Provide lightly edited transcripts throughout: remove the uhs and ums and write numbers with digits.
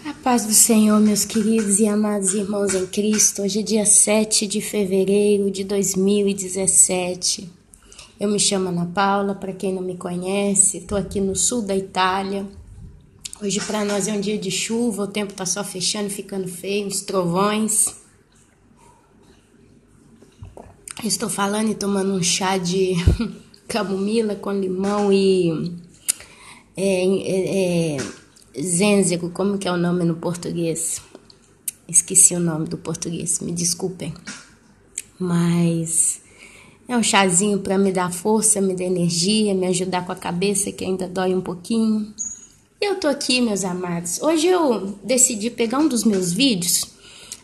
A paz do Senhor, meus queridos e amados irmãos em Cristo. Hoje é dia 7 de fevereiro de 2017. Eu me chamo Ana Paula, para quem não me conhece, estou aqui no sul da Itália. Hoje para nós é um dia de chuva, o tempo está só fechando e ficando feio, uns trovões. Eu estou falando e tomando um chá de camomila com limão e zênzego, como que é o nome no português? Esqueci o nome do português, me desculpem. Mas é um chazinho para me dar força, me dar energia, me ajudar com a cabeça que ainda dói um pouquinho. Eu tô aqui, meus amados. Hoje eu decidi pegar um dos meus vídeos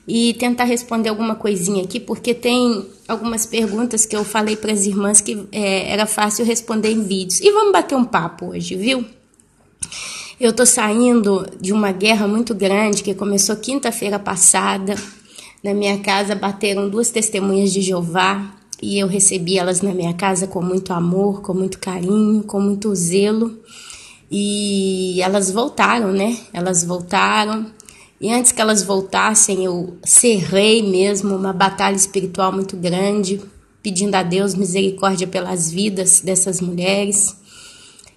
e tentar responder alguma coisinha aqui, porque tem algumas perguntas que eu falei para as irmãs que era fácil responder em vídeos. E vamos bater um papo hoje, viu? Eu tô saindo de uma guerra muito grande que começou quinta-feira passada. Na minha casa bateram 2 testemunhas de Jeová e eu recebi elas na minha casa com muito amor, com muito carinho, com muito zelo. E elas voltaram, né? Elas voltaram. E antes que elas voltassem, eu cerrei mesmo uma batalha espiritual muito grande, pedindo a Deus misericórdia pelas vidas dessas mulheres.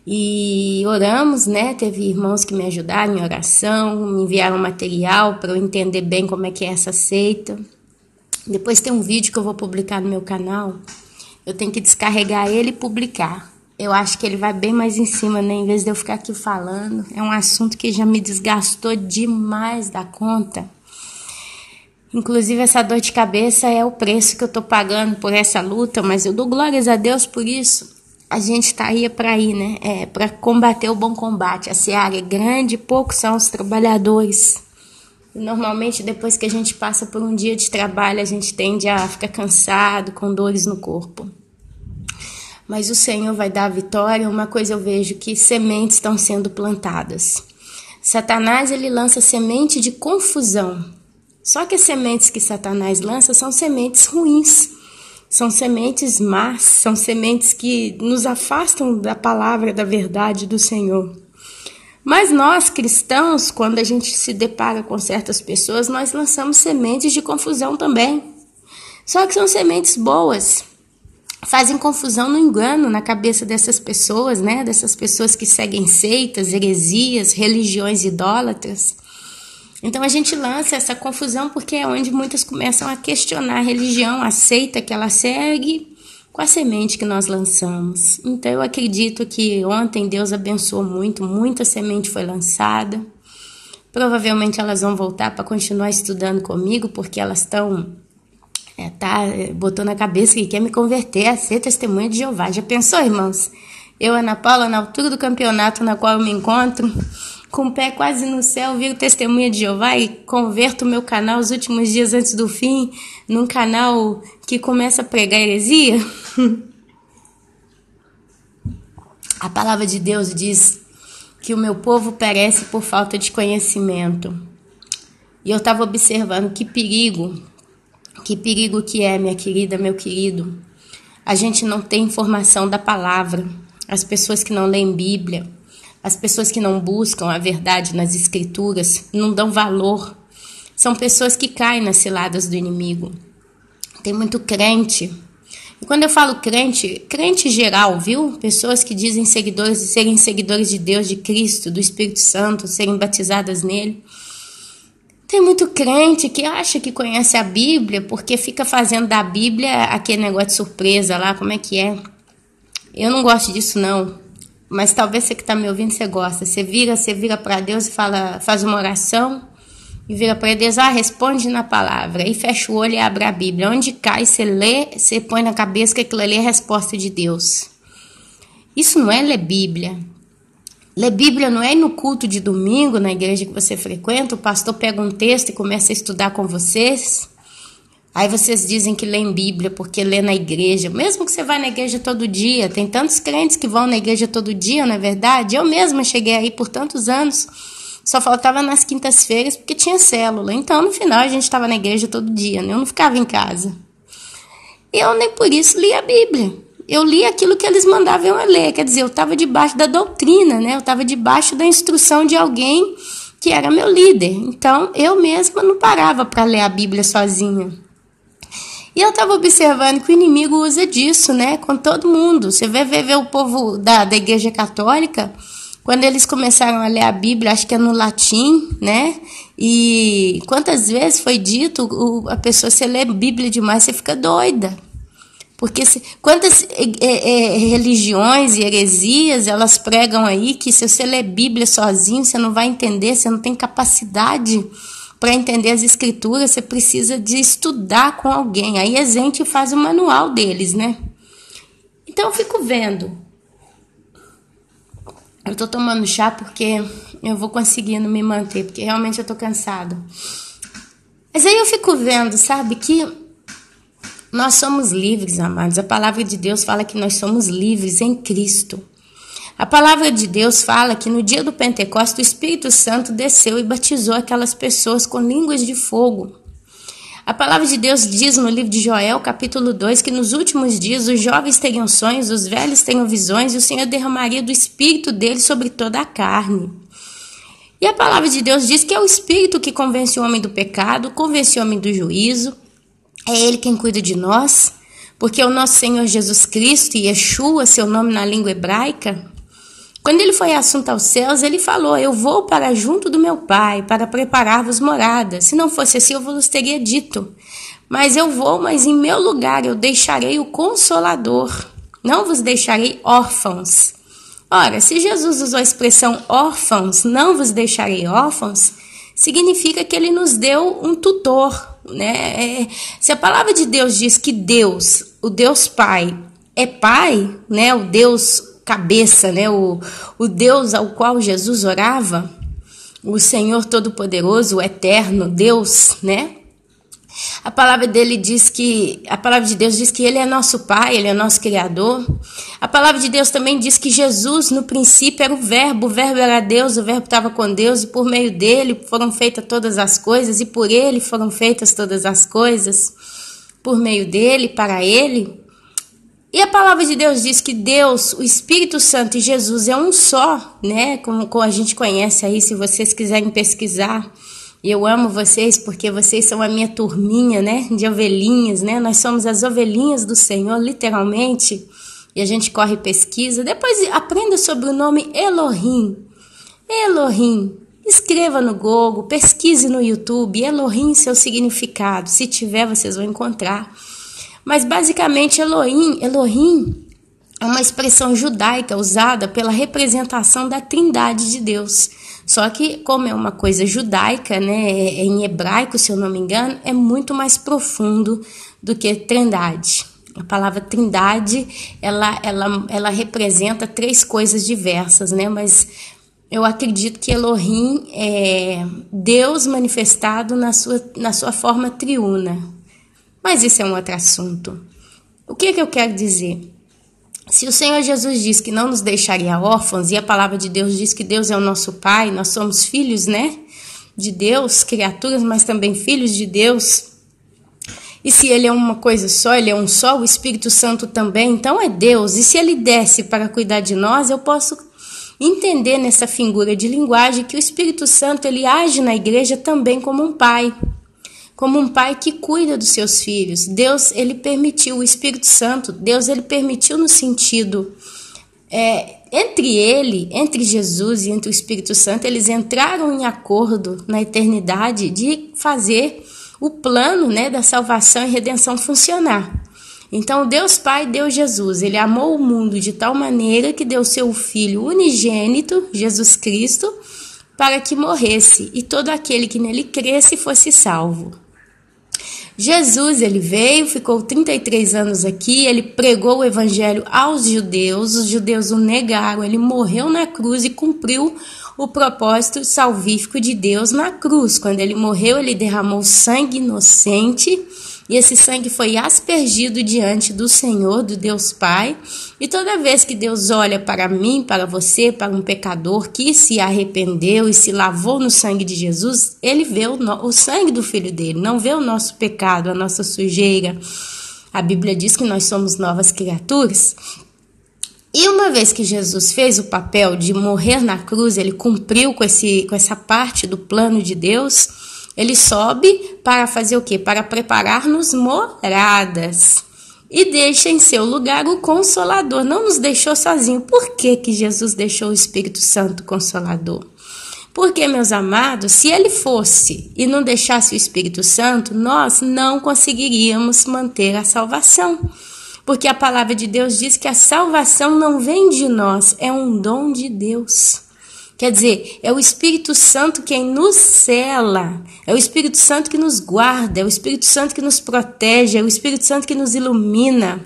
E oramos, né? Teve irmãos que me ajudaram em oração, me enviaram material para eu entender bem como é que é essa seita. Depois tem um vídeo que eu vou publicar no meu canal. Eu tenho que descarregar ele e publicar. Eu acho que ele vai bem mais em cima, né? Em vez de eu ficar aqui falando. É um assunto que já me desgastou demais da conta. Inclusive, essa dor de cabeça é o preço que eu tô pagando por essa luta, mas eu dou glórias a Deus por isso. A gente tá aí para ir, né? Para combater o bom combate. A seara é grande, poucos são os trabalhadores. E normalmente, depois que a gente passa por um dia de trabalho, a gente tende a ficar cansado, com dores no corpo. Mas o Senhor vai dar a vitória. Uma coisa eu vejo, que sementes estão sendo plantadas. Satanás, ele lança semente de confusão. Só que as sementes que Satanás lança são sementes ruins. São sementes más, são sementes que nos afastam da palavra, da verdade do Senhor. Mas nós, cristãos, quando a gente se depara com certas pessoas, nós lançamos sementes de confusão também. Só que são sementes boas. Fazem confusão no engano na cabeça dessas pessoas, né? Dessas pessoas que seguem seitas, heresias, religiões idólatras. Então a gente lança essa confusão porque é onde muitas começam a questionar a religião, a seita que ela segue com a semente que nós lançamos. Então eu acredito que ontem Deus abençoou muito, muita semente foi lançada. Provavelmente elas vão voltar para continuar estudando comigo, porque elas estão... botou na cabeça que quer me converter a ser testemunha de Jeová. Já pensou, irmãos? Eu, Ana Paula, na altura do campeonato na qual eu me encontro, com o pé quase no céu, viro testemunha de Jeová e converto o meu canal os últimos dias antes do fim, num canal que começa a pregar heresia. A palavra de Deus diz que o meu povo perece por falta de conhecimento. E eu estava observando que perigo que é, minha querida, meu querido. A gente não tem informação da palavra. As pessoas que não leem Bíblia, as pessoas que não buscam a verdade nas escrituras, não dão valor. São pessoas que caem nas ciladas do inimigo. Tem muito crente. E quando eu falo crente, crente geral, viu? Pessoas que dizem serem seguidores de Deus, de Cristo, do Espírito Santo, serem batizadas nele. Tem muito crente que acha que conhece a Bíblia porque fica fazendo da Bíblia aquele negócio de surpresa lá, como é que é? Eu não gosto disso não, mas talvez você que está me ouvindo, você gosta. Você vira para Deus e faz uma oração e vira para Deus, responde na palavra. E fecha o olho e abre a Bíblia. Onde cai, você lê, você põe na cabeça que aquilo ali é a resposta de Deus. Isso não é ler Bíblia. Ler Bíblia não é ir no culto de domingo, na igreja que você frequenta, o pastor pega um texto e começa a estudar com vocês. Aí vocês dizem que lêem Bíblia porque lê na igreja. Mesmo que você vá na igreja todo dia, tem tantos crentes que vão na igreja todo dia, não é verdade? Eu mesma cheguei aí por tantos anos, só faltava nas quintas-feiras porque tinha célula. Então, no final, a gente estava na igreja todo dia, né? Eu não ficava em casa. Eu nem por isso li a Bíblia. Eu li aquilo que eles mandavam eu ler, quer dizer, eu estava debaixo da doutrina, né? Eu estava debaixo da instrução de alguém que era meu líder. Então, eu mesma não parava para ler a Bíblia sozinha. E eu estava observando que o inimigo usa disso, né? Com todo mundo. Você vai ver o povo da Igreja Católica, quando eles começaram a ler a Bíblia, acho que é no latim, né? E quantas vezes foi dito, a pessoa, você lê Bíblia demais, você fica doida. Porque quantas religiões e heresias elas pregam aí que se você ler Bíblia sozinho, você não vai entender, você não tem capacidade para entender as escrituras, você precisa de estudar com alguém. Aí a gente faz o manual deles, né? Então eu fico vendo. Eu tô tomando chá porque eu vou conseguindo me manter, porque realmente eu tô cansada. Mas aí eu fico vendo, sabe, que nós somos livres, amados. A palavra de Deus fala que nós somos livres em Cristo. A palavra de Deus fala que no dia do Pentecostes o Espírito Santo desceu e batizou aquelas pessoas com línguas de fogo. A palavra de Deus diz no livro de Joel, capítulo 2, que nos últimos dias os jovens teriam sonhos, os velhos teriam visões e o Senhor derramaria do Espírito dele sobre toda a carne. E a palavra de Deus diz que é o Espírito que convence o homem do pecado, convence o homem do juízo. É Ele quem cuida de nós, porque o nosso Senhor Jesus Cristo, e Yeshua, seu nome na língua hebraica, quando ele foi assunto aos céus, ele falou: eu vou para junto do meu Pai, para preparar-vos morada. Se não fosse assim, eu vos teria dito. Mas eu vou, mas em meu lugar eu deixarei o Consolador. Não vos deixarei órfãos. Ora, se Jesus usou a expressão órfãos, não vos deixarei órfãos, significa que ele nos deu um tutor, né? Se a palavra de Deus diz que Deus, o Deus Pai, é Pai, né? O Deus cabeça, né? O Deus ao qual Jesus orava, o Senhor Todo-Poderoso, o Eterno Deus, né? A palavra de Deus diz que Ele é nosso Pai, Ele é nosso Criador. A palavra de Deus também diz que Jesus, no princípio, era o Verbo era Deus, o Verbo estava com Deus, e por meio dele foram feitas todas as coisas, e por ele foram feitas todas as coisas, por meio dele, para ele. E a palavra de Deus diz que Deus, o Espírito Santo e Jesus é um só, né? Como a gente conhece aí, se vocês quiserem pesquisar. E eu amo vocês porque vocês são a minha turminha, né? De ovelhinhas, né? Nós somos as ovelhinhas do Senhor, literalmente. E a gente corre e pesquisa. Depois aprenda sobre o nome Elohim. Elohim. Escreva no Google, pesquise no YouTube. Elohim, seu significado. Se tiver, vocês vão encontrar. Mas basicamente Elohim é uma expressão judaica usada pela representação da Trindade de Deus. Só que, como é uma coisa judaica, né, em hebraico, se eu não me engano, é muito mais profundo do que Trindade. A palavra Trindade, ela representa três coisas diversas, né, mas eu acredito que Elohim é Deus manifestado na sua forma triuna. Mas isso é um outro assunto. O que eu quero dizer? Se o Senhor Jesus diz que não nos deixaria órfãos, e a palavra de Deus diz que Deus é o nosso Pai, nós somos filhos, né, de Deus, criaturas, mas também filhos de Deus. E se Ele é uma coisa só, Ele é um só, o Espírito Santo também, então é Deus. E se Ele desce para cuidar de nós, eu posso entender nessa figura de linguagem que o Espírito Santo, ele age na igreja também como um pai. Como um pai que cuida dos seus filhos. Deus, ele permitiu, o Espírito Santo, Deus, ele permitiu no sentido, entre Jesus e entre o Espírito Santo, eles entraram em acordo na eternidade de fazer o plano, né, da salvação e redenção funcionar. Então, Deus Pai deu Jesus, ele amou o mundo de tal maneira que deu seu Filho unigênito, Jesus Cristo, para que morresse e todo aquele que nele cresce fosse salvo. Jesus, ele veio, ficou 33 anos aqui, ele pregou o evangelho aos judeus, os judeus o negaram, ele morreu na cruz e cumpriu o propósito salvífico de Deus na cruz. Quando ele morreu, ele derramou sangue inocente, e esse sangue foi aspergido diante do Senhor, do Deus Pai. E toda vez que Deus olha para mim, para você, para um pecador que se arrependeu e se lavou no sangue de Jesus, ele vê o sangue do Filho dele, não vê o nosso pecado, a nossa sujeira. A Bíblia diz que nós somos novas criaturas. E uma vez que Jesus fez o papel de morrer na cruz, ele cumpriu com essa parte do plano de Deus, ele sobe para fazer o quê? Para preparar-nos moradas. E deixa em seu lugar o Consolador. Não nos deixou sozinho. Por que que Jesus deixou o Espírito Santo Consolador? Porque, meus amados, se ele fosse e não deixasse o Espírito Santo, nós não conseguiríamos manter a salvação. Porque a palavra de Deus diz que a salvação não vem de nós, é um dom de Deus. Quer dizer, é o Espírito Santo quem nos cela, é o Espírito Santo que nos guarda, é o Espírito Santo que nos protege, é o Espírito Santo que nos ilumina.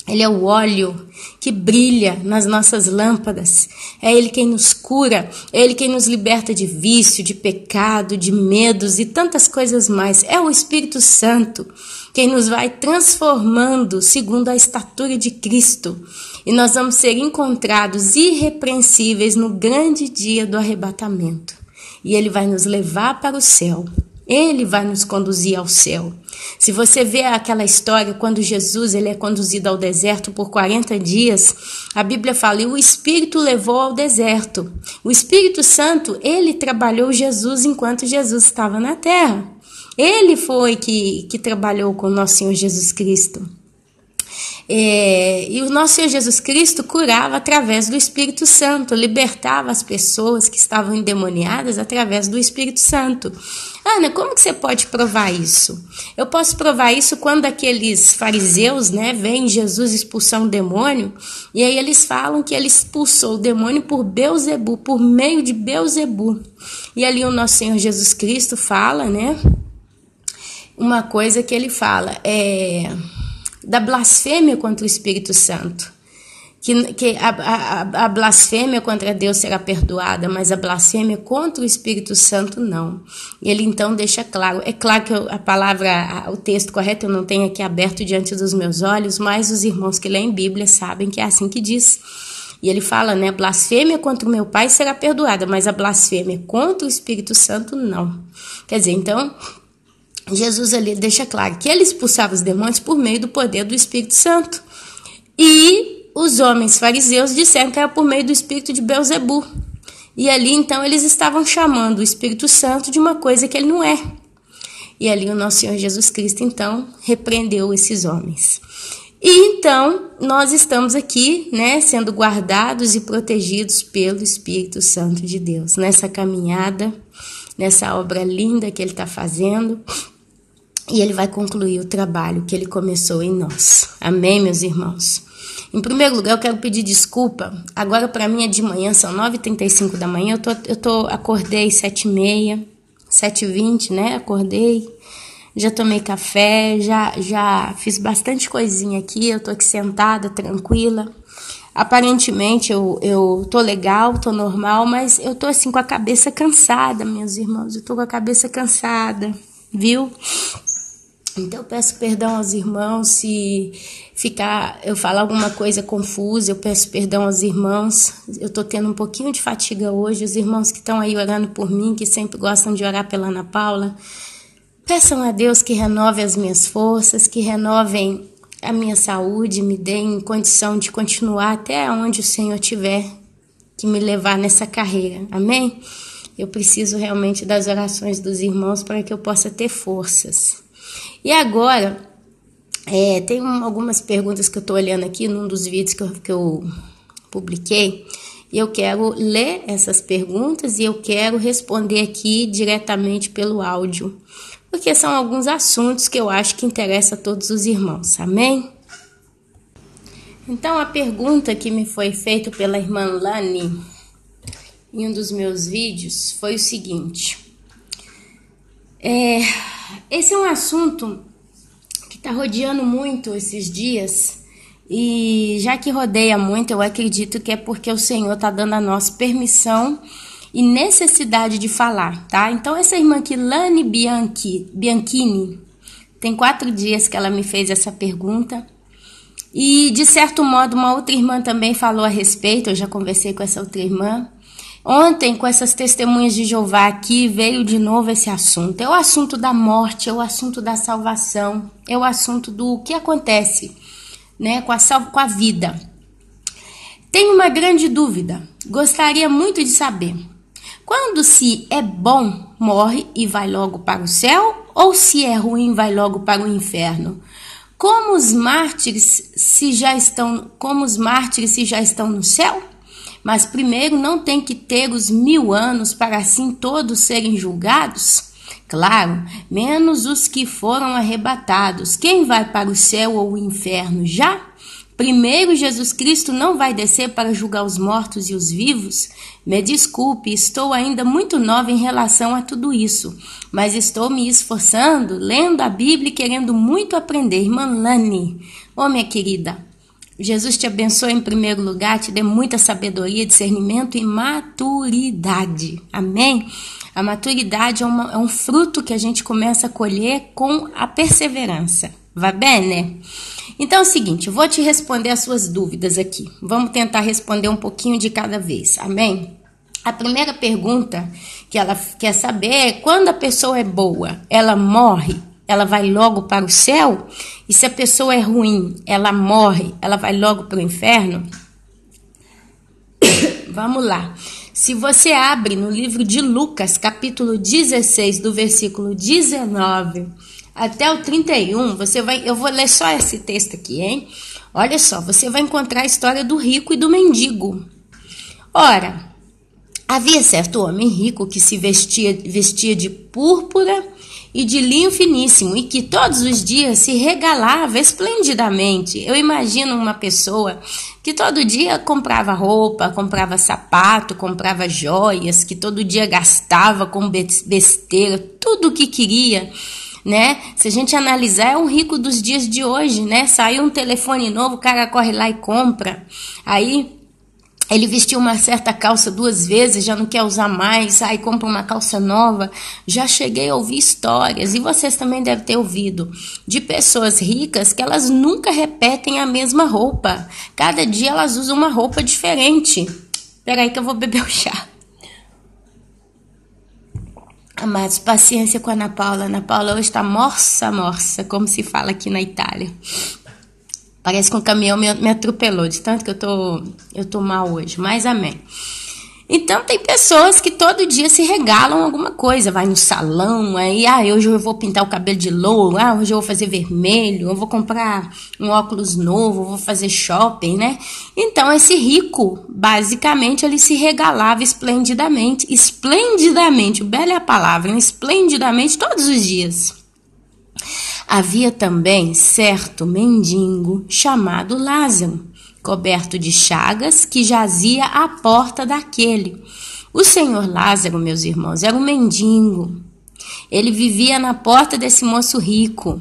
Ele é o óleo que brilha nas nossas lâmpadas. É Ele quem nos cura, é Ele quem nos liberta de vício, de pecado, de medos e tantas coisas mais. É o Espírito Santo quem nos vai transformando segundo a estatura de Cristo. E nós vamos ser encontrados irrepreensíveis no grande dia do arrebatamento. E Ele vai nos levar para o céu. Ele vai nos conduzir ao céu. Se você vê aquela história, quando Jesus ele é conduzido ao deserto por 40 dias, a Bíblia fala, e o Espírito levou ao deserto. O Espírito Santo, ele trabalhou Jesus enquanto Jesus estava na terra. Ele foi que trabalhou com o nosso Senhor Jesus Cristo. E o nosso Senhor Jesus Cristo curava através do Espírito Santo, libertava as pessoas que estavam endemoniadas através do Espírito Santo. Ana, como que você pode provar isso? Eu posso provar isso quando aqueles fariseus, veem Jesus expulsar um demônio, e aí eles falam que ele expulsou o demônio por Beelzebu, por meio de Beelzebu. E ali o nosso Senhor Jesus Cristo fala, uma coisa que ele fala, da blasfêmia contra o Espírito Santo, que a blasfêmia contra Deus será perdoada, mas a blasfêmia contra o Espírito Santo não. E ele então deixa claro, é claro que a palavra, o texto correto eu não tenho aqui aberto diante dos meus olhos, mas os irmãos que leem Bíblia sabem que é assim que diz. E ele fala, a blasfêmia contra o meu Pai será perdoada, mas a blasfêmia contra o Espírito Santo não. Quer dizer, então, Jesus ali deixa claro que ele expulsava os demônios por meio do poder do Espírito Santo. E os homens fariseus disseram que era por meio do espírito de Beelzebu. E ali então eles estavam chamando o Espírito Santo de uma coisa que ele não é. E ali o nosso Senhor Jesus Cristo então repreendeu esses homens. E então nós estamos aqui, sendo guardados e protegidos pelo Espírito Santo de Deus, nessa caminhada, nessa obra linda que ele está fazendo. E ele vai concluir o trabalho que ele começou em nós. Amém, meus irmãos? Em primeiro lugar, eu quero pedir desculpa. Agora, para mim, é de manhã, são 9h35 da manhã. Acordei 7h30, 7h20, Acordei, já tomei café, já fiz bastante coisinha aqui. Eu tô aqui sentada, tranquila. Aparentemente, eu tô legal, tô normal, mas eu tô assim com a cabeça cansada, meus irmãos. Eu tô com a cabeça cansada, viu? Então eu peço perdão aos irmãos se eu falar alguma coisa confusa, eu peço perdão aos irmãos. Eu tô tendo um pouquinho de fatiga hoje, os irmãos que estão aí orando por mim, que sempre gostam de orar pela Ana Paula, peçam a Deus que renove as minhas forças, que renovem a minha saúde, me deem condição de continuar até onde o Senhor tiver que me levar nessa carreira, amém? Eu preciso realmente das orações dos irmãos para que eu possa ter forças. E agora, tem algumas perguntas que eu estou olhando aqui num dos vídeos que eu publiquei, e eu quero ler essas perguntas e eu quero responder aqui diretamente pelo áudio, porque são alguns assuntos que eu acho que interessam a todos os irmãos, amém? Então, a pergunta que me foi feita pela irmã Lani em um dos meus vídeos foi o seguinte: esse é um assunto que está rodeando muito esses dias, e já que rodeia muito, eu acredito que é porque o Senhor está dando a nós permissão e necessidade de falar, tá? Então, essa irmã aqui, Lani Bianchini, tem 4 dias que ela me fez essa pergunta, e de certo modo uma outra irmã também falou a respeito. Eu já conversei com essa outra irmã. Ontem, com essas testemunhas de Jeová aqui, veio de novo esse assunto. É o assunto da morte, é o assunto da salvação, é o assunto do que acontece, com a vida. Tenho uma grande dúvida. Gostaria muito de saber. Quando se é bom, morre e vai logo para o céu? Ou se é ruim, vai logo para o inferno? Como os mártires se já estão no céu? Mas primeiro não tem que ter os 1000 anos para assim todos serem julgados? Claro, menos os que foram arrebatados. Quem vai para o céu ou o inferno já? Primeiro, Jesus Cristo não vai descer para julgar os mortos e os vivos? Me desculpe, estou ainda muito nova em relação a tudo isso, mas estou me esforçando, lendo a Bíblia e querendo muito aprender. Irmã Lani, minha querida, Jesus te abençoe em primeiro lugar, te dê muita sabedoria, discernimento e maturidade. Amém? A maturidade é um fruto que a gente começa a colher com a perseverança. Va bene? Então é o seguinte, eu vou te responder as suas dúvidas aqui. Vamos tentar responder um pouquinho de cada vez. Amém? A primeira pergunta que ela quer saber é: quando a pessoa é boa, ela morre? Ela vai logo para o céu? E se a pessoa é ruim, ela morre, ela vai logo para o inferno? Vamos lá. Se você abre no livro de Lucas, capítulo 16, do versículo 19 até o 31, eu vou ler só esse texto aqui, hein? Olha só, você vai encontrar a história do rico e do mendigo. Ora, havia certo homem rico que se vestia de púrpura e de linho finíssimo, e que todos os dias se regalava esplendidamente. Eu imagino uma pessoa que todo dia comprava roupa, comprava sapato, comprava joias, que todo dia gastava com besteira, tudo o que queria, né? Se a gente analisar, é um rico dos dias de hoje, né? Saiu um telefone novo, o cara corre lá e compra. Aí ele vestiu uma certa calça 2 vezes, já não quer usar mais, aí compra uma calça nova. Já cheguei a ouvir histórias, e vocês também devem ter ouvido, de pessoas ricas que elas nunca repetem a mesma roupa. Cada dia elas usam uma roupa diferente. Peraí que eu vou beber o chá. Amados, paciência com a Ana Paula. Ana Paula hoje está morsa, como se fala aqui na Itália. Parece que um caminhão me atropelou, de tanto que eu tô mal hoje, mas amém. Então tem pessoas que todo dia se regalam alguma coisa, vai no salão, aí hoje eu vou pintar o cabelo de louro, hoje eu vou fazer vermelho, eu vou comprar um óculos novo, vou fazer shopping, né? Então esse rico, basicamente, ele se regalava esplendidamente, bela é a palavra, esplendidamente todos os dias. Havia também certo mendigo chamado Lázaro, coberto de chagas, que jazia à porta daquele. O senhor Lázaro, meus irmãos, era um mendigo. Ele vivia na porta desse moço rico.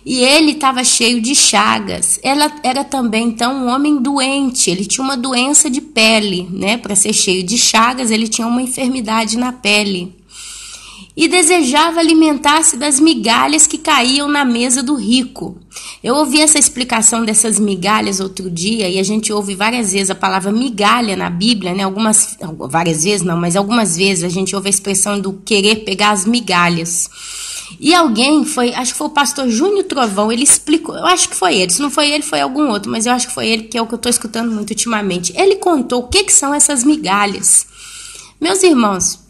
E ele estava cheio de chagas. Ela era também, então, um homem doente. Ele tinha uma doença de pele, né? Para ser cheio de chagas, ele tinha uma enfermidade na pele. E desejava alimentar-se das migalhas que caíam na mesa do rico. Eu ouvi essa explicação dessas migalhas outro dia, e a gente ouve várias vezes a palavra migalha na Bíblia, né? Várias vezes não, mas algumas vezes a gente ouve a expressão do querer pegar as migalhas. E alguém acho que foi o pastor Júnior Trovão, ele explicou, eu acho que foi ele, se não foi ele, foi algum outro, mas eu acho que foi ele, que é o que eu estou escutando muito ultimamente. Ele contou o que são essas migalhas. Meus irmãos,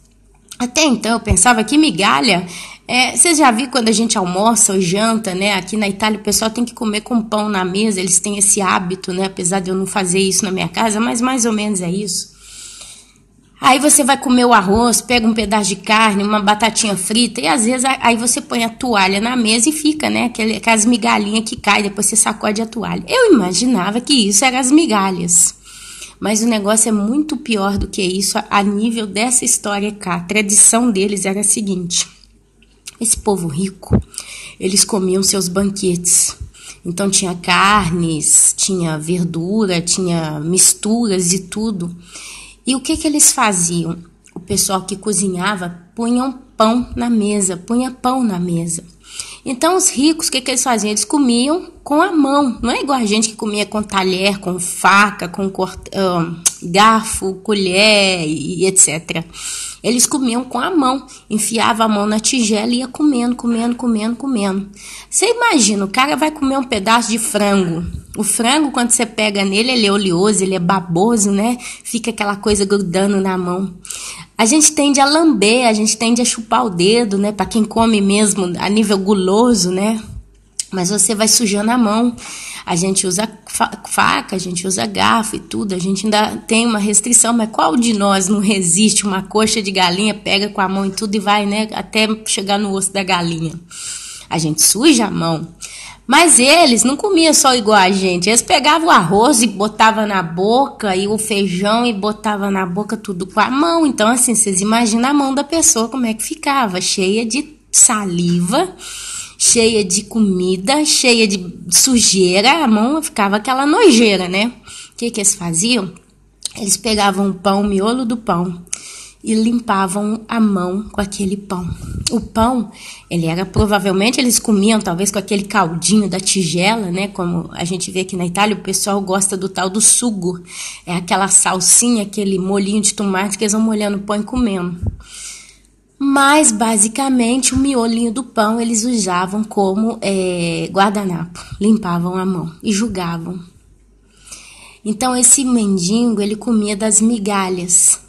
até então eu pensava que migalha, vocês já viram quando a gente almoça ou janta, né? Aqui na Itália o pessoal tem que comer com pão na mesa, eles têm esse hábito, né? Apesar de eu não fazer isso na minha casa, mas mais ou menos é isso. Aí você vai comer o arroz, pega um pedaço de carne, uma batatinha frita, e às vezes aí você põe a toalha na mesa e fica, né? Aquelas migalhinhas que caem, depois você sacode a toalha. Eu imaginava que isso eram as migalhas. Mas o negócio é muito pior do que isso a nível dessa história cá. A tradição deles era a seguinte: esse povo rico, eles comiam seus banquetes. Então tinha carnes, tinha verdura, tinha misturas e tudo. E o que eles faziam? O pessoal que cozinhava punha pão na mesa. Então os ricos, o que eles faziam? Eles comiam com a mão, não é igual a gente que comia com talher, com faca, com garfo, colher e etc. Eles comiam com a mão, enfiava a mão na tigela e ia comendo. Você imagina, o cara vai comer um pedaço de frango. O frango, quando você pega nele, ele é oleoso, ele é baboso, né? Fica aquela coisa grudando na mão. A gente tende a lamber, a gente tende a chupar o dedo, né? Para quem come mesmo a nível guloso, né? Mas você vai sujando a mão. A gente usa faca, a gente usa garfo e tudo. A gente ainda tem uma restrição, mas qual de nós não resiste uma coxa de galinha, pega com a mão e tudo e vai, né? Até chegar no osso da galinha. A gente suja a mão. Mas eles não comiam só igual a gente. Eles pegavam o arroz e botavam na boca, e o feijão e botavam na boca, tudo com a mão. Então, assim, vocês imaginam a mão da pessoa como é que ficava, cheia de saliva, cheia de comida, cheia de sujeira. A mão ficava aquela nojeira, né? O que eles faziam? Eles pegavam o pão, o miolo do pão, e limpavam a mão com aquele pão. O pão, ele era provavelmente, eles comiam talvez com aquele caldinho da tigela, né? Como a gente vê aqui na Itália, o pessoal gosta do tal do sugo. É aquela salsinha, aquele molhinho de tomate que eles vão molhando o pão e comendo. Mas, basicamente, o miolinho do pão eles usavam como guardanapo. Limpavam a mão e jogavam. Então, esse mendigo, ele comia das migalhas.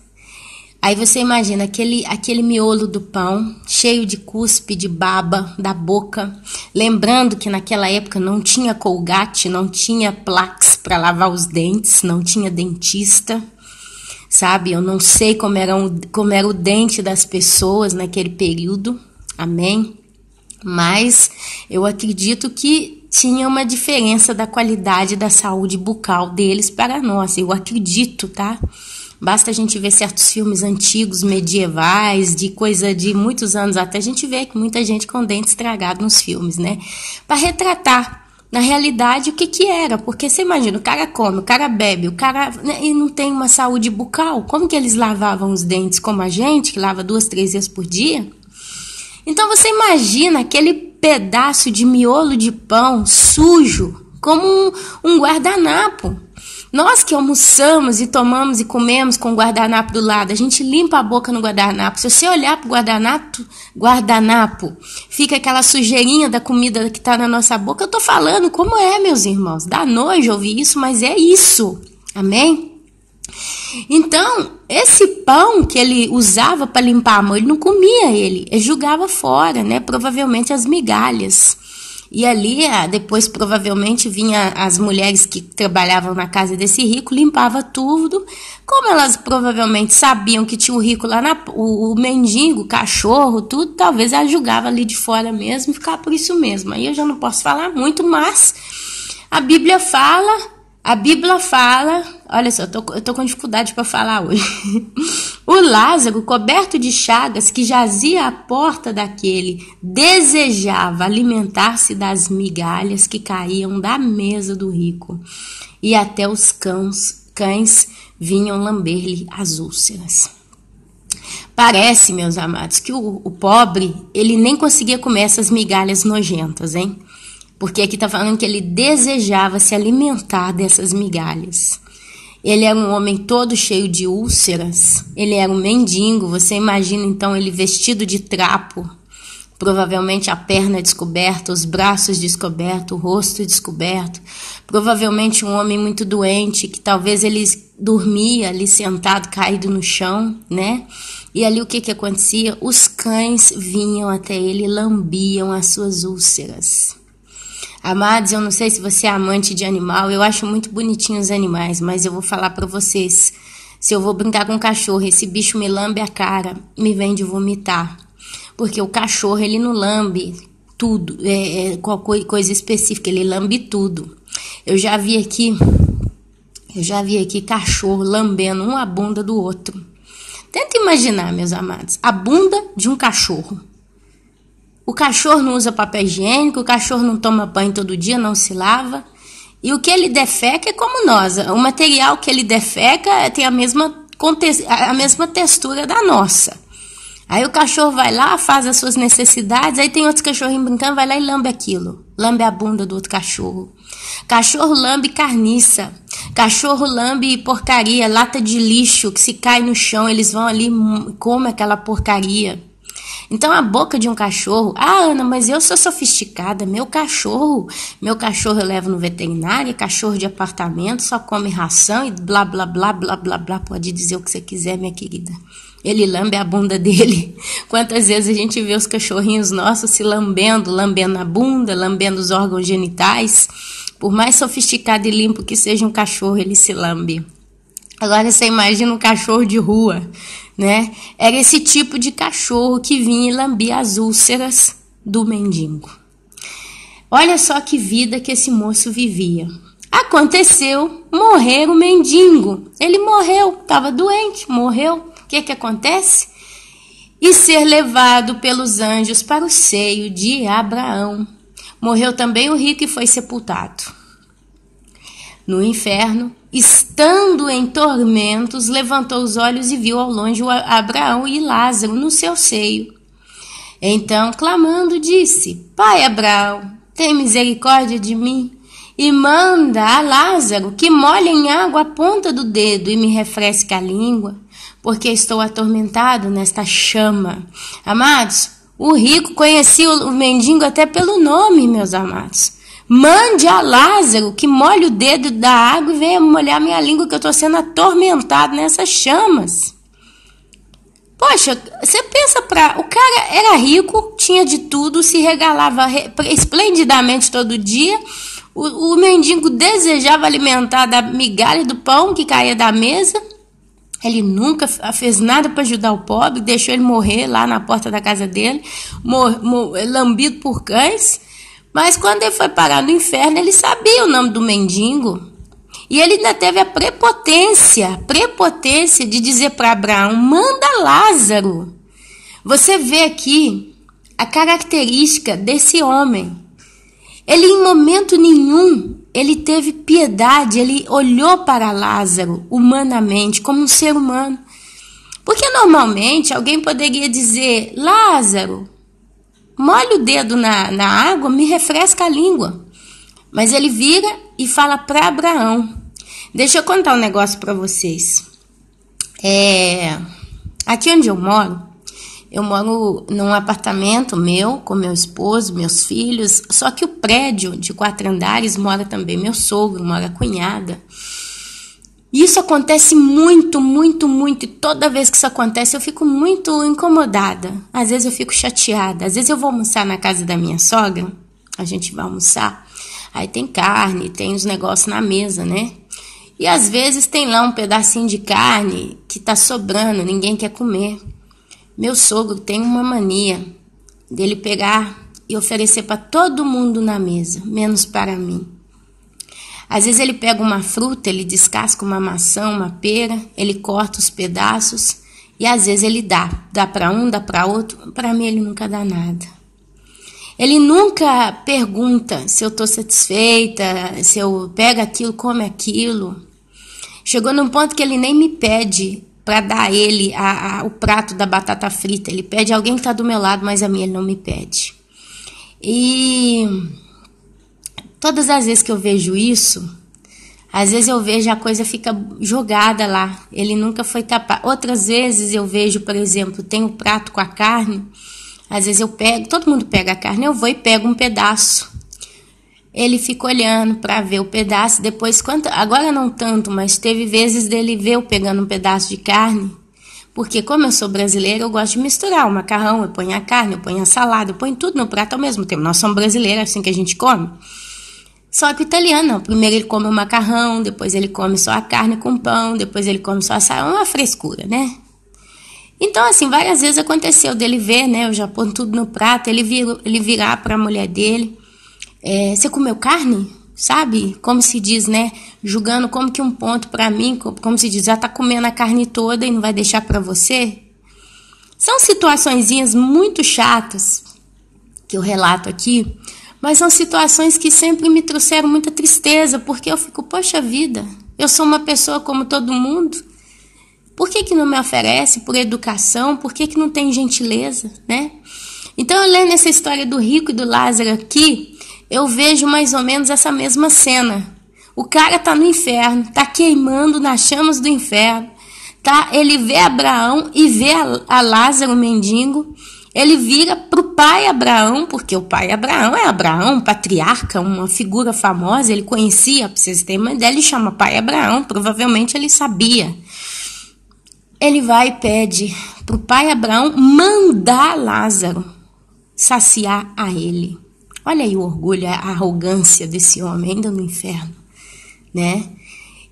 Aí você imagina aquele miolo do pão, cheio de cuspe, de baba, da boca. Lembrando que naquela época não tinha Colgate, não tinha Plax para lavar os dentes, não tinha dentista, sabe? Eu não sei como era o dente das pessoas naquele período, amém? Mas eu acredito que tinha uma diferença da qualidade da saúde bucal deles para nós, eu acredito, tá? Basta a gente ver certos filmes antigos, medievais, de coisa de muitos anos até, a gente vê que muita gente com dente estragado nos filmes, né? Para retratar, na realidade, o que era. Porque você imagina, o cara come, o cara bebe, o cara e não tem uma saúde bucal. Como que eles lavavam os dentes como a gente, que lava 2, 3 vezes por dia? Então você imagina aquele pedaço de miolo de pão sujo, como um guardanapo. Nós que almoçamos e tomamos e comemos com o guardanapo do lado, a gente limpa a boca no guardanapo. Se você olhar para o guardanapo, fica aquela sujeirinha da comida que está na nossa boca. Eu estou falando como é, meus irmãos. Dá nojo ouvir isso, mas é isso. Amém? Então, esse pão que ele usava para limpar a mão, ele não comia ele jogava fora, né? Provavelmente as migalhas. E ali, depois provavelmente vinha as mulheres que trabalhavam na casa desse rico, limpava tudo. Como elas provavelmente sabiam que tinha o rico lá, o mendigo, o cachorro, tudo, talvez ela julgava ali de fora mesmo e ficava por isso mesmo. Aí eu já não posso falar muito, mas a Bíblia fala, olha só, eu tô com dificuldade para falar hoje. O Lázaro, coberto de chagas, que jazia à porta daquele, desejava alimentar-se das migalhas que caíam da mesa do rico, e até os cães vinham lamber-lhe as úlceras. Parece, meus amados, que o pobre, ele nem conseguia comer essas migalhas nojentas, hein? Porque aqui está falando que ele desejava se alimentar dessas migalhas. Ele era um homem todo cheio de úlceras, ele era um mendigo. Você imagina então ele vestido de trapo, provavelmente a perna descoberta, os braços descobertos, o rosto descoberto, provavelmente um homem muito doente, que talvez ele dormia ali sentado, caído no chão, né? E ali o que acontecia? Os cães vinham até ele e lambiam as suas úlceras. Amados, eu não sei se você é amante de animal, eu acho muito bonitinhos os animais, mas eu vou falar para vocês, se eu vou brincar com um cachorro, esse bicho me lambe a cara, me vem de vomitar, porque o cachorro, ele não lambe tudo, qualquer coisa específica, ele lambe tudo. Eu já vi aqui cachorro lambendo uma bunda do outro. Tenta imaginar, meus amados, a bunda de um cachorro. O cachorro não usa papel higiênico, o cachorro não toma banho todo dia, não se lava. E o que ele defeca é como nós. O material que ele defeca tem a mesma textura da nossa. Aí o cachorro vai lá, faz as suas necessidades, aí tem outros cachorrinhos brincando, vai lá e lambe aquilo. Lambe a bunda do outro cachorro. Cachorro lambe carniça. Cachorro lambe porcaria, lata de lixo que se cai no chão, eles vão ali e comem aquela porcaria. Então a boca de um cachorro, Ana, mas eu sou sofisticada, meu cachorro eu levo no veterinário, cachorro de apartamento, só come ração e blá, blá, blá, blá, blá, blá, pode dizer o que você quiser, minha querida. Ele lambe a bunda dele. Quantas vezes a gente vê os cachorrinhos nossos se lambendo a bunda, lambendo os órgãos genitais. Por mais sofisticado e limpo que seja um cachorro, ele se lambe. Agora você imagina um cachorro de rua, né? Era esse tipo de cachorro que vinha e lambia as úlceras do mendigo. Olha só que vida que esse moço vivia. Aconteceu morrer o mendigo. Ele morreu, estava doente, morreu. O que acontece? E ser levado pelos anjos para o seio de Abraão. Morreu também o rico e foi sepultado. No inferno, estando em tormentos, levantou os olhos e viu ao longe Abraão e Lázaro no seu seio. Então, clamando, disse: Pai Abraão, tem misericórdia de mim e manda a Lázaro que molhe em água a ponta do dedo e me refresque a língua, porque estou atormentado nesta chama. Amados, o rico conhecia o mendigo até pelo nome, meus amados. Mande a Lázaro que molhe o dedo da água e venha molhar minha língua, que eu estou sendo atormentado nessas chamas. Poxa, você pensa o cara era rico, tinha de tudo, se regalava esplendidamente todo dia. O mendigo desejava alimentar da migalha do pão que caía da mesa. Ele nunca fez nada para ajudar o pobre, deixou ele morrer lá na porta da casa dele, lambido por cães. Mas quando ele foi parar no inferno, ele sabia o nome do mendigo. E ele ainda teve a prepotência de dizer para Abraão: manda Lázaro. Você vê aqui a característica desse homem. Ele, em momento nenhum, ele teve piedade, ele olhou para Lázaro humanamente, como um ser humano. Porque normalmente alguém poderia dizer: Lázaro, molha o dedo na água, me refresca a língua. Mas ele vira e fala para Abraão. Deixa eu contar um negócio para vocês. Aqui onde eu moro num apartamento meu, com meu esposo, meus filhos. Só que o prédio de 4 andares mora também meu sogro, mora a cunhada. E isso acontece muito, muito, muito. E toda vez que isso acontece, eu fico muito incomodada. Às vezes eu fico chateada. Às vezes eu vou almoçar na casa da minha sogra. A gente vai almoçar. Aí tem carne, tem os negócios na mesa, né? E às vezes tem lá um pedacinho de carne que tá sobrando, ninguém quer comer. Meu sogro tem uma mania dele pegar e oferecer para todo mundo na mesa, menos para mim. Às vezes ele pega uma fruta, ele descasca uma maçã, uma pera, ele corta os pedaços e às vezes ele dá para um, dá para outro. Para mim ele nunca dá nada. Ele nunca pergunta se eu estou satisfeita, se eu pego aquilo, como aquilo. Chegou num ponto que ele nem me pede para dar a ele o prato da batata frita. Ele pede alguém que está do meu lado, mas a mim ele não me pede. E todas as vezes que eu vejo isso, às vezes eu vejo a coisa fica jogada lá. Ele nunca foi tapado. Outras vezes eu vejo, por exemplo, tem um prato com a carne. Às vezes eu pego, todo mundo pega a carne, eu vou e pego um pedaço. Ele fica olhando para ver o pedaço. Depois, agora não tanto, mas teve vezes dele ver eu pegando um pedaço de carne. Porque como eu sou brasileira, eu gosto de misturar o macarrão, eu ponho a carne, eu ponho a salada, eu ponho tudo no prato ao mesmo tempo. Nós somos brasileiros, assim que a gente come. Só que o italiano não. Primeiro ele come o macarrão, depois ele come só a carne com pão, depois ele come só a salada. É uma frescura, né? Então, assim, várias vezes aconteceu dele ver, né? Eu já ponho tudo no prato, ele virar para a mulher dele. Você comeu carne? Sabe? Como se diz, né? Julgando como que um ponto para mim, como se diz, já tá comendo a carne toda e não vai deixar para você. São situaçõezinhas muito chatas que eu relato aqui, mas são situações que sempre me trouxeram muita tristeza, porque eu fico, poxa vida, eu sou uma pessoa como todo mundo. Por que não me oferece por educação? Por que não tem gentileza, né? Então, eu lendo essa história do rico e do Lázaro aqui, eu vejo mais ou menos essa mesma cena. O cara tá no inferno, tá queimando nas chamas do inferno, tá? Ele vê Abraão e vê a Lázaro, o mendigo. Ele vira pro pai Abraão, porque o pai Abraão é Abraão, patriarca, uma figura famosa, ele conhecia, pra vocês terem uma ideia, ele chama pai Abraão, provavelmente ele sabia. Ele vai e pede pro pai Abraão mandar Lázaro saciar a ele. Olha aí o orgulho, a arrogância desse homem, ainda no inferno, né?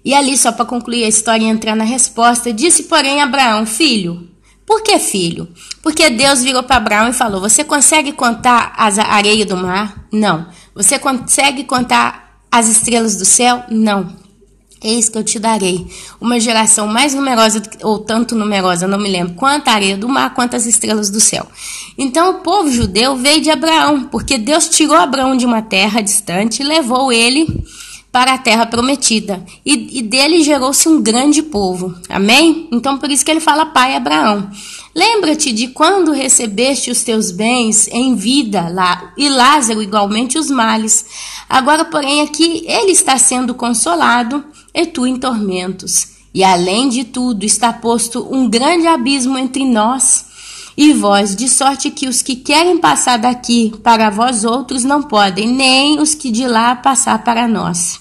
E ali, só para concluir a história e entrar na resposta, disse, porém, Abraão, filho. Por que filho? Porque Deus virou para Abraão e falou, você consegue contar as areias do mar? Não. Você consegue contar as estrelas do céu? Não. Eis que eu te darei uma geração mais numerosa, ou tanto numerosa, não me lembro, quanto a areia do mar, quanto as estrelas do céu. Então o povo judeu veio de Abraão, porque Deus tirou Abraão de uma terra distante e levou ele para a terra prometida. E dele gerou-se um grande povo. Amém? Então por isso que ele fala pai Abraão. Lembra-te de quando recebeste os teus bens em vida, e Lázaro igualmente os males. Agora, porém, aqui ele está sendo consolado e tu em tormentos. E além de tudo está posto um grande abismo entre nós e vós, de sorte que os que querem passar daqui para vós outros não podem, nem os que de lá passar para nós.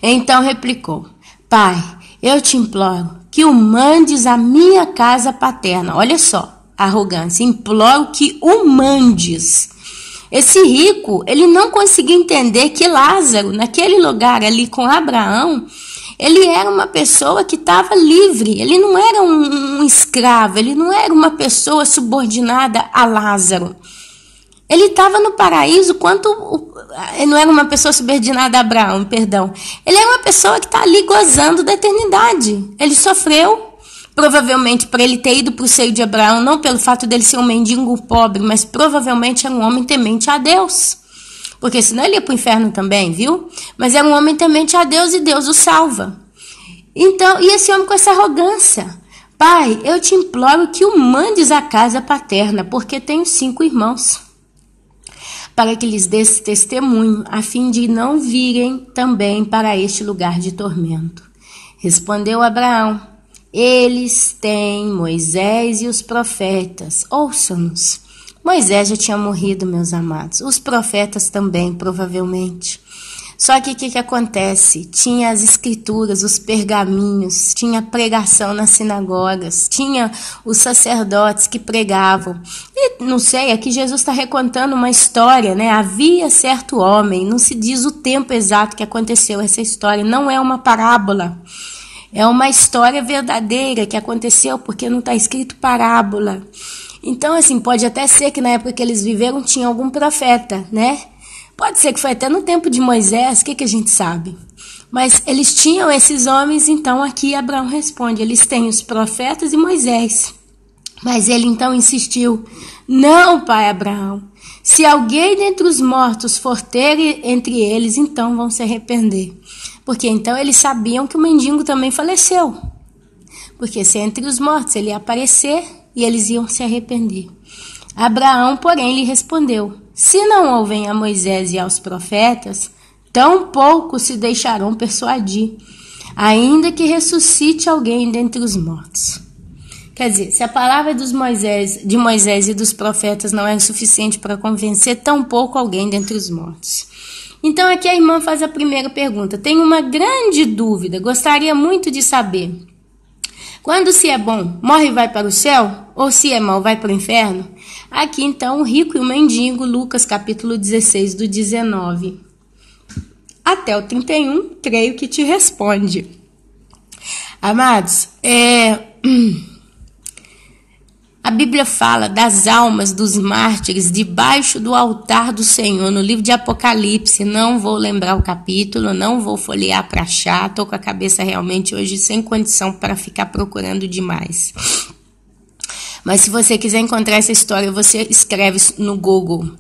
Então replicou, pai, eu te imploro que o mandes à minha casa paterna. Olha só, arrogância, imploro que o mandes. Esse rico, ele não conseguia entender que Lázaro, naquele lugar ali com Abraão, ele era uma pessoa que estava livre, ele não era um escravo, ele não era uma pessoa subordinada a Lázaro. Ele estava no paraíso ele não era uma pessoa subordinada a Abraão, perdão. Ele era uma pessoa que está ali gozando da eternidade. Ele sofreu, provavelmente para ele ter ido para o seio de Abraão, não pelo fato dele ser um mendigo pobre, mas provavelmente era um homem temente a Deus. Porque senão ele ia para o inferno também, viu? Mas era um homem temente a Deus e Deus o salva. Então, e esse homem com essa arrogância. Pai, eu te imploro que o mandes à casa paterna, porque tenho 5 irmãos. Para que lhes desse testemunho, a fim de não virem também para este lugar de tormento. Respondeu Abraão, eles têm Moisés e os profetas, ouçam-nos. Moisés já tinha morrido, meus amados, os profetas também, provavelmente. Só que o que acontece? Tinha as escrituras, os pergaminhos, tinha pregação nas sinagogas, tinha os sacerdotes que pregavam. E não sei, aqui Jesus está recontando uma história, né? Havia certo homem, não se diz o tempo exato que aconteceu essa história, não é uma parábola. É uma história verdadeira que aconteceu porque não está escrito parábola. Então, assim, pode até ser que na época que eles viveram tinha algum profeta, né? Pode ser que foi até no tempo de Moisés, o que a gente sabe? Mas eles tinham esses homens, então aqui Abraão responde, eles têm os profetas e Moisés. Mas ele então insistiu, não, pai Abraão, se alguém dentre os mortos for ter entre eles, então vão se arrepender. Porque então eles sabiam que o mendigo também faleceu. Porque se entre os mortos ele ia aparecer e eles iam se arrepender. Abraão, porém, lhe respondeu, se não ouvem a Moisés e aos profetas, tampouco se deixarão persuadir, ainda que ressuscite alguém dentre os mortos. Quer dizer, se a palavra de Moisés e dos profetas não é suficiente para convencer, tampouco alguém dentre os mortos. Então aqui a irmã faz a primeira pergunta. Tenho uma grande dúvida, gostaria muito de saber. Quando se é bom, morre e vai para o céu? Ou se é mau, vai para o inferno? Aqui então o rico e o mendigo, Lucas capítulo 16, do 19 até o 31, creio que te responde. Amados, a Bíblia fala das almas dos mártires debaixo do altar do Senhor, no livro de Apocalipse. Não vou lembrar o capítulo, não vou folhear para achar, estou com a cabeça realmente hoje sem condição para ficar procurando demais. Mas se você quiser encontrar essa história, você escreve no Google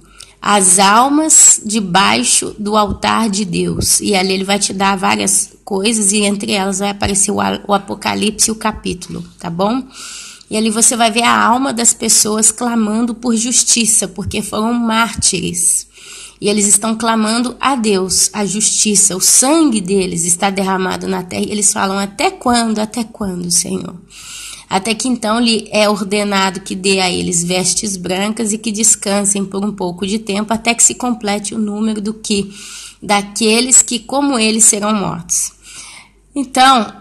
as almas debaixo do altar de Deus. E ali ele vai te dar várias coisas e entre elas vai aparecer o Apocalipse e o capítulo, tá bom? E ali você vai ver a alma das pessoas clamando por justiça, porque foram mártires. E eles estão clamando a Deus, a justiça. O sangue deles está derramado na terra. E eles falam, até quando, Senhor? Até que então lhe é ordenado que dê a eles vestes brancas e que descansem por um pouco de tempo, até que se complete o número daqueles que, como eles, serão mortos. Então,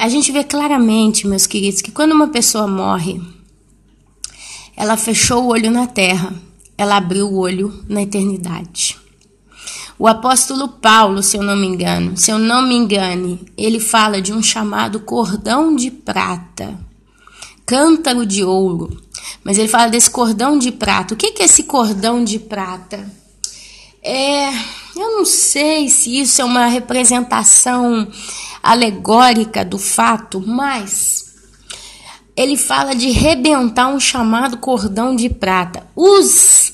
a gente vê claramente, meus queridos, que quando uma pessoa morre, ela fechou o olho na terra, ela abriu o olho na eternidade. O apóstolo Paulo, se eu não me engane, ele fala de um chamado cordão de prata, cântaro de ouro, mas ele fala desse cordão de prata. O que é esse cordão de prata? Eu não sei se isso é uma representação alegórica do fato, mas ele fala de rebentar um chamado cordão de prata. Os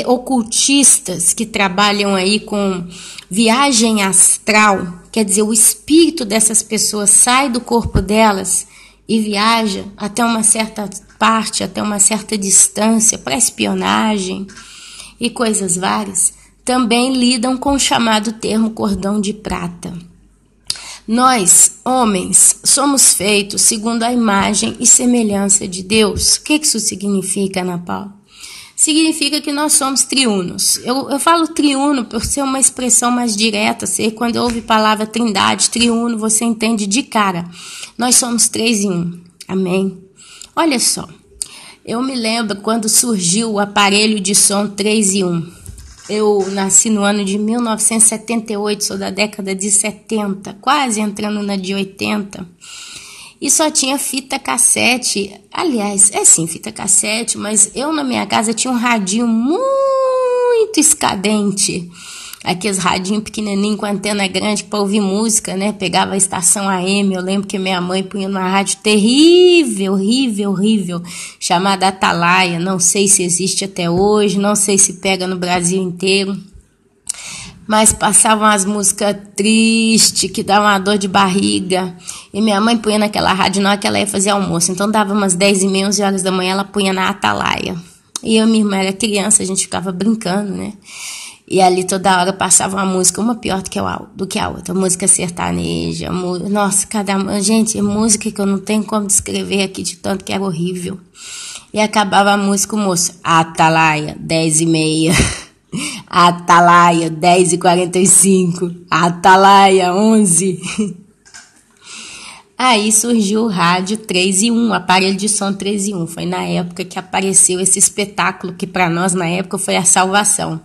ocultistas que trabalham aí com viagem astral, quer dizer, o espírito dessas pessoas sai do corpo delas e viaja até uma certa parte, até uma certa distância para espionagem e coisas várias, também lidam com o chamado termo cordão de prata. Nós, homens, somos feitos segundo a imagem e semelhança de Deus. O que isso significa, Ana Paula? Significa que nós somos triunos. Eu falo triuno por ser uma expressão mais direta, quando ouve a palavra trindade, triuno, você entende de cara. Nós somos 3 em 1. Amém? Olha só, eu me lembro quando surgiu o aparelho de som 3 em 1. Eu nasci no ano de 1978, sou da década de 70, quase entrando na de 80. E só tinha fita cassete, aliás, fita cassete, mas eu na minha casa tinha um radinho muito escadente. Aqueles radinhos pequenininhos com antena grande para ouvir música, né? Pegava a estação AM, eu lembro que minha mãe punha numa rádio terrível, chamada Atalaia. Não sei se existe até hoje, não sei se pega no Brasil inteiro. Mas passavam as músicas tristes, que davam uma dor de barriga. E minha mãe punha naquela rádio na hora que ela ia fazer almoço. Então dava umas 10h30, 11 horas da manhã, ela punha na Atalaia. E eu e minha irmã era criança, a gente ficava brincando, né? E ali toda hora passava uma música, uma pior do que a outra. Música sertaneja, nossa, gente, é música que eu não tenho como descrever aqui de tanto que era horrível. E acabava a música, o moço, Atalaia, 10h30. Atalaia, 10h45. Atalaia, 11. Aí surgiu o rádio 3 em 1, o aparelho de som 3 em 1. Foi na época que apareceu esse espetáculo que para nós na época foi a salvação.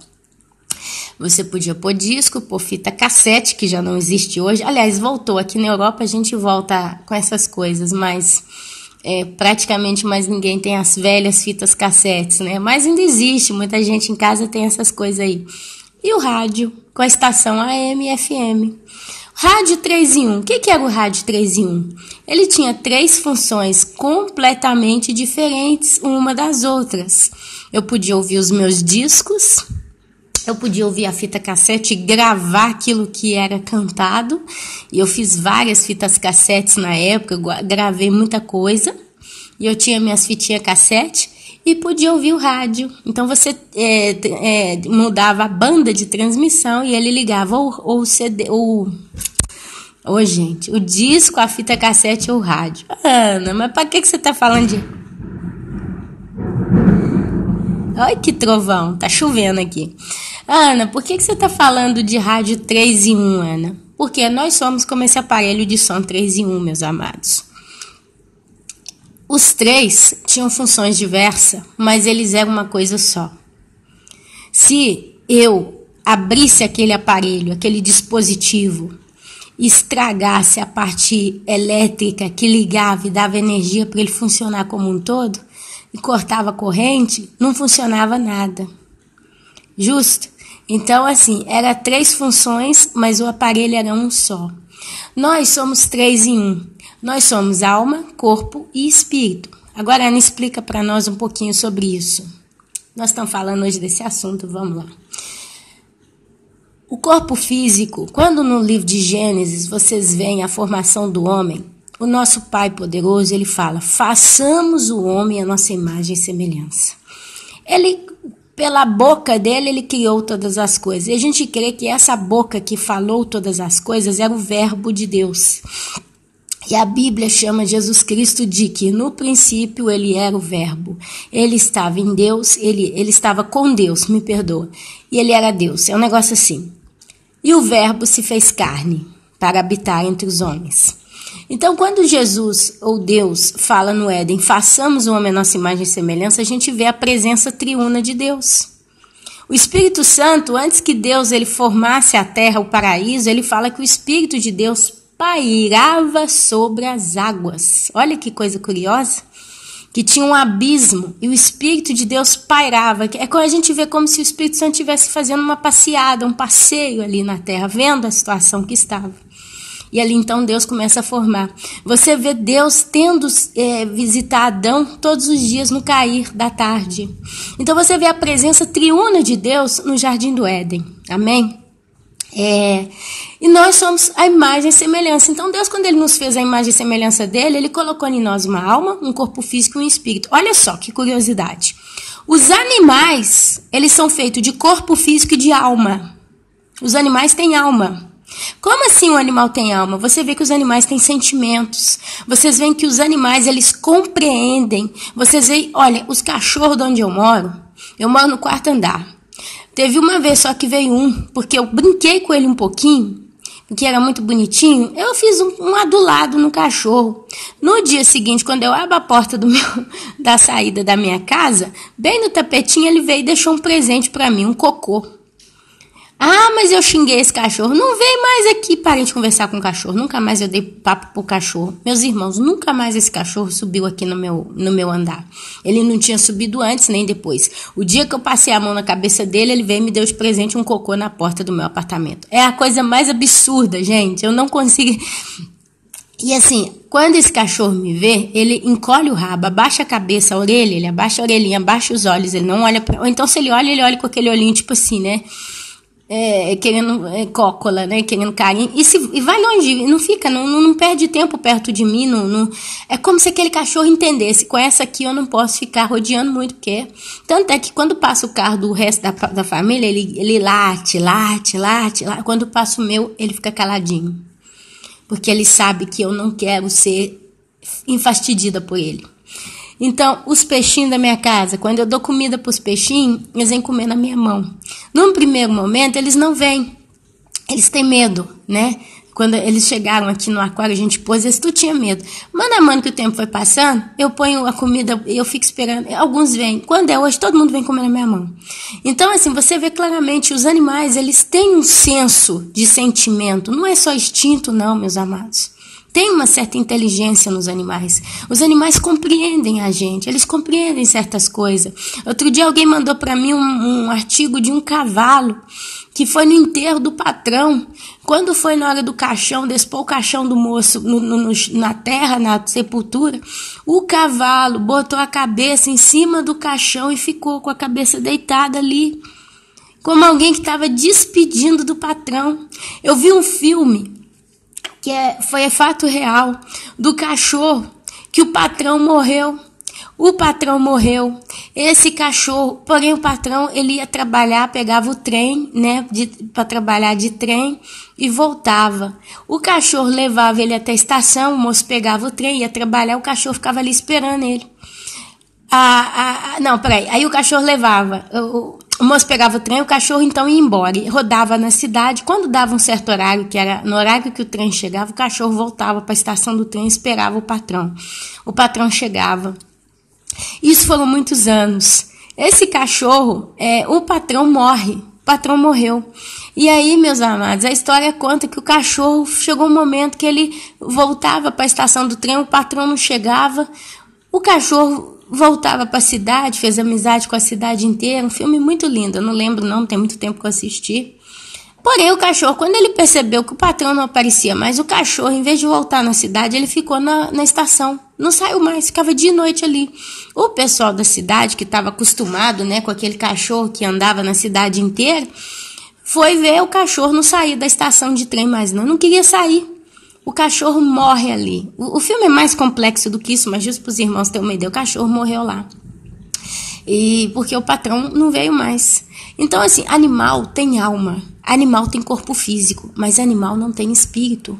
Você podia pôr disco, pôr fita cassete, que já não existe hoje. Aliás, voltou. Aqui na Europa a gente volta com essas coisas, mas praticamente mais ninguém tem as velhas fitas cassetes, né? Mas ainda existe, muita gente em casa tem essas coisas aí. E o rádio, com a estação AM e FM. Rádio 3 em 1. O que era o rádio 3 em 1? Ele tinha 3 funções completamente diferentes uma das outras. Eu podia ouvir os meus discos, eu podia ouvir a fita cassete e gravar aquilo que era cantado. E eu fiz várias fitas cassetes na época, gravei muita coisa. E eu tinha minhas fitinhas cassete e podia ouvir o rádio. Então você mudava a banda de transmissão e ele ligava o CD, o disco, a fita cassete ou o rádio. Ana, mas para que você tá falando de... Olha que trovão, tá chovendo aqui. Ana, por que você tá falando de rádio 3 em 1, Ana? Porque nós somos como esse aparelho de som 3 em 1, meus amados. Os 3 tinham funções diversas, mas eles eram uma coisa só. Se eu abrisse aquele aparelho, aquele dispositivo, estragasse a parte elétrica que ligava e dava energia para ele funcionar como um todo, e cortava a corrente, não funcionava nada. Justo? Então, assim, era 3 funções, mas o aparelho era um só. Nós somos 3 em 1. Nós somos alma, corpo e espírito. Agora, Ana, explica para nós um pouquinho sobre isso. Nós estamos falando hoje desse assunto, vamos lá. O corpo físico, quando no livro de Gênesis vocês veem a formação do homem, o nosso Pai poderoso, ele fala, façamos o homem à nossa imagem e semelhança. Ele, pela boca dele, ele criou todas as coisas. E a gente crê que essa boca que falou todas as coisas era o verbo de Deus. E a Bíblia chama Jesus Cristo de que no princípio ele era o verbo. Ele estava em Deus, ele estava com Deus, me perdoa. E ele era Deus, é um negócio assim. E o verbo se fez carne para habitar entre os homens. Então, quando Jesus ou Deus fala no Éden, façamos o homem à nossa imagem e semelhança, a gente vê a presença triuna de Deus. O Espírito Santo, antes que Deus ele formasse a terra, o paraíso, ele fala que o Espírito de Deus pairava sobre as águas. Olha que coisa curiosa, que tinha um abismo e o Espírito de Deus pairava. É quando a gente vê como se o Espírito Santo estivesse fazendo uma passeada, um passeio ali na terra, vendo a situação que estava. E ali então Deus começa a formar. Você vê Deus tendo visitar Adão todos os dias no cair da tarde. Então você vê a presença triuna de Deus no Jardim do Éden. Amém? E nós somos a imagem e semelhança. Então Deus, quando ele nos fez a imagem e semelhança dele, ele colocou em nós uma alma, um corpo físico e um espírito. Olha só que curiosidade. Os animais, eles são feitos de corpo físico e de alma. Os animais têm alma. Como assim um animal tem alma? Você vê que os animais têm sentimentos. Vocês veem que os animais, eles compreendem. Vocês veem, olha, os cachorros de onde eu moro no quarto andar. Teve uma vez só que veio um, porque eu brinquei com ele um pouquinho, porque era muito bonitinho, eu fiz um adulado no cachorro. No dia seguinte, quando eu abro a porta da saída da minha casa, bem no tapetinho ele veio e deixou um presente para mim, um cocô. Ah, mas eu xinguei esse cachorro. Não vem mais aqui. Parei de conversar com o cachorro. Nunca mais eu dei papo pro cachorro. Meus irmãos, nunca mais esse cachorro subiu aqui no meu andar. Ele não tinha subido antes nem depois. O dia que eu passei a mão na cabeça dele, ele veio e me deu de presente um cocô na porta do meu apartamento. É a coisa mais absurda, gente. Eu não consigo... E assim, quando esse cachorro me vê, ele encolhe o rabo, abaixa a cabeça, a orelha, ele abaixa a orelhinha, abaixa os olhos, ele não olha pra... Ou então se ele olha com aquele olhinho tipo assim, né? Querendo cócola, né? Querendo carinho. E vai longe, não fica, não perde tempo perto de mim. É como se aquele cachorro entendesse. Com essa aqui eu não posso ficar rodeando muito, porque... Tanto é que quando passa o carro do resto da família, ele late. Quando passa o meu, ele fica caladinho. Porque ele sabe que eu não quero ser infastidida por ele. Então, os peixinhos da minha casa, quando eu dou comida para os peixinhos, eles vêm comer na minha mão. Num primeiro momento, eles não vêm. Eles têm medo, né? Quando eles chegaram aqui no aquário, a gente pôs, eles tudo tinha medo. Mano que o tempo foi passando, eu ponho a comida, eu fico esperando. Alguns vêm. Quando é hoje, todo mundo vem comer na minha mão. Então, assim, você vê claramente, os animais, eles têm um senso de sentimento. Não é só instinto, não, meus amados. Tem uma certa inteligência nos animais. Os animais compreendem a gente, eles compreendem certas coisas. Outro dia alguém mandou para mim um artigo de um cavalo que foi no enterro do patrão. Quando foi na hora do caixão, despôs o caixão do moço na terra, na sepultura, o cavalo botou a cabeça em cima do caixão e ficou com a cabeça deitada ali, como alguém que estava despedindo do patrão. Eu vi um filme que foi fato real, do cachorro, que o patrão morreu. O patrão morreu, esse cachorro, porém o patrão, ele ia trabalhar, pegava o trem, né, para trabalhar de trem e voltava. O cachorro levava ele até a estação, o moço pegava o trem, ia trabalhar, o cachorro ficava ali esperando ele. Aí o cachorro levava, o moço pegava o trem, o cachorro então ia embora, rodava na cidade. Quando dava um certo horário, que era no horário que o trem chegava, o cachorro voltava para a estação do trem e esperava o patrão. O patrão chegava. Isso foram muitos anos. Esse cachorro, o patrão morre, o patrão morreu. E aí, meus amados, a história conta que o cachorro chegou um momento que ele voltava para a estação do trem, o patrão não chegava, o cachorro voltava para a cidade, fez amizade com a cidade inteira, um filme muito lindo, eu não lembro não, tem muito tempo que eu assisti. Porém, o cachorro, quando ele percebeu que o patrão não aparecia mais, o cachorro, em vez de voltar na cidade, ele ficou na estação. Não saiu mais, ficava dia e noite ali. O pessoal da cidade, que estava acostumado, né, com aquele cachorro que andava na cidade inteira, foi ver o cachorro não sair da estação de trem mais não queria sair. O cachorro morre ali. O filme é mais complexo do que isso, mas justo para os irmãos terem uma ideia, o cachorro morreu lá. E porque o patrão não veio mais. Então, assim, animal tem alma, animal tem corpo físico, mas animal não tem espírito.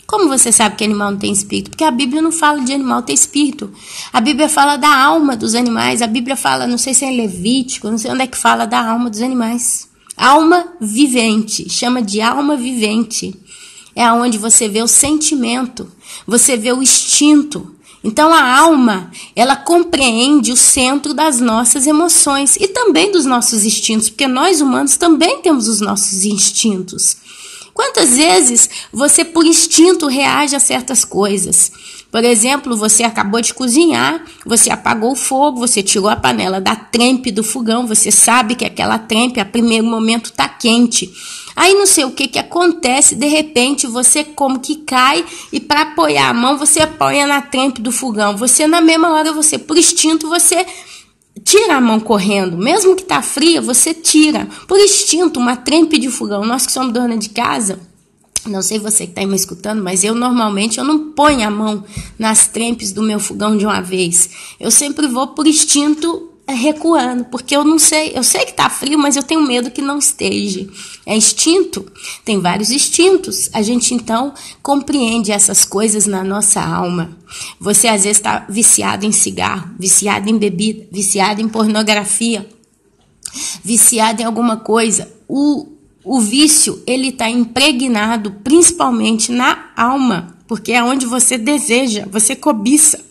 Como você sabe que animal não tem espírito? Porque a Bíblia não fala de animal ter espírito. A Bíblia fala da alma dos animais. A Bíblia fala, não sei se é em Levítico, não sei onde é que fala da alma dos animais. Alma vivente, chama de alma vivente. É onde você vê o sentimento, você vê o instinto. Então a alma, ela compreende o centro das nossas emoções e também dos nossos instintos, porque nós humanos também temos os nossos instintos. Quantas vezes você, por instinto, reage a certas coisas? Por exemplo, você acabou de cozinhar, você apagou o fogo, você tirou a panela da trempe do fogão, você sabe que aquela trempe, a primeiro momento, está quente. Aí não sei o que acontece, de repente você como que cai e para apoiar a mão, você apoia na trempe do fogão. Você, na mesma hora, você, por instinto, você tira a mão correndo, mesmo que tá fria, você tira. Por instinto, uma trempe de fogão. Nós que somos dona de casa, não sei você que está me escutando, mas eu normalmente não ponho a mão nas trempes do meu fogão de uma vez. Eu sempre vou por instinto recuando, porque eu não sei, eu sei que tá frio, mas eu tenho medo que não esteja. É instinto, tem vários instintos. A gente então compreende essas coisas na nossa alma. Você às vezes está viciado em cigarro, viciado em bebida, viciado em pornografia, viciado em alguma coisa. O vício, ele está impregnado principalmente na alma, porque é onde você deseja, você cobiça.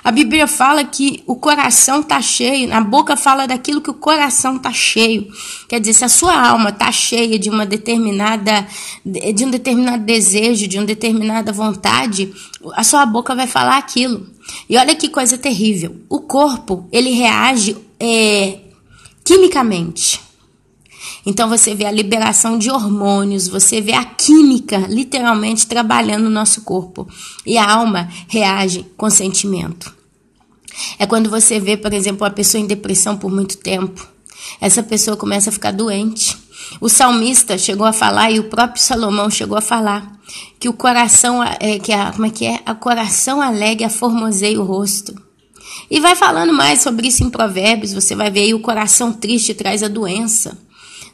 A Bíblia fala que o coração está cheio, a boca fala daquilo que o coração está cheio. Quer dizer, se a sua alma está cheia de um determinado desejo, de uma determinada vontade, a sua boca vai falar aquilo. E olha que coisa terrível. O corpo, ele reage quimicamente. Então você vê a liberação de hormônios, você vê a química literalmente trabalhando no nosso corpo. E a alma reage com sentimento. É quando você vê, por exemplo, uma pessoa em depressão por muito tempo. Essa pessoa começa a ficar doente. O salmista chegou a falar, e o próprio Salomão chegou a falar, que o coração, o coração alegre aformoseia o rosto. E vai falando mais sobre isso em Provérbios, você vai ver aí, o coração triste traz a doença.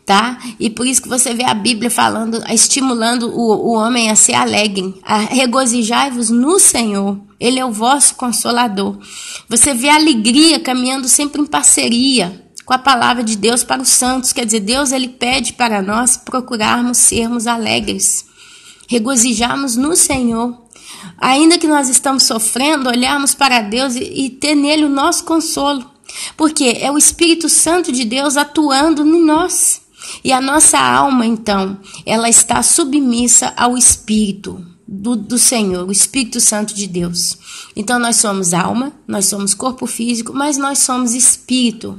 Tá? E por isso que você vê a Bíblia falando, estimulando o homem a ser alegre, a regozijai-vos no Senhor, Ele é o vosso consolador. Você vê a alegria caminhando sempre em parceria com a palavra de Deus para os santos, quer dizer, Deus ele pede para nós procurarmos sermos alegres, regozijarmos no Senhor, ainda que nós estamos sofrendo, olharmos para Deus e ter nele o nosso consolo, porque é o Espírito Santo de Deus atuando em nós. E a nossa alma, então, ela está submissa ao Espírito do Senhor, o Espírito Santo de Deus. Então, nós somos alma, nós somos corpo físico, mas nós somos espírito.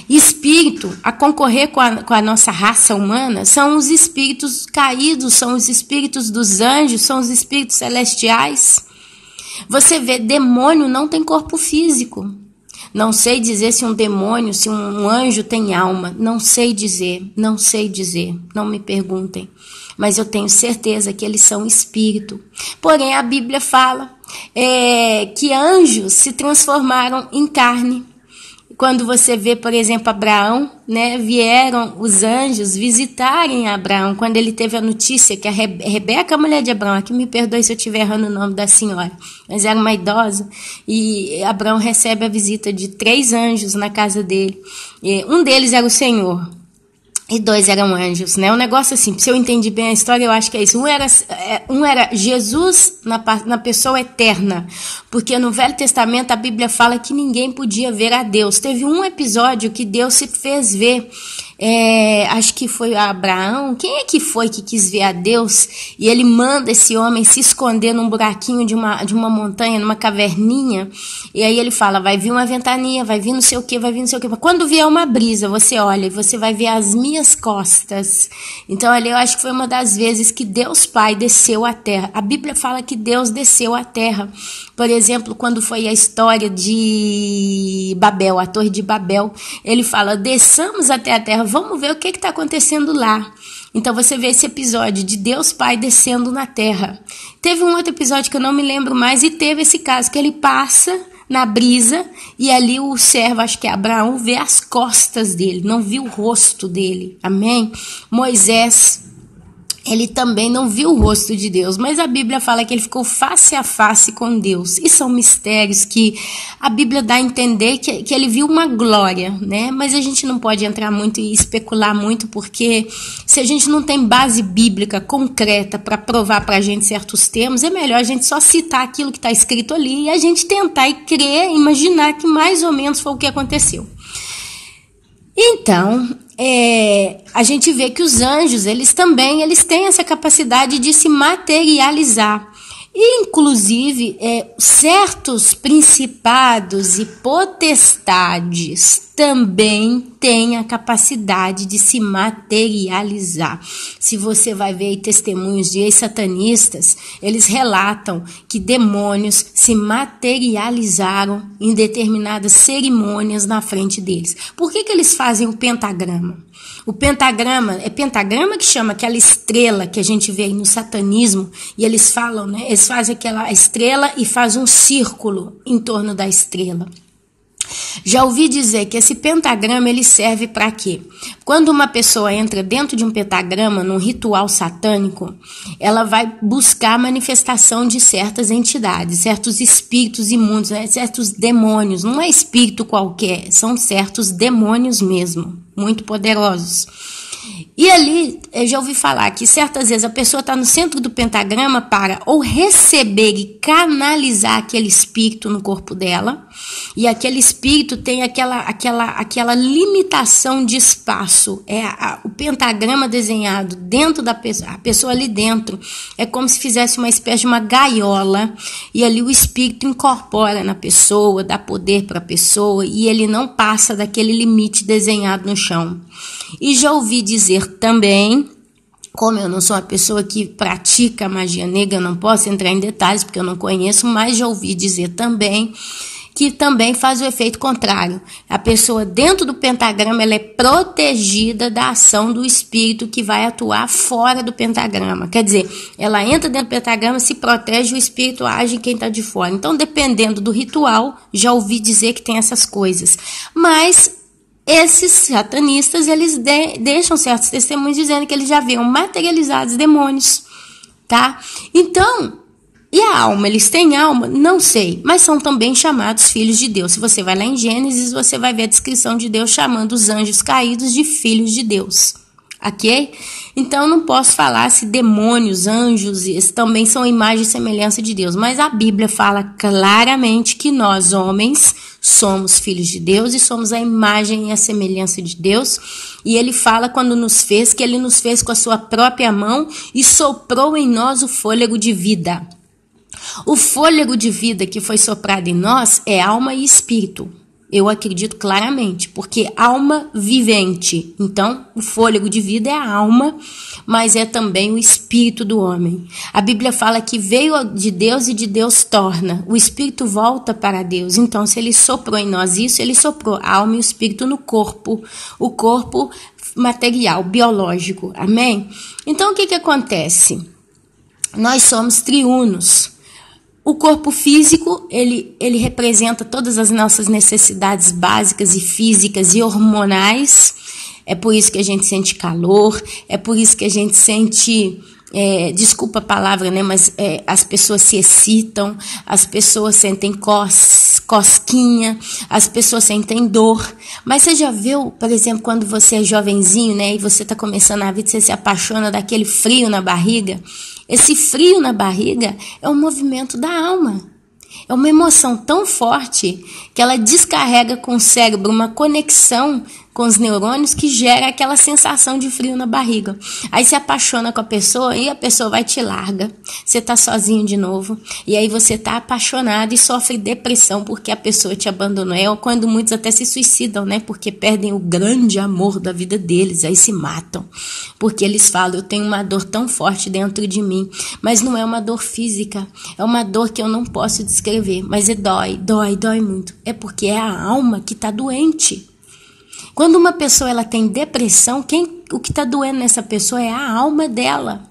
Espírito, a concorrer com a nossa raça humana, são os espíritos caídos, são os espíritos dos anjos, são os espíritos celestiais. Você vê, demônio não tem corpo físico. Não sei dizer se um demônio, se um anjo tem alma. Não sei dizer, não me perguntem. Mas eu tenho certeza que eles são espírito. Porém, a Bíblia fala que anjos se transformaram em carne. Quando você vê, por exemplo, Abraão, né, vieram os anjos visitarem Abraão, quando ele teve a notícia que a Rebeca, a mulher de Abraão, aqui me perdoe se eu estiver errando o nome da senhora, mas era uma idosa, e Abraão recebe a visita de 3 anjos na casa dele. E um deles era o Senhor, e 2 eram anjos, né? Um negócio assim, se eu entendi bem a história, eu acho que é isso. Um era Jesus na pessoa eterna, porque no Velho Testamento a Bíblia fala que ninguém podia ver a Deus. Teve um episódio que Deus se fez ver acho que foi Abraão, quem é que foi que quis ver a Deus? E ele manda esse homem se esconder num buraquinho de uma montanha, numa caverninha, e aí ele fala, vai vir uma ventania, vai vir não sei o que, vai vir não sei o que. Quando vier uma brisa, você olha e você vai ver as minhas costas. Então ali eu acho que foi uma das vezes que Deus Pai desceu à terra. A Bíblia fala que Deus desceu à terra. Por exemplo, quando foi a história de Babel, a Torre de Babel, ele fala, desçamos até a terra, vamos ver o que está acontecendo lá. Então você vê esse episódio de Deus Pai descendo na terra. Teve um outro episódio que eu não me lembro mais e teve esse caso que ele passa na brisa e ali o servo, acho que é Abraão, vê as costas dele, não viu o rosto dele. Amém? Moisés, ele também não viu o rosto de Deus, mas a Bíblia fala que ele ficou face a face com Deus. E são mistérios que a Bíblia dá a entender que ele viu uma glória, né? Mas a gente não pode entrar muito e especular muito, porque se a gente não tem base bíblica concreta para provar para a gente certos termos, é melhor a gente só citar aquilo que está escrito ali e a gente tentar e crer, imaginar que mais ou menos foi o que aconteceu. Então, a gente vê que os anjos, eles têm essa capacidade de se materializar. E, inclusive, certos principados e potestades também têm a capacidade de se materializar. Se você vai ver aí testemunhos de ex-satanistas, eles relatam que demônios se materializaram em determinadas cerimônias na frente deles. Por que eles fazem o pentagrama? O pentagrama, é pentagrama que chama aquela estrela que a gente vê aí no satanismo, e eles falam, né? Eles fazem aquela estrela e fazem um círculo em torno da estrela. Já ouvi dizer que esse pentagrama ele serve para quê? Quando uma pessoa entra dentro de um pentagrama, num ritual satânico, ela vai buscar a manifestação de certas entidades, certos espíritos imundos, né? Certos demônios. Não é espírito qualquer, são certos demônios mesmo, muito poderosos. E ali, eu já ouvi falar que certas vezes a pessoa está no centro do pentagrama para ou receber e canalizar aquele espírito no corpo dela, e aquele espírito tem aquela limitação de espaço. O pentagrama desenhado dentro da pessoa, a pessoa ali dentro, é como se fizesse uma espécie de uma gaiola, e ali o espírito incorpora na pessoa, dá poder para a pessoa, e ele não passa daquele limite desenhado no chão. E já ouvi dizer também, como eu não sou uma pessoa que pratica magia negra, eu não posso entrar em detalhes porque eu não conheço, mas já ouvi dizer também que também faz o efeito contrário. A pessoa dentro do pentagrama ela é protegida da ação do espírito que vai atuar fora do pentagrama. Quer dizer, ela entra dentro do pentagrama, se protege, o espírito age em quem está de fora. Então, dependendo do ritual, já ouvi dizer que tem essas coisas. Mas esses satanistas, eles deixam certos testemunhos dizendo que eles já viam materializados demônios, tá? Então, e a alma? Eles têm alma? Não sei, mas são também chamados filhos de Deus. Se você vai lá em Gênesis, você vai ver a descrição de Deus chamando os anjos caídos de filhos de Deus, ok? Então, não posso falar se demônios, anjos, também são imagem e semelhança de Deus, mas a Bíblia fala claramente que nós, homens, somos filhos de Deus e somos a imagem e a semelhança de Deus. E ele fala quando nos fez, que ele nos fez com a sua própria mão e soprou em nós o fôlego de vida. O fôlego de vida que foi soprado em nós é alma e espírito. Eu acredito claramente, porque alma vivente. Então, o fôlego de vida é a alma, mas é também o espírito do homem. A Bíblia fala que veio de Deus e de Deus torna. O espírito volta para Deus. Então, se ele soprou em nós isso, ele soprou a alma e o espírito no corpo. O corpo material, biológico. Amém? Então, o que acontece? Nós somos triunos. O corpo físico, ele representa todas as nossas necessidades básicas e físicas e hormonais. É por isso que a gente sente calor, é por isso que a gente sente, desculpa a palavra, né? Mas as pessoas se excitam, as pessoas sentem cosquinha, as pessoas sentem dor. Mas você já viu, por exemplo, quando você é jovenzinho, né? E você está começando a vida, você se apaixona daquele frio na barriga? Esse frio na barriga é um movimento da alma. É uma emoção tão forte que ela descarrega com o cérebro uma conexão com os neurônios que gera aquela sensação de frio na barriga. Aí você apaixona com a pessoa e a pessoa vai te larga. Você tá sozinho de novo. E aí você tá apaixonado e sofre depressão porque a pessoa te abandonou. É quando muitos até se suicidam, né? Porque perdem o grande amor da vida deles. Aí se matam. Porque eles falam, eu tenho uma dor tão forte dentro de mim. Mas não é uma dor física. É uma dor que eu não posso descrever. Mas dói muito. É porque é a alma que tá doente. Quando uma pessoa ela tem depressão, o que está doendo nessa pessoa é a alma dela.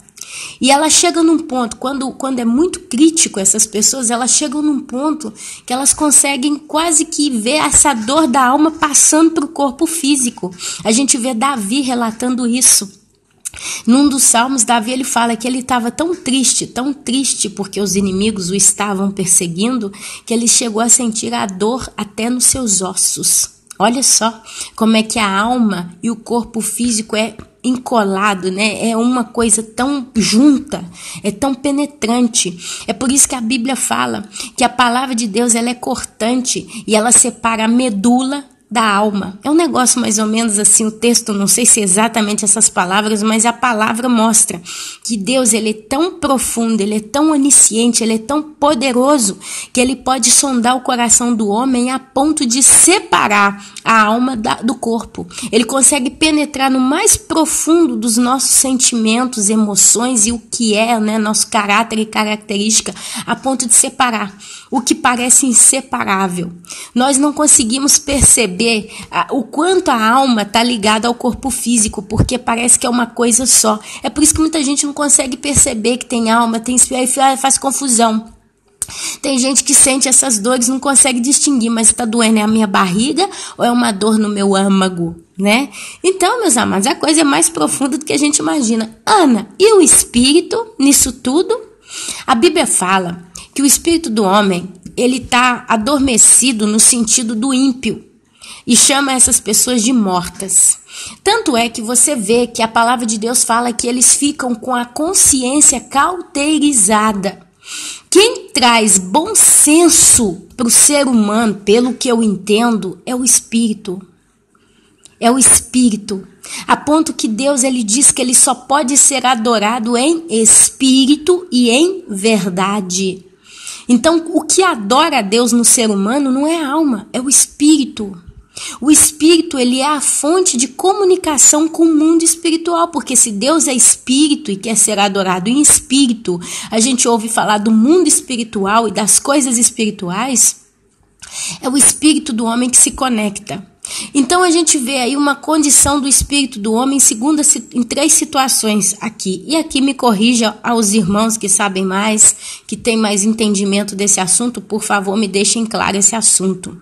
E ela chega num ponto, quando é muito crítico essas pessoas, elas chegam num ponto que elas conseguem quase que ver essa dor da alma passando para o corpo físico. A gente vê Davi relatando isso. Num dos salmos, Davi ele fala que ele estava tão triste porque os inimigos o estavam perseguindo, que ele chegou a sentir a dor até nos seus ossos. Olha só como é que a alma e o corpo físico é encolado, né? É uma coisa tão junta, é tão penetrante. É por isso que a Bíblia fala que a palavra de Deus ela é cortante e ela separa a medula da alma. É um negócio mais ou menos assim, o texto, não sei se é exatamente essas palavras, mas a palavra mostra que Deus ele é tão profundo, ele é tão onisciente, ele é tão poderoso, que ele pode sondar o coração do homem a ponto de separar a alma do corpo. Ele consegue penetrar no mais profundo dos nossos sentimentos, emoções e o que é, né, nosso caráter e característica, a ponto de separar o que parece inseparável. Nós não conseguimos perceber o quanto a alma está ligada ao corpo físico, porque parece que é uma coisa só. É por isso que muita gente não consegue perceber que tem alma, tem espírito, faz confusão. Tem gente que sente essas dores, não consegue distinguir, mas está doendo, é a minha barriga ou é uma dor no meu âmago, né? Então, meus amados, a coisa é mais profunda do que a gente imagina. Ana, e o espírito nisso tudo? A Bíblia fala que o espírito do homem, ele está adormecido no sentido do ímpio e chama essas pessoas de mortas. Tanto é que você vê que a palavra de Deus fala que eles ficam com a consciência cauterizada. Quem traz bom senso para o ser humano, pelo que eu entendo, é o espírito. É o espírito. A ponto que Deus ele diz que ele só pode ser adorado em espírito e em verdade. Então, o que adora a Deus no ser humano não é a alma, é o espírito. O espírito, ele é a fonte de comunicação com o mundo espiritual, porque se Deus é espírito e quer ser adorado em espírito, a gente ouve falar do mundo espiritual e das coisas espirituais, é o espírito do homem que se conecta. Então a gente vê aí uma condição do espírito do homem em 3 situações aqui. E aqui me corrija aos irmãos que sabem mais, que têm mais entendimento desse assunto, por favor me deixem claro esse assunto.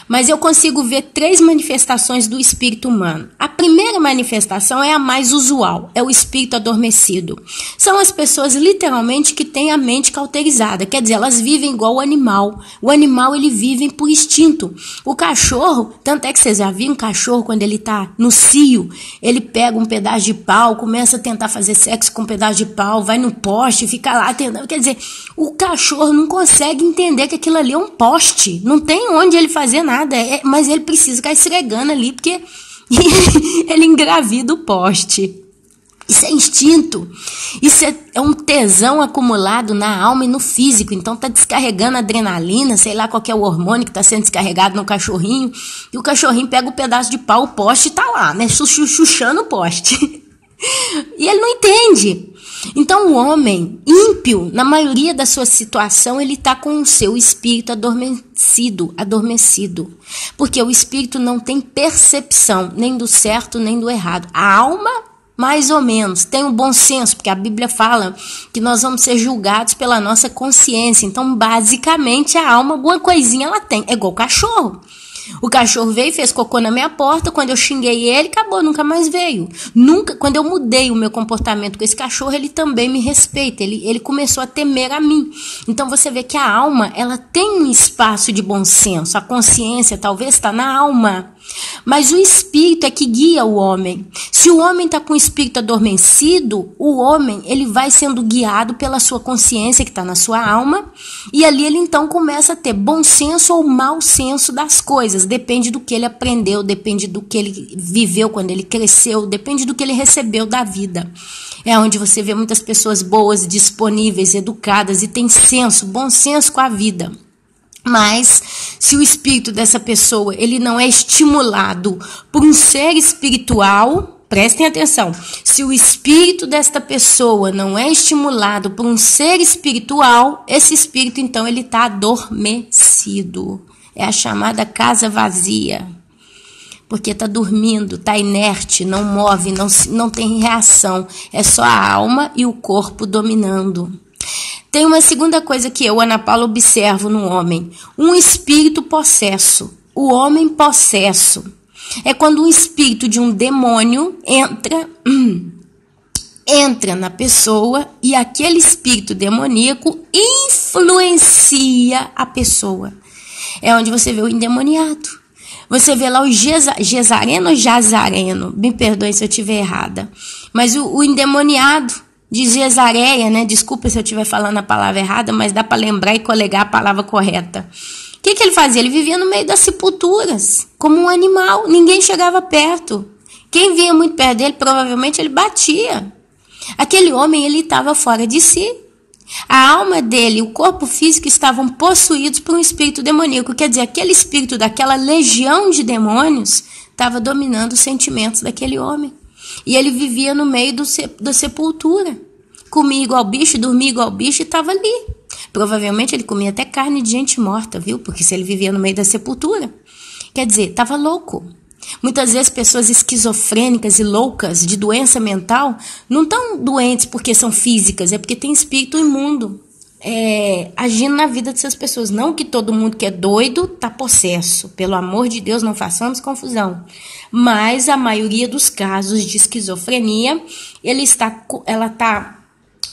Mas eu consigo ver 3 manifestações do espírito humano. A primeira manifestação é a mais usual, é o espírito adormecido. São as pessoas literalmente que têm a mente cauterizada, quer dizer, elas vivem igual o animal. O animal ele vive por instinto. O cachorro, tanto é que vocês já viram um cachorro quando ele está no cio, ele pega um pedaço de pau, começa a tentar fazer sexo com um pedaço de pau, vai no poste, fica lá tentando. Quer dizer, o cachorro não consegue entender que aquilo ali é um poste, não tem onde ele fazer nada. Mas ele precisa ficar esfregando ali, porque ele engravida o poste. Isso é instinto. Isso é um tesão acumulado na alma e no físico. Então tá descarregando adrenalina, sei lá qual que é o hormônio que tá sendo descarregado no cachorrinho. E o cachorrinho pega o pedaço de pau, o poste tá lá, né? Chuchando o poste. E ele não entende. Então o homem ímpio, na maioria da sua situação, ele está com o seu espírito adormecido. Porque o espírito não tem percepção nem do certo nem do errado. A alma, mais ou menos, tem um bom senso, porque a Bíblia fala que nós vamos ser julgados pela nossa consciência. Então, basicamente, a alma, alguma coisinha ela tem. É igual o cachorro. O cachorro veio e fez cocô na minha porta, quando eu xinguei ele, acabou, nunca mais veio. Quando eu mudei o meu comportamento com esse cachorro, ele também me respeita, ele começou a temer a mim. Então você vê que a alma, ela tem um espaço de bom senso, a consciência talvez está na alma. Mas o espírito é que guia o homem. Se o homem está com o espírito adormecido, o homem ele vai sendo guiado pela sua consciência que está na sua alma, e ali ele então começa a ter bom senso ou mau senso das coisas. Depende do que ele aprendeu, depende do que ele viveu quando ele cresceu, depende do que ele recebeu da vida. É onde você vê muitas pessoas boas, disponíveis, educadas e tem senso, bom senso com a vida. Mas se o espírito dessa pessoa ele não é estimulado por um ser espiritual, prestem atenção, se o espírito desta pessoa não é estimulado por um ser espiritual, esse espírito então ele está adormecido. É a chamada casa vazia, porque está dormindo, está inerte, não move, não tem reação, é só a alma e o corpo dominando. Tem uma segunda coisa que eu, Ana Paula, observo no homem. Um espírito possesso. O homem possesso. É quando um espírito de um demônio entra na pessoa e aquele espírito demoníaco influencia a pessoa. É onde você vê o endemoniado. Você vê lá o Jezareno ou Jazareno. Me perdoe se eu estiver errada. Mas o endemoniado de Cesareia, né? Desculpa se eu estiver falando a palavra errada, mas dá para lembrar e colegar a palavra correta. O que ele fazia? Ele vivia no meio das sepulturas, como um animal. Ninguém chegava perto. Quem vinha muito perto dele, provavelmente ele batia. Aquele homem, ele estava fora de si. A alma dele, o corpo físico estavam possuídos por um espírito demoníaco. Quer dizer, aquele espírito daquela legião de demônios estava dominando os sentimentos daquele homem. E ele vivia no meio da sepultura. Comia igual bicho, dormia igual bicho e estava ali. Provavelmente ele comia até carne de gente morta, viu? Porque se ele vivia no meio da sepultura. Quer dizer, estava louco. Muitas vezes pessoas esquizofrênicas e loucas de doença mental não estão doentes porque são físicas, é porque tem espírito imundo agindo na vida dessas pessoas. Não que todo mundo que é doido está possesso. Pelo amor de Deus, não façamos confusão. Mas a maioria dos casos de esquizofrenia, ela está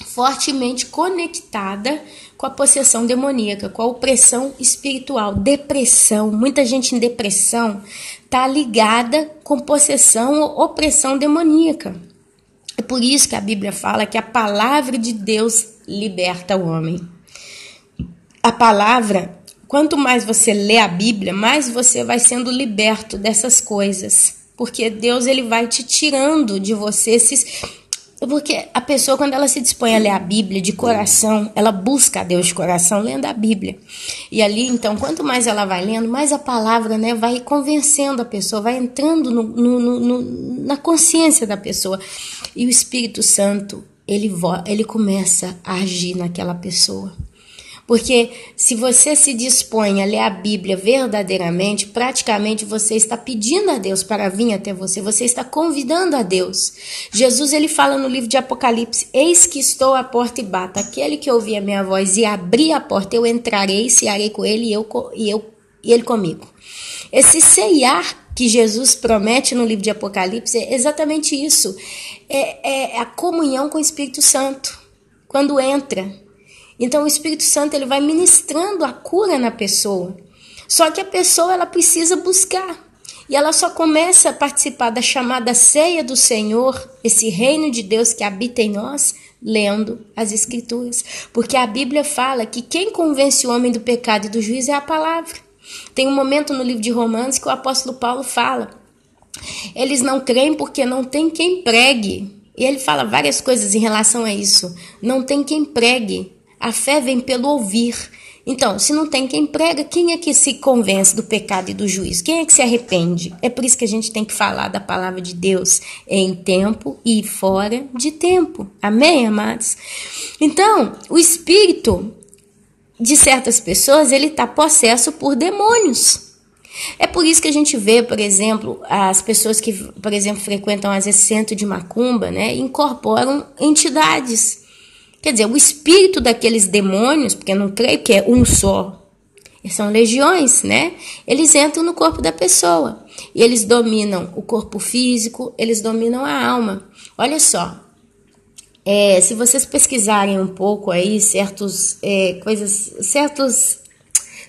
fortemente conectada com a possessão demoníaca, com a opressão espiritual, depressão. Muita gente em depressão está ligada com possessão ou opressão demoníaca. É por isso que a Bíblia fala que a palavra de Deus liberta o homem. A palavra, quanto mais você lê a Bíblia, mais você vai sendo liberto dessas coisas. Porque Deus ele vai te tirando de você esses... Porque a pessoa, quando ela se dispõe a ler a Bíblia de coração, ela busca a Deus de coração lendo a Bíblia. E ali, então, quanto mais ela vai lendo, mais a palavra, né, vai convencendo a pessoa, vai entrando na consciência da pessoa. E o Espírito Santo, ele começa a agir naquela pessoa. Porque se você se dispõe a ler a Bíblia verdadeiramente, praticamente você está pedindo a Deus para vir até você, você está convidando a Deus. Jesus ele fala no livro de Apocalipse, eis que estou à porta e bato, aquele que ouvir a minha voz e abrir a porta, eu entrarei, cearei com ele e ele comigo. Esse ceiar que Jesus promete no livro de Apocalipse é exatamente isso, é a comunhão com o Espírito Santo, quando entra. Então o Espírito Santo ele vai ministrando a cura na pessoa. Só que a pessoa ela precisa buscar. E ela só começa a participar da chamada ceia do Senhor, esse reino de Deus que habita em nós, lendo as Escrituras. Porque a Bíblia fala que quem convence o homem do pecado e do juízo é a palavra. Tem um momento no livro de Romanos que o apóstolo Paulo fala. Eles não creem porque não tem quem pregue. E ele fala várias coisas em relação a isso. Não tem quem pregue. A fé vem pelo ouvir. Então, se não tem quem prega, quem é que se convence do pecado e do juízo? Quem é que se arrepende? É por isso que a gente tem que falar da palavra de Deus em tempo e fora de tempo. Amém, amados? Então, o espírito de certas pessoas, ele está possesso por demônios. É por isso que a gente vê, por exemplo, as pessoas que, por exemplo, frequentam às vezes centro de macumba, né, incorporam entidades. Quer dizer, o espírito daqueles demônios, porque eu não creio que é um só, são legiões, né? Eles entram no corpo da pessoa e eles dominam o corpo físico, eles dominam a alma. Olha só, se vocês pesquisarem um pouco aí certos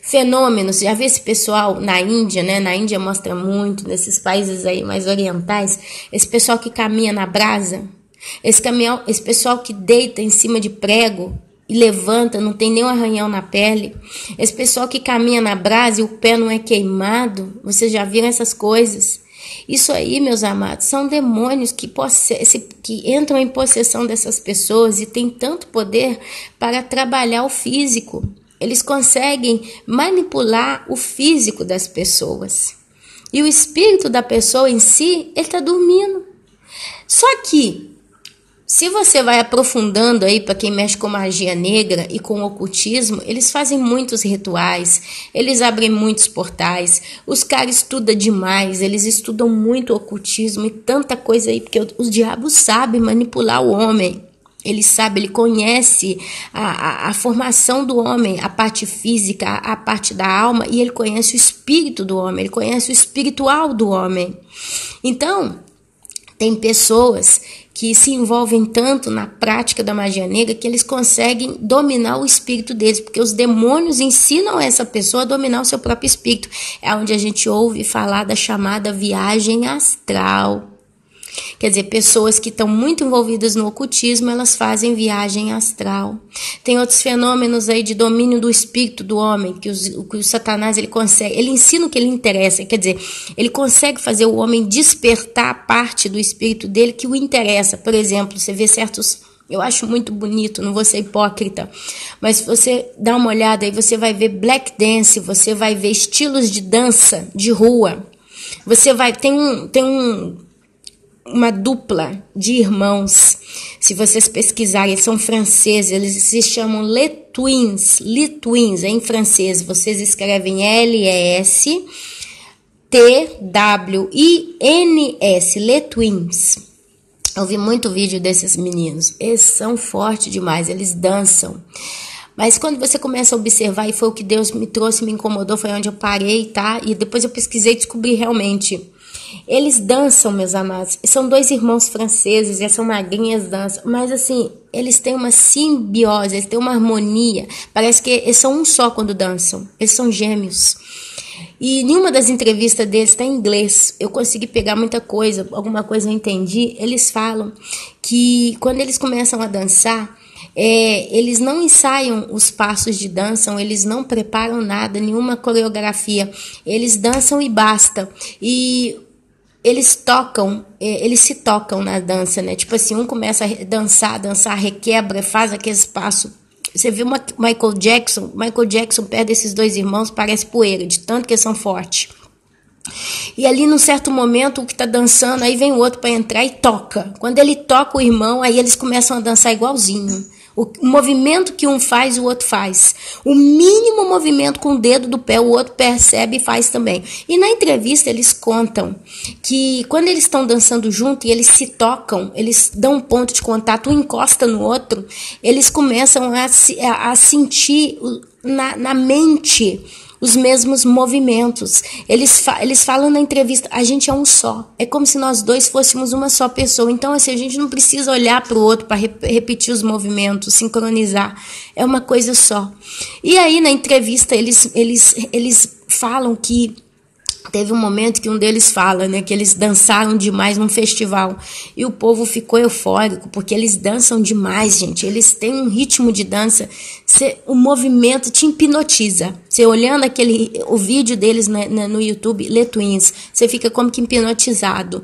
fenômenos. Já vê esse pessoal na Índia, né? Na Índia mostra muito, nesses países aí mais orientais, esse pessoal que caminha na brasa, esse pessoal que deita em cima de prego e levanta, não tem nenhum arranhão na pele. Esse pessoal que caminha na brasa e o pé não é queimado. Vocês já viram essas coisas? Isso aí, meus amados, são demônios que entram em possessão dessas pessoas e têm tanto poder para trabalhar o físico. Eles conseguem manipular o físico das pessoas. E o espírito da pessoa em si, ele está dormindo. Só que, se você vai aprofundando aí para quem mexe com magia negra e com ocultismo, eles fazem muitos rituais, eles abrem muitos portais, os caras estudam demais, eles estudam muito ocultismo e tanta coisa aí, porque os diabos sabem manipular o homem. Ele sabe, ele conhece a formação do homem, a parte física, a parte da alma, e ele conhece o espírito do homem, ele conhece o espiritual do homem. Então, tem pessoas que se envolvem tanto na prática da magia negra que eles conseguem dominar o espírito deles, porque os demônios ensinam essa pessoa a dominar o seu próprio espírito. É onde a gente ouve falar da chamada viagem astral. Quer dizer, pessoas que estão muito envolvidas no ocultismo, elas fazem viagem astral. Tem outros fenômenos aí de domínio do espírito do homem, que o Satanás ele consegue, ele ensina o que ele interessa, quer dizer, ele consegue fazer o homem despertar a parte do espírito dele que o interessa. Por exemplo, você vê certos, eu acho muito bonito, não vou ser hipócrita, mas se você dá uma olhada aí, você vai ver black dance, você vai ver estilos de dança de rua, você vai, uma dupla de irmãos, se vocês pesquisarem, eles são franceses, eles se chamam Les Twins, em francês, vocês escrevem L-E-S-T-W-I-N-S, Les Twins. Eu vi muito vídeo desses meninos, eles são fortes demais, eles dançam. Mas quando você começa a observar, e foi o que Deus me trouxe, me incomodou, foi onde eu parei, tá? E depois eu pesquisei e descobri realmente. Eles dançam, meus amados. São dois irmãos franceses, já são magrinhas, dançam. Mas assim, eles têm uma simbiose, eles têm uma harmonia. Parece que eles são um só quando dançam. Eles são gêmeos. E nenhuma das entrevistas deles está em inglês. Eu consegui pegar muita coisa, alguma coisa eu entendi. Eles falam que quando eles começam a dançar, eles não ensaiam os passos de dança, eles não preparam nada, nenhuma coreografia. Eles dançam e basta. E eles se tocam na dança, né? Tipo assim, um começa a dançar, requebra, faz aquele espaço. Você viu Michael Jackson perto desses dois irmãos parece poeira, de tanto que eles são fortes. E ali num certo momento o que tá dançando, aí vem o outro para entrar e toca. Quando ele toca o irmão, aí eles começam a dançar igualzinho. O movimento que um faz, o outro faz. O mínimo movimento com o dedo do pé, o outro percebe e faz também. E na entrevista eles contam que quando eles estão dançando junto e eles se tocam, eles dão um ponto de contato, um encosta no outro, eles começam a sentir na mente os mesmos movimentos. Eles falam na entrevista, a gente é um só. É como se nós dois fôssemos uma só pessoa. Então, assim, a gente não precisa olhar para o outro para repetir os movimentos, sincronizar. É uma coisa só. E aí, na entrevista, eles falam que teve um momento que um deles fala, né, que eles dançaram demais num festival e o povo ficou eufórico, porque eles dançam demais, gente. Eles têm um ritmo de dança, o movimento te hipnotiza. Você olhando o vídeo deles no YouTube, Les Twins, você fica como que hipnotizado.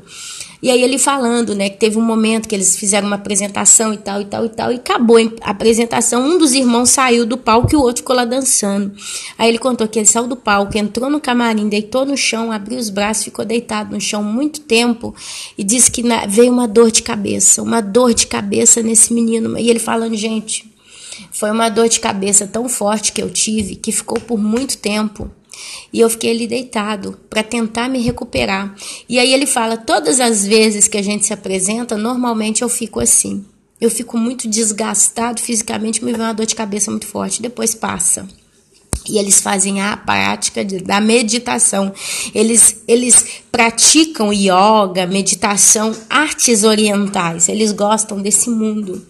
E aí ele falando, né, que teve um momento que eles fizeram uma apresentação e tal, e acabou a apresentação, um dos irmãos saiu do palco e o outro ficou lá dançando. Aí ele contou que ele saiu do palco, entrou no camarim, deitou no chão, abriu os braços, ficou deitado no chão muito tempo e disse que veio uma dor de cabeça nesse menino. E ele falando, gente, foi uma dor de cabeça tão forte que eu tive, que ficou por muito tempo. E eu fiquei ali deitado para tentar me recuperar. E aí ele fala, todas as vezes que a gente se apresenta, normalmente eu fico assim. Eu fico muito desgastado fisicamente, me vem uma dor de cabeça muito forte, depois passa. E eles fazem a prática da meditação. Eles praticam yoga, meditação, artes orientais. Eles gostam desse mundo.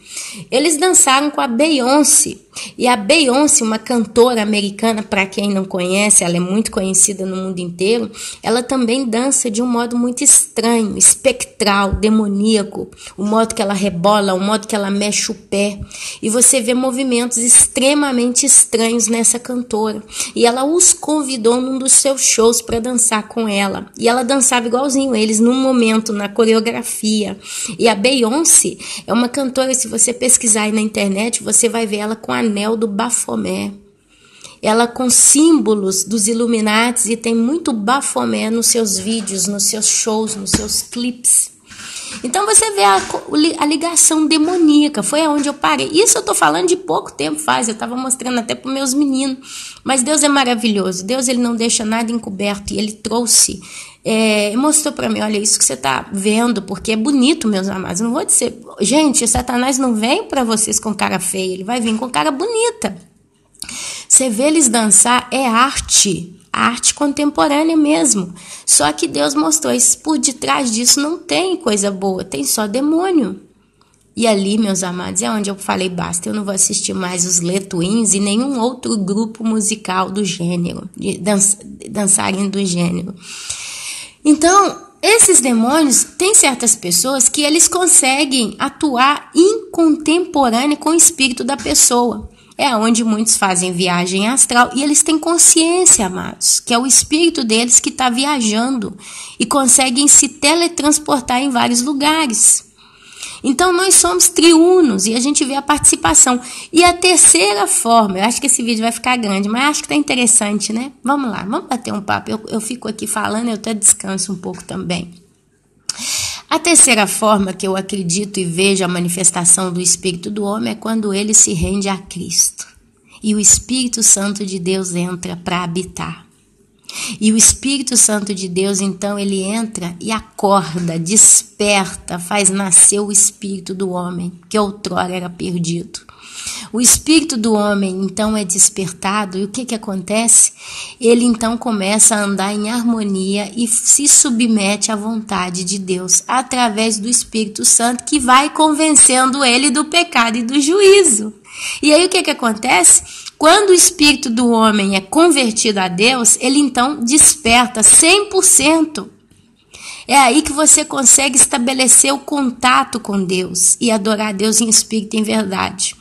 Eles dançaram com a Beyoncé. E a Beyoncé, uma cantora americana, para quem não conhece, ela é muito conhecida no mundo inteiro, ela também dança de um modo muito estranho, espectral, demoníaco, o modo que ela rebola, o modo que ela mexe o pé, e você vê movimentos extremamente estranhos nessa cantora, e ela os convidou num dos seus shows para dançar com ela, e ela dançava igualzinho eles, num momento, na coreografia. E a Beyoncé é uma cantora, se você pesquisar aí na internet, você vai ver ela com a anel do Bafomé, ela com símbolos dos Illuminati, e tem muito Bafomé nos seus vídeos, nos seus shows, nos seus clipes. Então você vê a ligação demoníaca, foi aonde eu parei. Isso eu tô falando de pouco tempo faz, eu tava mostrando até para meus meninos, mas Deus é maravilhoso, Deus ele não deixa nada encoberto, e ele trouxe, mostrou para mim, olha isso que você tá vendo, porque é bonito, meus amados, não vou dizer, gente, Satanás não vem para vocês com cara feia, ele vai vir com cara bonita. Você vê eles dançar, é arte contemporânea mesmo. Só que Deus mostrou isso, por detrás disso não tem coisa boa, tem só demônio. E ali, meus amados, é onde eu falei, basta, eu não vou assistir mais os Le Twins e nenhum outro grupo musical do gênero, dançarino do gênero. Então, esses demônios, tem certas pessoas que eles conseguem atuar em contemporâneo com o espírito da pessoa. É onde muitos fazem viagem astral e eles têm consciência, amados, que é o espírito deles que está viajando e conseguem se teletransportar em vários lugares. Então, nós somos triunos e a gente vê a participação. E a terceira forma, eu acho que esse vídeo vai ficar grande, mas acho que está interessante, né? Vamos lá, vamos bater um papo. Eu fico aqui falando, eu até descanso um pouco também. A terceira forma que eu acredito e vejo a manifestação do Espírito do homem é quando ele se rende a Cristo. E o Espírito Santo de Deus entra para habitar. E o Espírito Santo de Deus, então, ele entra e acorda, desperta, faz nascer o espírito do homem, que outrora era perdido. O espírito do homem, então, é despertado, e o que acontece? Ele, então, começa a andar em harmonia e se submete à vontade de Deus, através do Espírito Santo, que vai convencendo ele do pecado e do juízo. E aí, o que acontece? Quando o espírito do homem é convertido a Deus, ele, então, desperta 100%. É aí que você consegue estabelecer o contato com Deus e adorar a Deus em espírito e em verdade.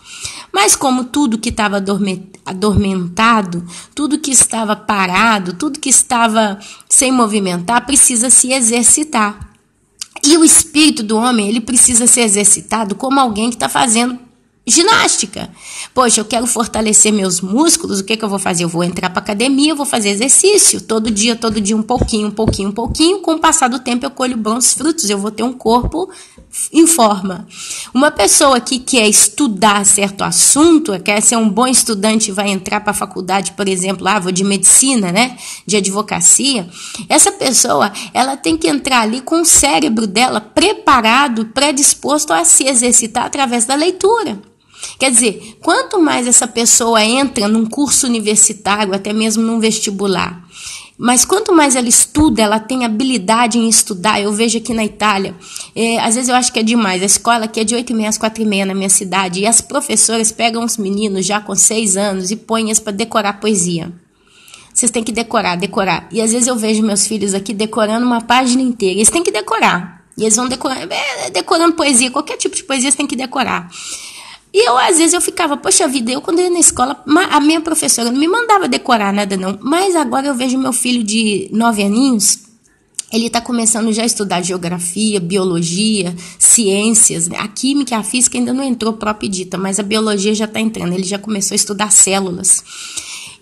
Mas como tudo que estava adormentado, tudo que estava parado, tudo que estava sem movimentar, precisa se exercitar. E o espírito do homem, ele precisa ser exercitado como alguém que está fazendo ginástica. Poxa, eu quero fortalecer meus músculos, o que eu vou fazer? Eu vou entrar para academia, eu vou fazer exercício, todo dia, um pouquinho, com o passar do tempo eu colho bons frutos, eu vou ter um corpo em forma. Uma pessoa que quer estudar certo assunto, quer ser um bom estudante e vai entrar para a faculdade, por exemplo, vou de medicina, né, de advocacia, essa pessoa, ela tem que entrar ali com o cérebro dela preparado, predisposto a se exercitar através da leitura. Quer dizer, quanto mais essa pessoa entra num curso universitário, até mesmo num vestibular, mas quanto mais ela estuda, ela tem habilidade em estudar. Eu vejo aqui na Itália, às vezes eu acho que é demais, a escola aqui é de 8h30 às 4h30 na minha cidade, e as professoras pegam os meninos já com 6 anos e põem eles para decorar poesia. Vocês têm que decorar. E às vezes eu vejo meus filhos aqui decorando uma página inteira, eles têm que decorar. E eles vão decorando poesia, qualquer tipo de poesia eles têm que decorar. E às vezes eu ficava, poxa vida, quando eu ia na escola, a minha professora não me mandava decorar nada não, mas agora eu vejo meu filho de 9 aninhos, ele está começando já a estudar geografia, biologia, ciências, né? A química e a física ainda não entrou própria dita, mas a biologia já está entrando, ele já começou a estudar células.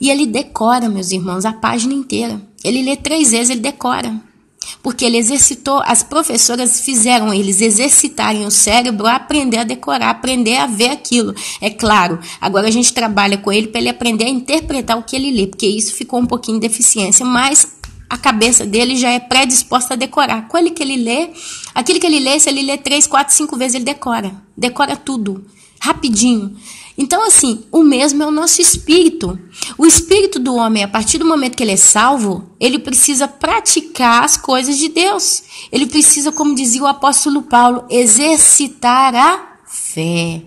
E ele decora, meus irmãos, a página inteira. Ele lê 3 vezes, ele decora. Porque ele exercitou, as professoras fizeram eles exercitarem o cérebro a aprender a decorar, aprender a ver aquilo. É claro, agora a gente trabalha com ele para ele aprender a interpretar o que ele lê, porque isso ficou um pouquinho de deficiência, mas a cabeça dele já é predisposta a decorar. Com ele que ele lê, aquilo que ele lê, se ele lê 3, 4, 5 vezes, ele decora tudo, rapidinho. Então, assim, o mesmo é o nosso espírito. O espírito do homem, a partir do momento que ele é salvo, ele precisa praticar as coisas de Deus. Ele precisa, como dizia o apóstolo Paulo, exercitar a fé.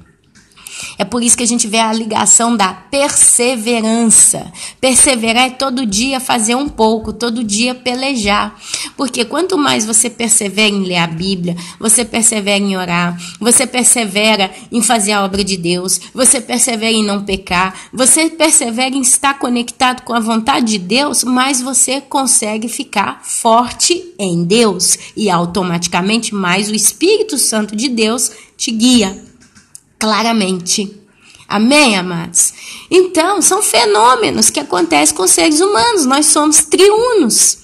É por isso que a gente vê a ligação da perseverança. Perseverar é todo dia fazer um pouco, todo dia pelejar. Porque quanto mais você persevera em ler a Bíblia, você persevera em orar, você persevera em fazer a obra de Deus, você persevera em não pecar, você persevera em estar conectado com a vontade de Deus, mais você consegue ficar forte em Deus. E automaticamente mais o Espírito Santo de Deus te guia. Claramente. Amém, amados? Então, são fenômenos que acontecem com os seres humanos. Nós somos triunos.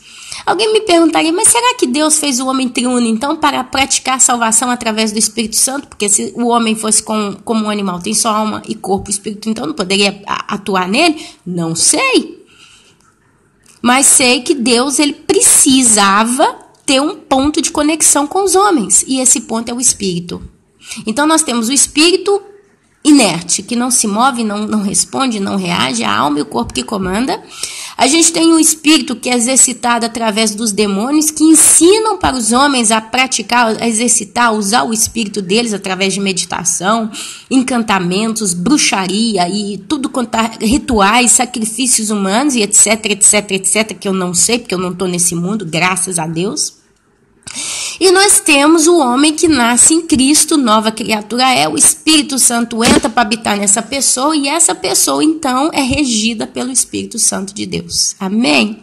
Alguém me perguntaria, mas será que Deus fez o homem triuno, então, para praticar a salvação através do Espírito Santo? Porque se o homem fosse como um animal, tem só alma e corpo e espírito, então não poderia atuar nele? Não sei. Mas sei que Deus, ele precisava ter um ponto de conexão com os homens. E esse ponto é o Espírito. Então, nós temos o espírito inerte, que não se move, não responde, não reage, a alma e o corpo que comanda. A gente tem o espírito que é exercitado através dos demônios, que ensinam para os homens a praticar, a exercitar, a usar o espírito deles através de meditação, encantamentos, bruxaria e tudo quanto rituais, sacrifícios humanos e etc, etc, etc, que eu não sei, porque eu não estou nesse mundo, graças a Deus. E nós temos o homem que nasce em Cristo, nova criatura é, o Espírito Santo entra para habitar nessa pessoa e essa pessoa então é regida pelo Espírito Santo de Deus. Amém?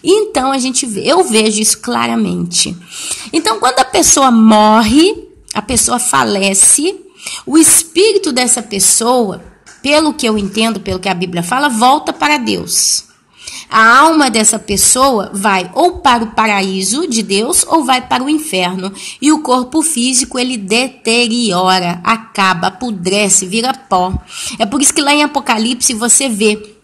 Então eu vejo isso claramente. Então quando a pessoa morre, a pessoa falece, o espírito dessa pessoa, pelo que eu entendo, pelo que a Bíblia fala, volta para Deus. A alma dessa pessoa vai ou para o paraíso de Deus ou vai para o inferno. E o corpo físico, ele deteriora, acaba, apodrece, vira pó. É por isso que lá em Apocalipse você vê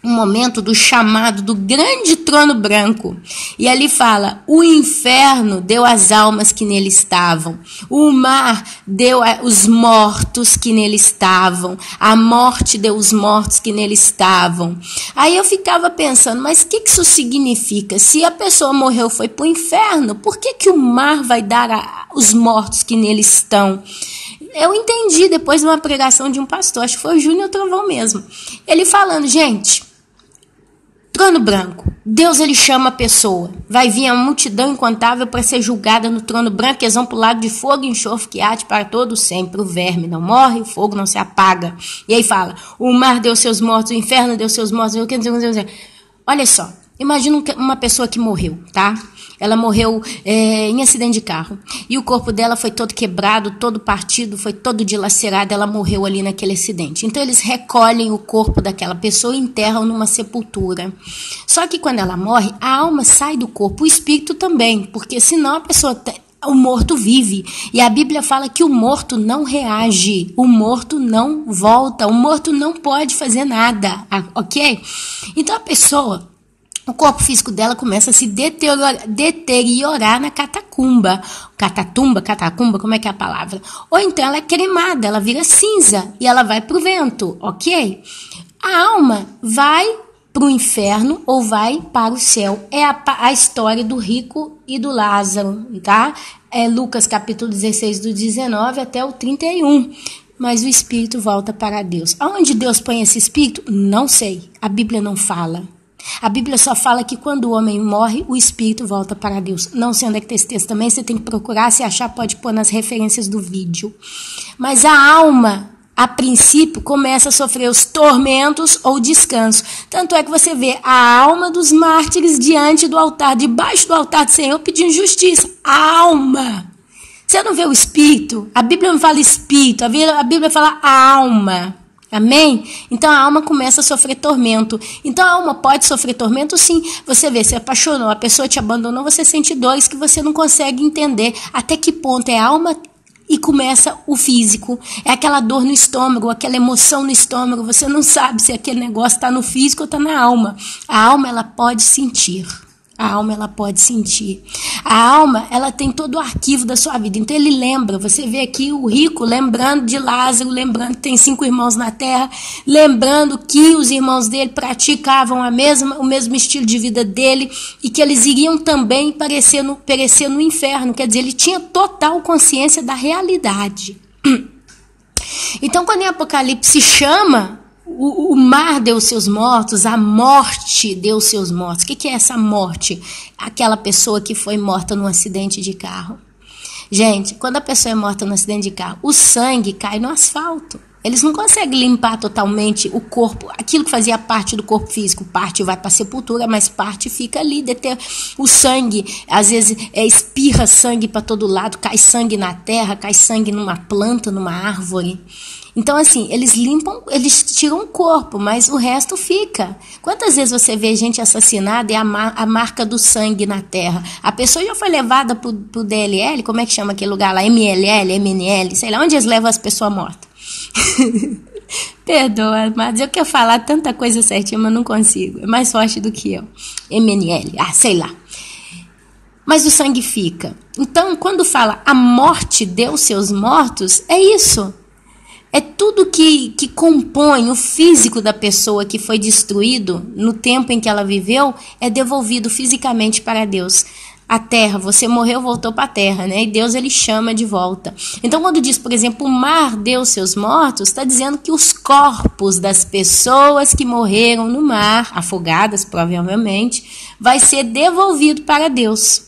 um momento do chamado do grande trono branco. E ali fala, o inferno deu as almas que nele estavam. O mar deu os mortos que nele estavam. A morte deu os mortos que nele estavam. Aí eu ficava pensando, mas o que isso significa? Se a pessoa morreu, foi para o inferno, por que o mar vai dar os mortos que nele estão? Eu entendi depois de uma pregação de um pastor, acho que foi o Júnior Trovão mesmo. Ele falando, gente, trono branco, Deus ele chama a pessoa, vai vir a multidão incontável para ser julgada no trono branco, eles vão para o lago de fogo e enxofre que arde para todo sempre, o verme não morre, o fogo não se apaga. E aí fala, o mar deu seus mortos, o inferno deu seus mortos, olha só, imagina uma pessoa que morreu, tá? Ela morreu em acidente de carro. E o corpo dela foi todo quebrado, todo partido, foi todo dilacerado. Ela morreu ali naquele acidente. Então, eles recolhem o corpo daquela pessoa e enterram numa sepultura. Só que quando ela morre, a alma sai do corpo, o espírito também. Porque senão a pessoa... O morto vive. E a Bíblia fala que o morto não reage. O morto não volta. O morto não pode fazer nada. Ok? Então, a pessoa... O corpo físico dela começa a se deteriorar na catacumba. Catacumba, como é que é a palavra? Ou então ela é cremada, ela vira cinza e ela vai para o vento, ok? A alma vai para o inferno ou vai para o céu. É a história do rico e do Lázaro, tá? É Lucas capítulo 16, do 19 até o 31. Mas o espírito volta para Deus. Aonde Deus põe esse espírito? Não sei. A Bíblia não fala. A Bíblia só fala que quando o homem morre, o espírito volta para Deus. Não sei onde é que tem esse texto também, você tem que procurar, se achar pode pôr nas referências do vídeo. Mas a alma, a princípio, começa a sofrer os tormentos ou descanso. Tanto é que você vê a alma dos mártires diante do altar, debaixo do altar do Senhor, pedindo justiça. A alma. Você não vê o espírito? A Bíblia não fala espírito, a Bíblia fala alma. Amém? Então a alma começa a sofrer tormento. Então a alma pode sofrer tormento, sim. Você vê, se apaixonou, a pessoa te abandonou, você sente dores que você não consegue entender até que ponto é a alma e começa o físico. É aquela dor no estômago, aquela emoção no estômago. Você não sabe se aquele negócio está no físico ou está na alma. A alma, ela pode sentir. A alma, ela pode sentir. A alma, ela tem todo o arquivo da sua vida. Então, ele lembra. Você vê aqui o rico lembrando de Lázaro, lembrando que tem 5 irmãos na terra, lembrando que os irmãos dele praticavam o mesmo estilo de vida dele e que eles iriam também perecer no inferno. Quer dizer, ele tinha total consciência da realidade. Então, quando em Apocalipse chama... O mar deu seus mortos, a morte deu seus mortos. O que é essa morte? Aquela pessoa que foi morta num acidente de carro. Gente, quando a pessoa é morta num acidente de carro, o sangue cai no asfalto. Eles não conseguem limpar totalmente o corpo, aquilo que fazia parte do corpo físico. Parte vai para a sepultura, mas parte fica ali. O sangue, às vezes, espirra sangue para todo lado, cai sangue na terra, cai sangue numa planta, numa árvore. Então, assim, eles limpam, eles tiram o corpo, mas o resto fica. Quantas vezes você vê gente assassinada e a marca do sangue na terra? A pessoa já foi levada pro DLL, como é que chama aquele lugar lá? MLL, MNL, sei lá, onde eles levam as pessoas mortas? Perdoa, mas eu quero falar tanta coisa certinha, mas não consigo. É mais forte do que eu. MNL, sei lá. Mas o sangue fica. Então, quando fala a morte deu seus mortos, é isso. É tudo que compõe o físico da pessoa que foi destruído no tempo em que ela viveu, é devolvido fisicamente para Deus. A terra, você morreu, voltou para a terra, né? E Deus, ele chama de volta. Então, quando diz, por exemplo, o mar deu seus mortos, está dizendo que os corpos das pessoas que morreram no mar, afogadas provavelmente, vai ser devolvido para Deus.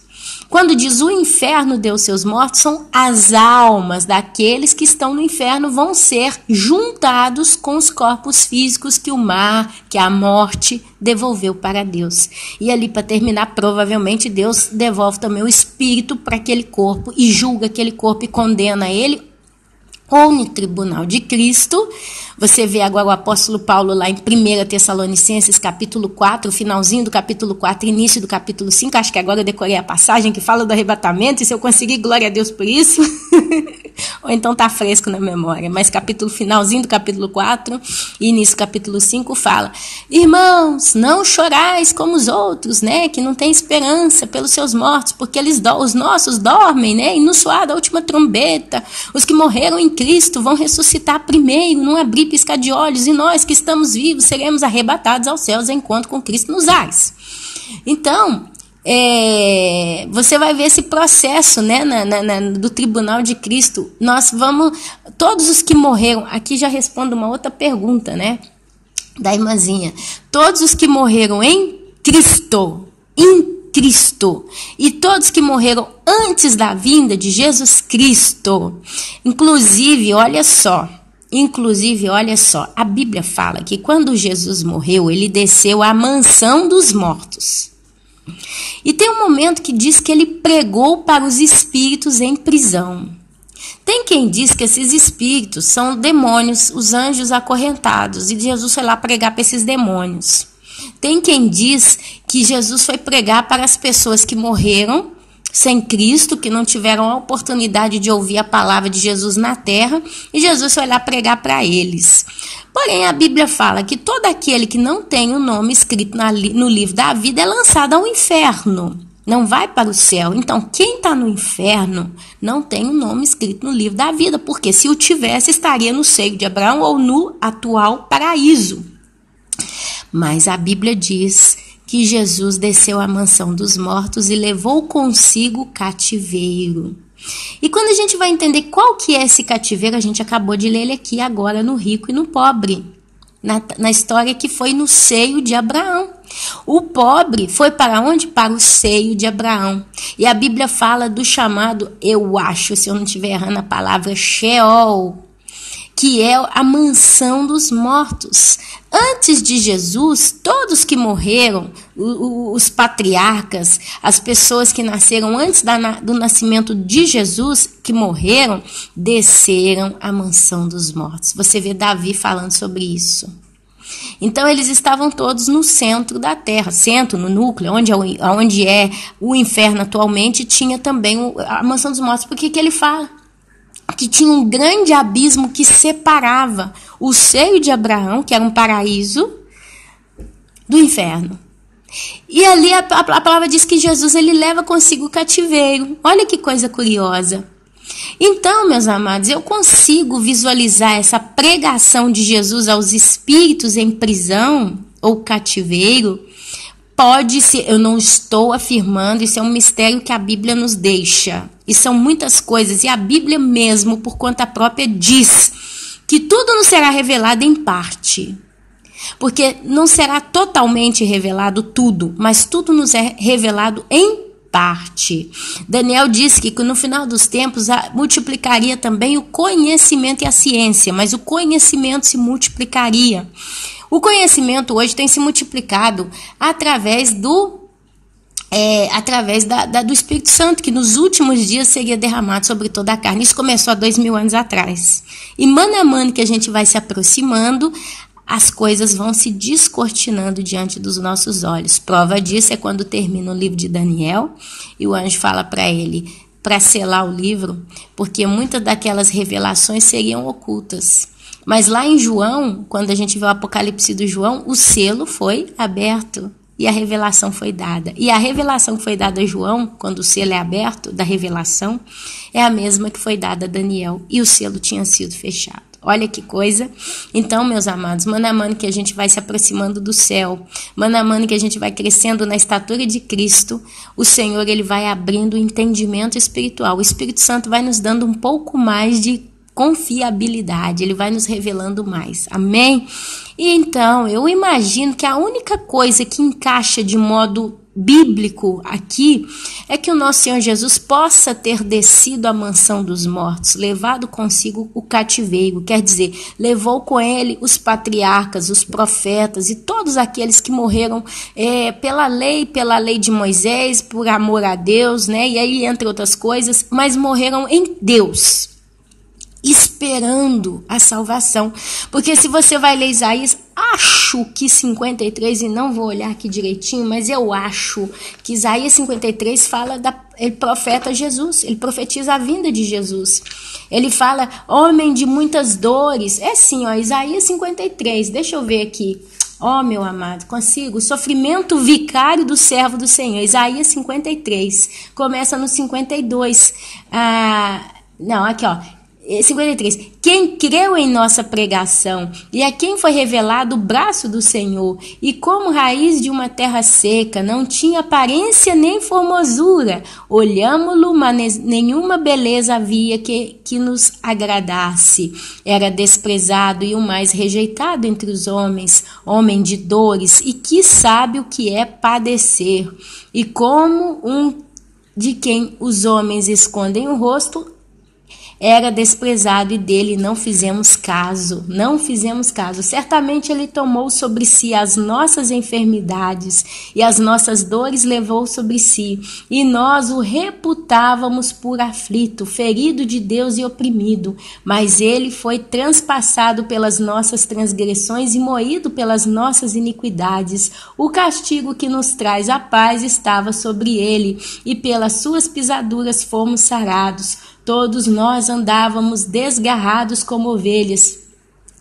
Quando diz o inferno deu seus mortos, são as almas daqueles que estão no inferno vão ser juntados com os corpos físicos que o mar, que a morte devolveu para Deus. E ali, para terminar, provavelmente Deus devolve também o espírito para aquele corpo e julga aquele corpo e condena ele, ou no tribunal de Cristo. Você vê agora o apóstolo Paulo lá em 1 Tessalonicenses, capítulo 4, finalzinho do capítulo 4, início do capítulo 5, acho que agora eu decorei a passagem que fala do arrebatamento, e se eu conseguir, glória a Deus por isso, ou então tá fresco na memória, mas finalzinho do capítulo 4, início do capítulo 5 fala: irmãos, não chorais como os outros, né, que não tem esperança pelos seus mortos, porque os nossos dormem, né, e no soar da última trombeta, os que morreram em Cristo vão ressuscitar primeiro, não abrir piscar de olhos, e nós que estamos vivos seremos arrebatados aos céus enquanto com Cristo nos ares. Então, você vai ver esse processo, né, do tribunal de Cristo. Todos os que morreram, aqui já respondo uma outra pergunta, né, da irmãzinha. Todos os que morreram em Cristo, e todos que morreram antes da vinda de Jesus Cristo, inclusive, olha só, a Bíblia fala que quando Jesus morreu, ele desceu à mansão dos mortos. E tem um momento que diz que ele pregou para os espíritos em prisão. Tem quem diz que esses espíritos são demônios, os anjos acorrentados, e Jesus foi lá pregar para esses demônios. Tem quem diz que Jesus foi pregar para as pessoas que morreram sem Cristo, que não tiveram a oportunidade de ouvir a palavra de Jesus na terra, e Jesus foi lá pregar para eles. Porém, a Bíblia fala que todo aquele que não tem o nome escrito no livro da vida é lançado ao inferno, não vai para o céu. Então, quem está no inferno não tem o nome escrito no livro da vida, porque se o tivesse, estaria no seio de Abraão ou no atual paraíso. Mas a Bíblia diz que Jesus desceu à mansão dos mortos e levou consigo o cativeiro. E quando a gente vai entender qual que é esse cativeiro, a gente acabou de ler ele aqui agora no rico e no pobre, na história que foi no seio de Abraão. O pobre foi para onde? Para o seio de Abraão. E a Bíblia fala do chamado, eu acho, se eu não estiver errando a palavra, Sheol, que é a mansão dos mortos. Antes de Jesus, todos que morreram, os patriarcas, as pessoas que nasceram antes do nascimento de Jesus, que morreram, desceram à mansão dos mortos. Você vê Davi falando sobre isso. Então, eles estavam todos no centro da terra, no núcleo, onde é o inferno atualmente, tinha também a mansão dos mortos. Por que ele fala? Que tinha um grande abismo que separava o seio de Abraão, que era um paraíso, do inferno. E ali a palavra diz que Jesus ele leva consigo o cativeiro. Olha que coisa curiosa. Então, meus amados, eu consigo visualizar essa pregação de Jesus aos espíritos em prisão ou cativeiro. Pode ser, eu não estou afirmando, isso é um mistério que a Bíblia nos deixa. E são muitas coisas, e a Bíblia mesmo, por conta própria, diz que tudo nos será revelado em parte. Porque não será totalmente revelado tudo, mas tudo nos é revelado em parte. Daniel disse que no final dos tempos multiplicaria também o conhecimento e a ciência, mas o conhecimento se multiplicaria. O conhecimento hoje tem se multiplicado através do Espírito Santo, que nos últimos dias seria derramado sobre toda a carne. Isso começou há 2000 anos atrás. E mano a mano que a gente vai se aproximando, as coisas vão se descortinando diante dos nossos olhos. Prova disso é quando termina o livro de Daniel e o anjo fala para ele, para selar o livro, porque muitas daquelas revelações seriam ocultas. Mas lá em João, quando a gente vê o Apocalipse do João, o selo foi aberto e a revelação foi dada. E a revelação que foi dada a João, quando o selo é aberto, da revelação, é a mesma que foi dada a Daniel. E o selo tinha sido fechado. Olha que coisa. Então, meus amados, mano a mano que a gente vai se aproximando do céu, mano a mano que a gente vai crescendo na estatura de Cristo, o Senhor ele vai abrindo o entendimento espiritual. O Espírito Santo vai nos dando um pouco mais de confiabilidade, ele vai nos revelando mais. Amém? E então, eu imagino que a única coisa que encaixa de modo bíblico aqui é que o nosso Senhor Jesus possa ter descido à mansão dos mortos, levado consigo o cativeiro, quer dizer, levou com ele os patriarcas, os profetas e todos aqueles que morreram pela lei de Moisés, por amor a Deus, né? E aí entre outras coisas, mas morreram em Deus, esperando a salvação. Porque se você vai ler Isaías, acho que 53, e não vou olhar aqui direitinho, mas eu acho que Isaías 53 fala ele profeta Jesus, ele profetiza a vinda de Jesus. Ele fala, homem de muitas dores. É sim, ó, Isaías 53, deixa eu ver aqui. Ó, meu amado, consigo? Sofrimento vicário do servo do Senhor. Isaías 53, começa no 52. Não, aqui, ó. 53. Quem creu em nossa pregação e a quem foi revelado o braço do Senhor, e como raiz de uma terra seca, não tinha aparência nem formosura, olhámo-lo, mas nenhuma beleza havia que nos agradasse. Era desprezado e o mais rejeitado entre os homens, homem de dores, e que sabe o que é padecer, e como um de quem os homens escondem o rosto, era desprezado e dele não fizemos caso, Certamente ele tomou sobre si as nossas enfermidades e as nossas dores levou sobre si. E nós o reputávamos por aflito, ferido de Deus e oprimido. Mas ele foi transpassado pelas nossas transgressões e moído pelas nossas iniquidades. O castigo que nos traz a paz estava sobre ele, e pelas suas pisaduras fomos sarados. Todos nós andávamos desgarrados como ovelhas,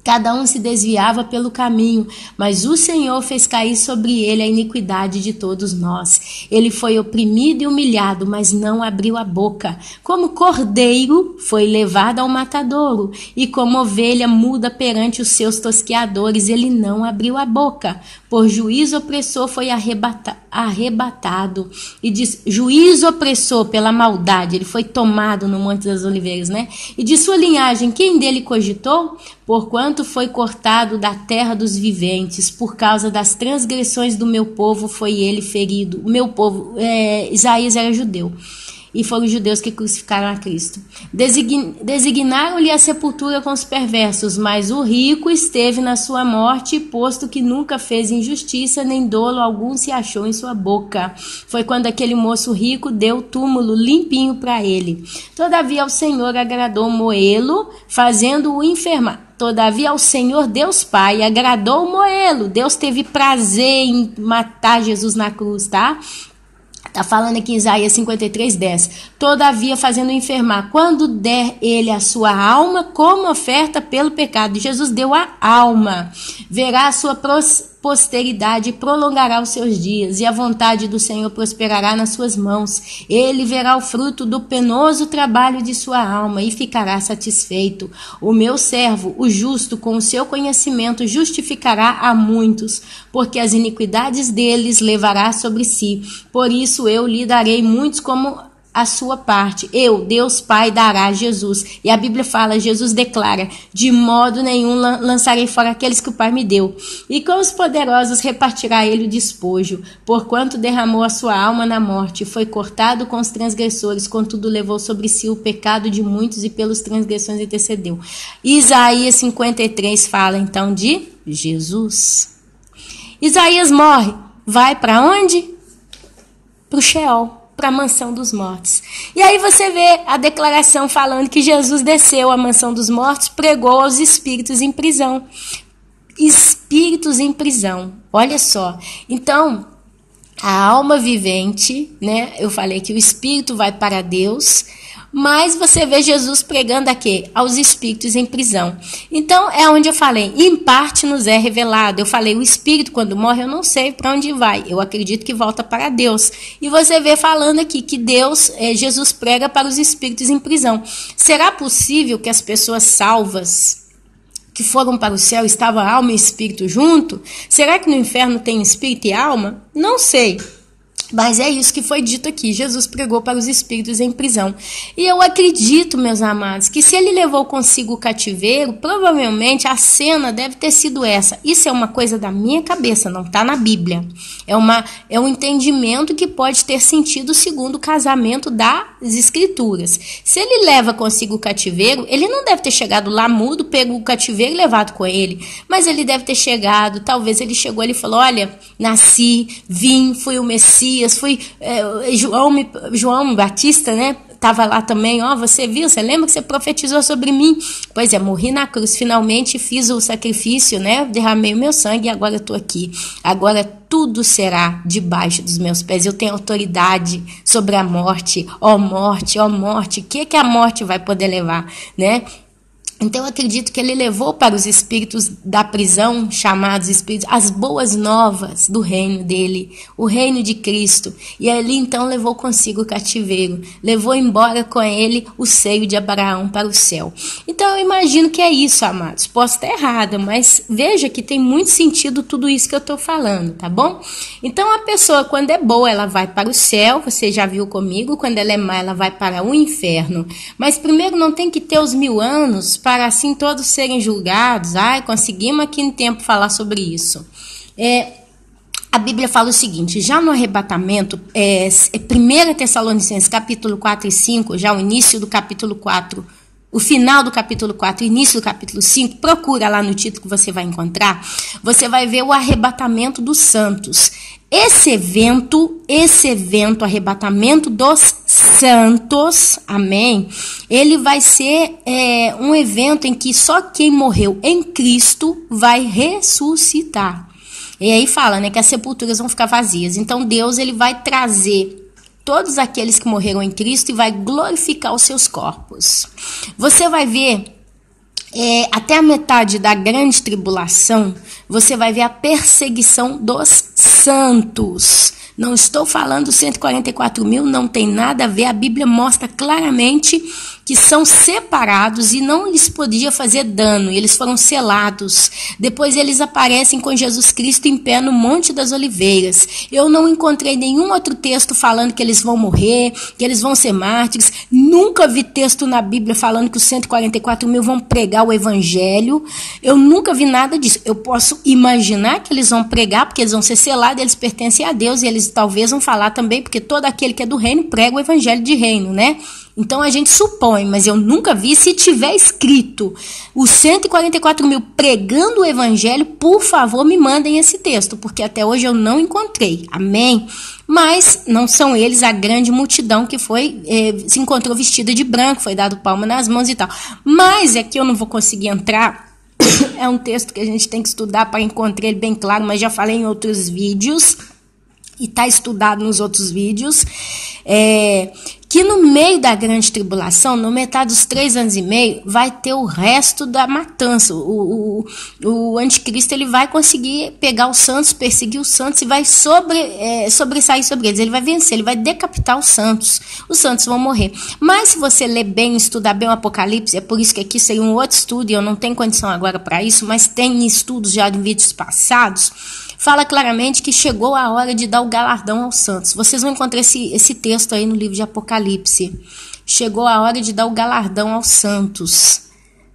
cada um se desviava pelo caminho, mas o Senhor fez cair sobre ele a iniquidade de todos nós. Ele foi oprimido e humilhado, mas não abriu a boca. Como cordeiro foi levado ao matadouro, e como ovelha muda perante os seus tosqueadores, ele não abriu a boca. Por juízo opressor foi arrebatado. E diz, juízo opressor pela maldade, ele foi tomado no Monte das Oliveiras, né? E de sua linhagem, quem dele cogitou? Porquanto foi cortado da terra dos viventes, por causa das transgressões do meu povo foi ele ferido. O meu povo, Isaías era judeu. E foram os judeus que crucificaram a Cristo. Designaram-lhe a sepultura com os perversos, mas o rico esteve na sua morte, posto que nunca fez injustiça, nem dolo algum se achou em sua boca. Foi quando aquele moço rico deu o túmulo limpinho para ele. Todavia ao Senhor agradou moê-lo, fazendo-o enfermar. Todavia ao Senhor Deus Pai agradou moê-lo. Deus teve prazer em matar Jesus na cruz, tá? Está falando aqui em Isaías 53, 10. todavia fazendo enfermar, quando der ele a sua alma como oferta pelo pecado. Jesus deu a alma, verá a sua posteridade, prolongará os seus dias, e a vontade do Senhor prosperará nas suas mãos. Ele verá o fruto do penoso trabalho de sua alma e ficará satisfeito. O meu servo, o justo, com o seu conhecimento, justificará a muitos, porque as iniquidades deles levará sobre si. Por isso eu lhe darei muitos como a sua parte. Eu, Deus Pai, dará a Jesus. E a Bíblia fala, Jesus declara, de modo nenhum lançarei fora aqueles que o Pai me deu. E com os poderosos repartirá ele o despojo, porquanto derramou a sua alma na morte, foi cortado com os transgressores, contudo levou sobre si o pecado de muitos e pelos transgressões intercedeu. Isaías 53 fala então de Jesus. Isaías morre. Vai para onde? Para o Sheol, para a mansão dos mortos. E aí você vê a declaração falando que Jesus desceu à mansão dos mortos, pregou aos espíritos em prisão. Espíritos em prisão. Olha só. Então, a alma vivente, né? Eu falei que o espírito vai para Deus, mas você vê Jesus pregando a quê? Aos espíritos em prisão. Então, é onde eu falei, em parte nos é revelado. Eu falei, o espírito quando morre, eu não sei para onde vai. Eu acredito que volta para Deus. E você vê falando aqui que Deus, Jesus prega para os espíritos em prisão. Será possível que as pessoas salvas que foram para o céu estavam alma e espírito junto? Será que no inferno tem espírito e alma? Não sei. Mas é isso que foi dito aqui, Jesus pregou para os espíritos em prisão. E eu acredito, meus amados, que se ele levou consigo o cativeiro, provavelmente a cena deve ter sido essa. Isso é uma coisa da minha cabeça, não está na Bíblia. É um entendimento que pode ter sentido segundo o casamento das Escrituras. Se ele leva consigo o cativeiro, ele não deve ter chegado lá mudo, pegou o cativeiro e levado com ele. Mas ele deve ter chegado, talvez ele chegou e falou, olha, nasci, vim, fui o Messias, João Batista, né? Estava lá também, você viu? Você lembra que você profetizou sobre mim? Pois é, morri na cruz, finalmente fiz o sacrifício, né? Derramei o meu sangue e agora eu estou aqui. Agora tudo será debaixo dos meus pés. Eu tenho autoridade sobre a morte. Ó morte, o que a morte vai poder levar, né? Então eu acredito que ele levou para os espíritos da prisão, chamados espíritos, as boas novas do reino dele, o reino de Cristo. E ali então levou consigo o cativeiro, levou embora com ele o seio de Abraão para o céu. Então eu imagino que é isso, amados. Posso estar errada, mas veja que tem muito sentido tudo isso que eu estou falando, tá bom? Então a pessoa, quando é boa, ela vai para o céu, você já viu comigo, quando ela é má, ela vai para o inferno. Mas primeiro não tem que ter os 1000 anos para assim todos serem julgados. Conseguimos aqui no tempo falar sobre isso. A Bíblia fala o seguinte, já no arrebatamento, 1 Tessalonicenses capítulo 4 e 5, já o início do capítulo 4, o final do capítulo 4, início do capítulo 5, procura lá no título que você vai encontrar, você vai ver o arrebatamento dos santos. Esse evento, arrebatamento dos santos, amém? Ele vai ser um evento em que só quem morreu em Cristo vai ressuscitar. E aí fala, né, que as sepulturas vão ficar vazias. Então Deus, ele vai trazer todos aqueles que morreram em Cristo e vai glorificar os seus corpos. Você vai ver, até a metade da grande tribulação, você vai ver a perseguição dos santos. Não estou falando 144 mil, não tem nada a ver. A Bíblia mostra claramente que são separados e não lhes podia fazer dano. Eles foram selados. Depois eles aparecem com Jesus Cristo em pé no Monte das Oliveiras. Eu não encontrei nenhum outro texto falando que eles vão morrer, que eles vão ser mártires. Nunca vi texto na Bíblia falando que os 144 mil vão pregar o evangelho. Eu nunca vi nada disso. Eu posso imaginar que eles vão pregar, porque eles vão ser selados, eles pertencem a Deus, e eles talvez vão falar também, porque todo aquele que é do reino prega o evangelho de reino, né? Então a gente supõe, mas eu nunca vi. Se tiver escrito os 144 mil pregando o evangelho, por favor me mandem esse texto, porque até hoje eu não encontrei, amém? Mas não são eles a grande multidão que se encontrou vestida de branco, foi dado palma nas mãos e tal. Mas aqui eu não vou conseguir entrar, é um texto que a gente tem que estudar para encontrar ele bem claro, mas já falei em outros vídeos, e está estudado nos outros vídeos, que no meio da grande tribulação, no metade dos 3 anos e meio, vai ter o resto da matança. O anticristo, ele vai conseguir pegar os santos, perseguir os santos e vai sobressair sobre eles. Ele vai vencer, ele vai decapitar os santos. Os santos vão morrer. Mas se você ler bem, estudar bem o Apocalipse, é por isso que aqui seria um outro estudo, e eu não tenho condição agora para isso, mas tem estudos já em vídeos passados, fala claramente que chegou a hora de dar o galardão aos santos. Vocês vão encontrar esse texto aí no livro de Apocalipse. Chegou a hora de dar o galardão aos santos.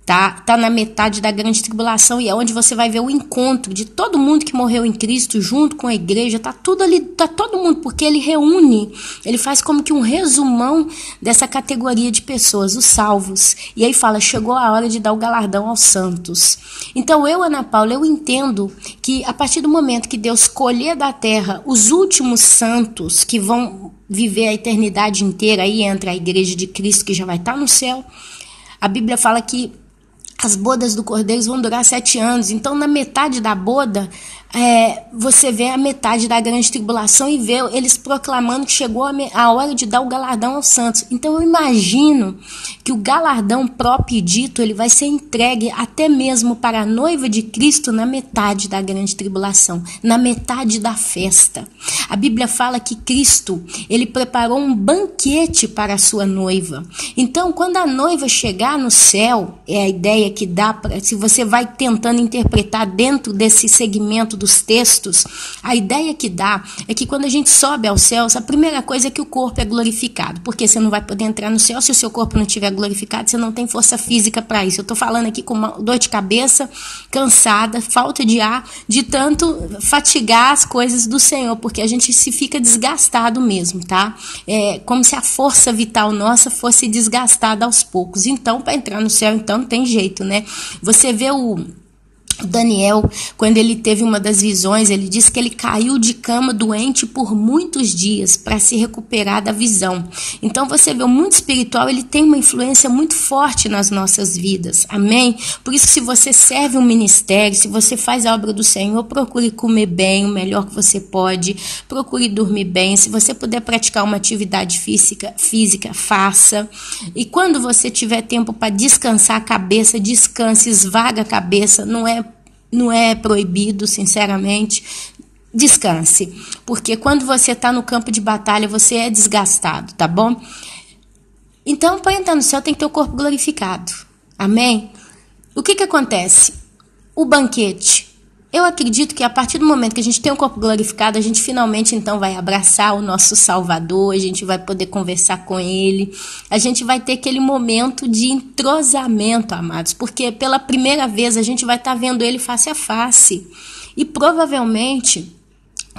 Tá na metade da grande tribulação, e é onde você vai ver o encontro de todo mundo que morreu em Cristo junto com a igreja. Tá tudo ali, tá todo mundo, porque ele reúne, ele faz como que um resumão dessa categoria de pessoas, os salvos. E aí fala, chegou a hora de dar o galardão aos santos. Então eu, Ana Paula, eu entendo que a partir do momento que Deus colher da terra os últimos santos que vão viver a eternidade inteira, aí entra a igreja de Cristo que já vai estar no céu. A Bíblia fala que as bodas do Cordeiro vão durar 7 anos. Então, na metade da boda, você vê a metade da grande tribulação e vê eles proclamando que chegou a hora de dar o galardão aos santos. Então, eu imagino que o galardão próprio dito, ele vai ser entregue até mesmo para a noiva de Cristo na metade da grande tribulação, na metade da festa. A Bíblia fala que Cristo, ele preparou um banquete para a sua noiva. Então, quando a noiva chegar no céu, é a ideia que dá, se você vai tentando interpretar dentro desse segmento dos textos, a ideia que dá é que quando a gente sobe aos céus, a primeira coisa é que o corpo é glorificado, porque você não vai poder entrar no céu se o seu corpo não estiver glorificado, você não tem força física para isso. Eu estou falando aqui com uma dor de cabeça, cansada, falta de ar, de tanto fatigar as coisas do Senhor, porque a gente se fica desgastado mesmo, tá? É como se a força vital nossa fosse desgastada aos poucos. Então, para entrar no céu, então não tem jeito, né? Você vê o Daniel, quando ele teve uma das visões, ele disse que ele caiu de cama doente por muitos dias para se recuperar da visão. Então você vê, o mundo espiritual, ele tem uma influência muito forte nas nossas vidas, amém? Por isso, se você serve um ministério, se você faz a obra do Senhor, procure comer bem, o melhor que você pode, procure dormir bem, se você puder praticar uma atividade física, faça. E quando você tiver tempo para descansar a cabeça, descanse, esvaga a cabeça, não é proibido, sinceramente, descanse, porque quando você está no campo de batalha, você é desgastado, tá bom? Então, para entrar no céu, tem que ter o corpo glorificado, amém? O que acontece? O banquete. Eu acredito que a partir do momento que a gente tem o corpo glorificado, a gente finalmente então vai abraçar o nosso Salvador, a gente vai poder conversar com ele, a gente vai ter aquele momento de entrosamento, amados, porque pela primeira vez a gente vai estar vendo ele face a face, e provavelmente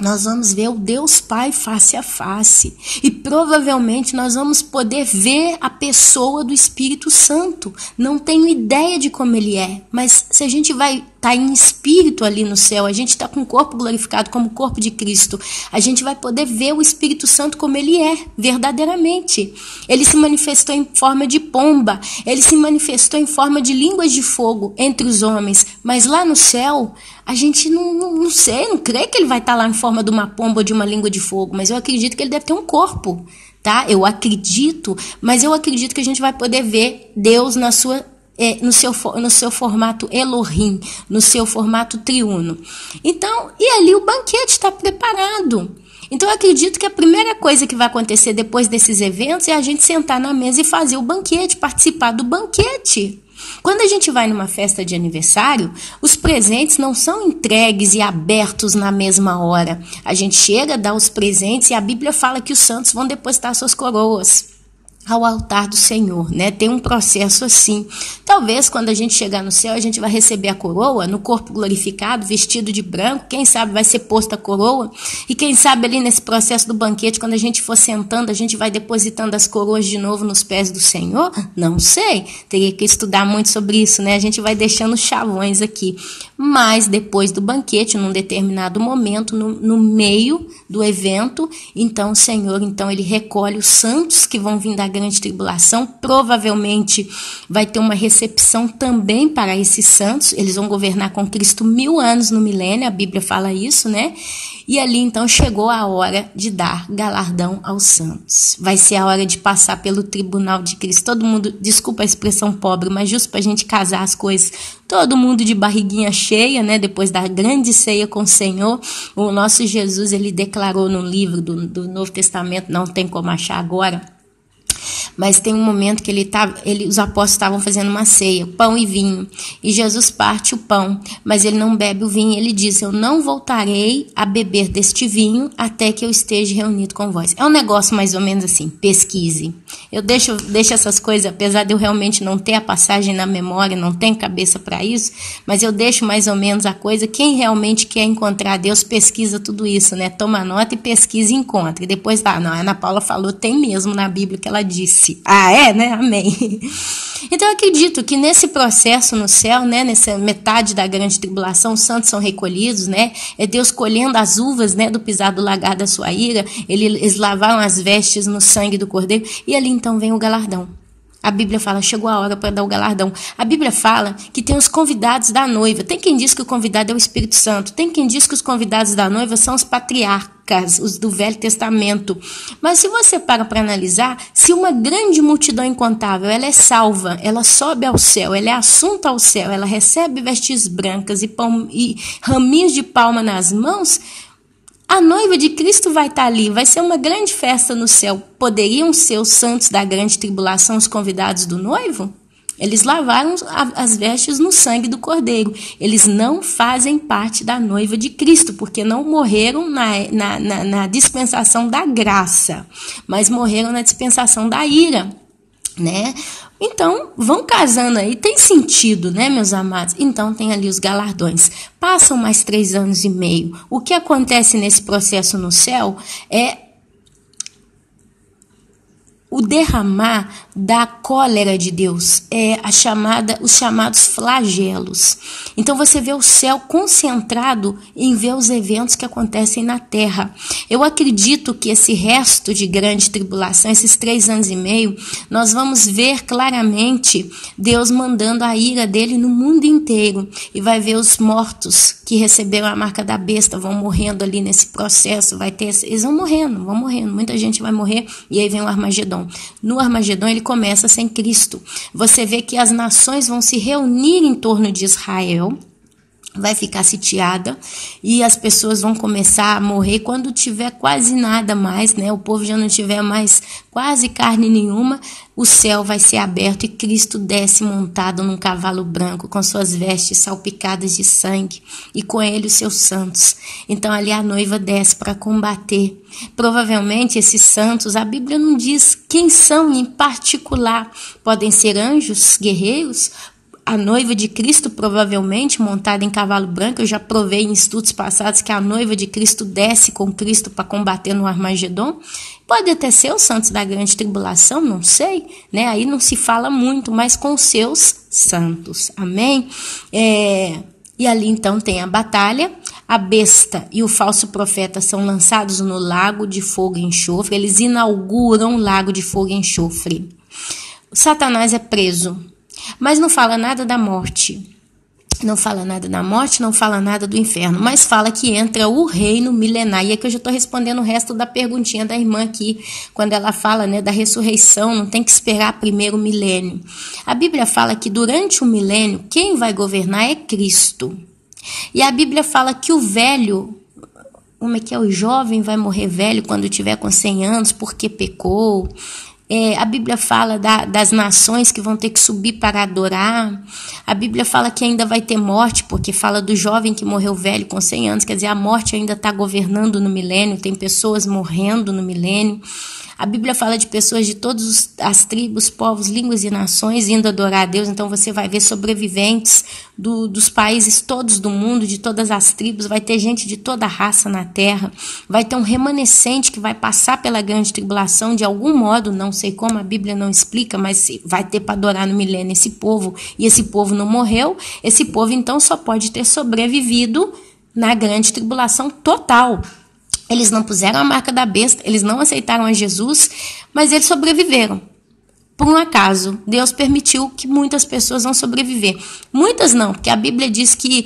nós vamos ver o Deus Pai face a face, e provavelmente nós vamos poder ver a pessoa do Espírito Santo. Não tenho ideia de como ele é, mas se a gente vai estar em espírito ali no céu, a gente está com o corpo glorificado como o corpo de Cristo, a gente vai poder ver o Espírito Santo como ele é, verdadeiramente. Ele se manifestou em forma de pomba, ele se manifestou em forma de línguas de fogo entre os homens, mas lá no céu, a gente não sei, não crê que ele vai estar lá em forma de uma pomba ou de uma língua de fogo, mas eu acredito que ele deve ter um corpo, tá? Eu acredito, mas eu acredito que a gente vai poder ver Deus no seu formato Elohim, no seu formato triuno. Então, e ali o banquete está preparado. Então, eu acredito que a primeira coisa que vai acontecer depois desses eventos é a gente sentar na mesa e fazer o banquete, participar do banquete. Quando a gente vai numa festa de aniversário, os presentes não são entregues e abertos na mesma hora. A gente chega, dá os presentes e a Bíblia fala que os santos vão depositar suas coroas ao altar do Senhor, né? Tem um processo assim. Talvez quando a gente chegar no céu, a gente vai receber a coroa no corpo glorificado, vestido de branco, quem sabe vai ser posta a coroa, e quem sabe ali nesse processo do banquete, quando a gente for sentando, a gente vai depositando as coroas de novo nos pés do Senhor? Não sei, teria que estudar muito sobre isso, né? A gente vai deixando chavões aqui, mas depois do banquete, num determinado momento, no meio do evento, então o Senhor, então ele recolhe os santos que vão vir da grande tribulação. Provavelmente vai ter uma recepção também para esses santos. Eles vão governar com Cristo 1000 anos no milênio, a Bíblia fala isso, né? E ali então chegou a hora de dar galardão aos santos. Vai ser a hora de passar pelo tribunal de Cristo. Todo mundo, desculpa a expressão pobre, mas justo para a gente casar as coisas, todo mundo de barriguinha cheia, né? Depois da grande ceia com o Senhor, o nosso Jesus, ele declarou no livro do Novo Testamento, não tem como achar agora, mas tem um momento que os apóstolos estavam fazendo uma ceia, pão e vinho, e Jesus parte o pão, mas ele não bebe o vinho. Ele diz: eu não voltarei a beber deste vinho até que eu esteja reunido com vós. É um negócio mais ou menos assim, pesquise. Eu deixo essas coisas, apesar de eu realmente não ter a passagem na memória, não tenho cabeça para isso, mas eu deixo mais ou menos a coisa. Quem realmente quer encontrar Deus, pesquisa tudo isso, né? Toma nota e pesquisa e encontra. E depois não, a Ana Paula falou, tem mesmo na Bíblia que ela disse. Ah, é, né? Amém. Então eu acredito que nesse processo no céu, né, nessa metade da grande tribulação, os santos são recolhidos, né? É Deus colhendo as uvas, né, do pisar do lagar da sua ira. Eles lavaram as vestes no sangue do cordeiro, e ali então vem o galardão. A Bíblia fala, chegou a hora para dar o galardão. A Bíblia fala que tem os convidados da noiva. Tem quem diz que o convidado é o Espírito Santo. Tem quem diz que os convidados da noiva são os patriarcas, os do Velho Testamento. Mas se você para analisar, se uma grande multidão incontável, ela é salva, ela sobe ao céu, ela é assunta ao céu, ela recebe vestes brancas e raminhos de palma nas mãos, a noiva de Cristo vai estar ali, vai ser uma grande festa no céu. Poderiam ser os santos da grande tribulação os convidados do noivo? Eles lavaram as vestes no sangue do cordeiro. Eles não fazem parte da noiva de Cristo, porque não morreram na dispensação da graça, mas morreram na dispensação da ira, né? Então, vão casando aí, tem sentido, né, meus amados? Então, tem ali os galardões. Passam mais 3 anos e meio. O que acontece nesse processo no céu é o derramar da cólera de Deus, é os chamados flagelos. Então você vê o céu concentrado em ver os eventos que acontecem na terra. Eu acredito que esse resto de grande tribulação, esses 3 anos e meio, nós vamos ver claramente Deus mandando a ira dele no mundo inteiro, e vai ver os mortos que receberam a marca da besta, vão morrendo ali nesse processo, eles vão morrendo, muita gente vai morrer, e aí vem o Armagedon. No Armagedon ele começa sem Cristo. Você vê que as nações vão se reunir em torno de Israel, vai ficar sitiada, e as pessoas vão começar a morrer quando tiver quase nada mais, né? O povo já não tiver mais quase carne nenhuma. O céu vai ser aberto e Cristo desce montado num cavalo branco, com suas vestes salpicadas de sangue, e com ele os seus santos. Então ali a noiva desce para combater. Provavelmente esses santos, a Bíblia não diz quem são em particular. Podem ser anjos, guerreiros. A noiva de Cristo, provavelmente, montada em cavalo branco. Eu já provei em estudos passados que a noiva de Cristo desce com Cristo para combater no Armagedon. Pode até ser os santos da grande tribulação, não sei, né? Aí não se fala muito, mas com os seus santos. Amém? E ali então tem a batalha. A besta e o falso profeta são lançados no lago de fogo e enxofre. Eles inauguram o lago de fogo e enxofre. Satanás é preso, mas não fala nada da morte. Não fala nada da morte, não fala nada do inferno, mas fala que entra o reino milenar. E é que eu já estou respondendo o resto da perguntinha da irmã aqui, quando ela fala, né, da ressurreição, não tem que esperar primeiro o milênio. A Bíblia fala que durante o milênio, quem vai governar é Cristo. E a Bíblia fala que o velho, o jovem vai morrer velho quando tiver com 100 anos porque pecou. A Bíblia fala das nações que vão ter que subir para adorar. A Bíblia fala que ainda vai ter morte, porque fala do jovem que morreu velho com 100 anos. Quer dizer, a morte ainda está governando no milênio, tem pessoas morrendo no milênio. A Bíblia fala de pessoas de todas as tribos, povos, línguas e nações indo adorar a Deus. Então você vai ver sobreviventes dos países todos do mundo, de todas as tribos. Vai ter gente de toda a raça na terra. Vai ter um remanescente que vai passar pela grande tribulação de algum modo, não sei como, a Bíblia não explica, mas vai ter para adorar no milênio esse povo. E esse povo não morreu. Esse povo então só pode ter sobrevivido na grande tribulação total. Eles não puseram a marca da besta, eles não aceitaram a Jesus, mas eles sobreviveram. por um acaso. Deus permitiu que muitas pessoas vão sobreviver. Muitas não, porque a Bíblia diz que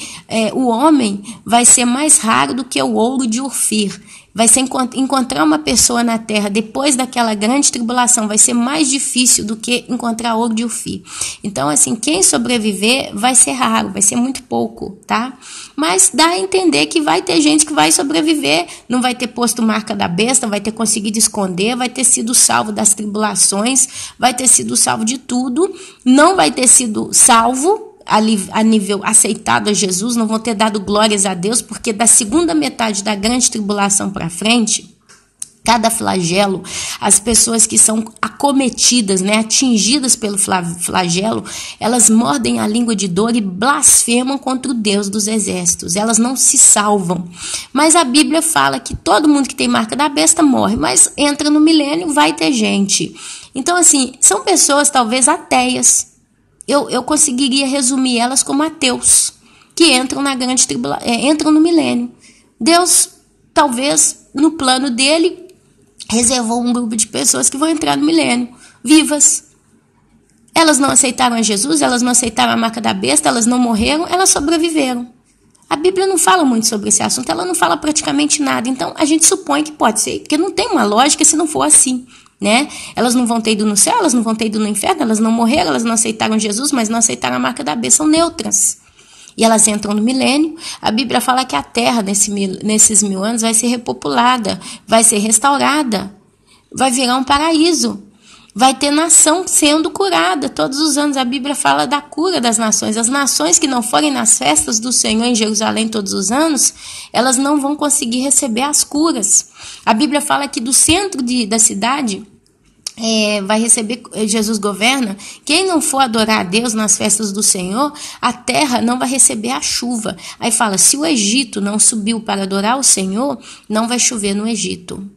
o homem vai ser mais raro do que o ouro de Ofir. Vai ser encontrar uma pessoa na terra depois daquela grande tribulação vai ser mais difícil do que encontrar ouro de Ofir. Então, assim, quem sobreviver vai ser raro, vai ser muito pouco, tá? Mas dá a entender que vai ter gente que vai sobreviver, não vai ter posto marca da besta, vai ter conseguido esconder, vai ter sido salvo das tribulações, vai ter sido salvo de tudo, não vai ter sido salvo a nível aceitado a Jesus, não vão ter dado glórias a Deus, porque da segunda metade da grande tribulação para frente, cada flagelo, as pessoas que são acometidas, né, atingidas pelo flagelo, elas mordem a língua de dor e blasfemam contra o Deus dos exércitos. Elas não se salvam. Mas a Bíblia fala que todo mundo que tem marca da besta morre, mas entra no milênio, vai ter gente. Então, assim, são pessoas talvez ateias. Eu conseguiria resumir elas como ateus, que entram na grande tribulação, entram no milênio. Deus, talvez, no plano dele, reservou um grupo de pessoas que vão entrar no milênio, vivas. Elas não aceitaram a Jesus, elas não aceitaram a marca da besta, elas não morreram, elas sobreviveram. A Bíblia não fala muito sobre esse assunto, ela não fala praticamente nada. Então, a gente supõe que pode ser, porque não tem uma lógica se não for assim, né? Elas não vão ter ido no céu, elas não vão ter ido no inferno, elas não morreram, elas não aceitaram Jesus, mas não aceitaram a marca da besta, são neutras. E elas entram no milênio. A Bíblia fala que a terra, nesses 1000 anos, vai ser repopulada, vai ser restaurada, vai virar um paraíso. Vai ter nação sendo curada todos os anos. A Bíblia fala da cura das nações. As nações que não forem nas festas do Senhor em Jerusalém todos os anos, elas não vão conseguir receber as curas. A Bíblia fala que do centro da cidade vai receber, Jesus governa. Quem não for adorar a Deus nas festas do Senhor, a terra não vai receber a chuva. Aí fala, se o Egito não subiu para adorar o Senhor, não vai chover no Egito.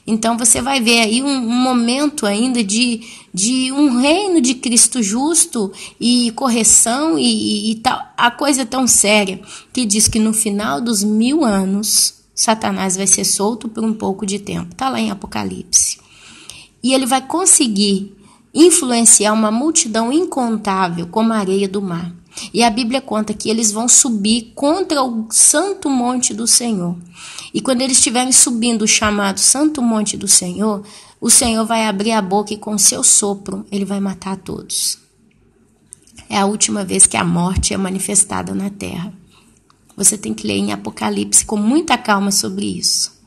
Então você vai ver aí um momento ainda de um reino de Cristo justo e correção e tal. A coisa é tão séria que diz que no final dos 1000 anos, Satanás vai ser solto por um pouco de tempo. Está lá em Apocalipse. E ele vai conseguir influenciar uma multidão incontável como a areia do mar. E a Bíblia conta que eles vão subir contra o santo monte do Senhor. E quando eles estiverem subindo o chamado santo monte do Senhor, o Senhor vai abrir a boca e com seu sopro ele vai matar todos. É a última vez que a morte é manifestada na terra. Você tem que ler em Apocalipse com muita calma sobre isso.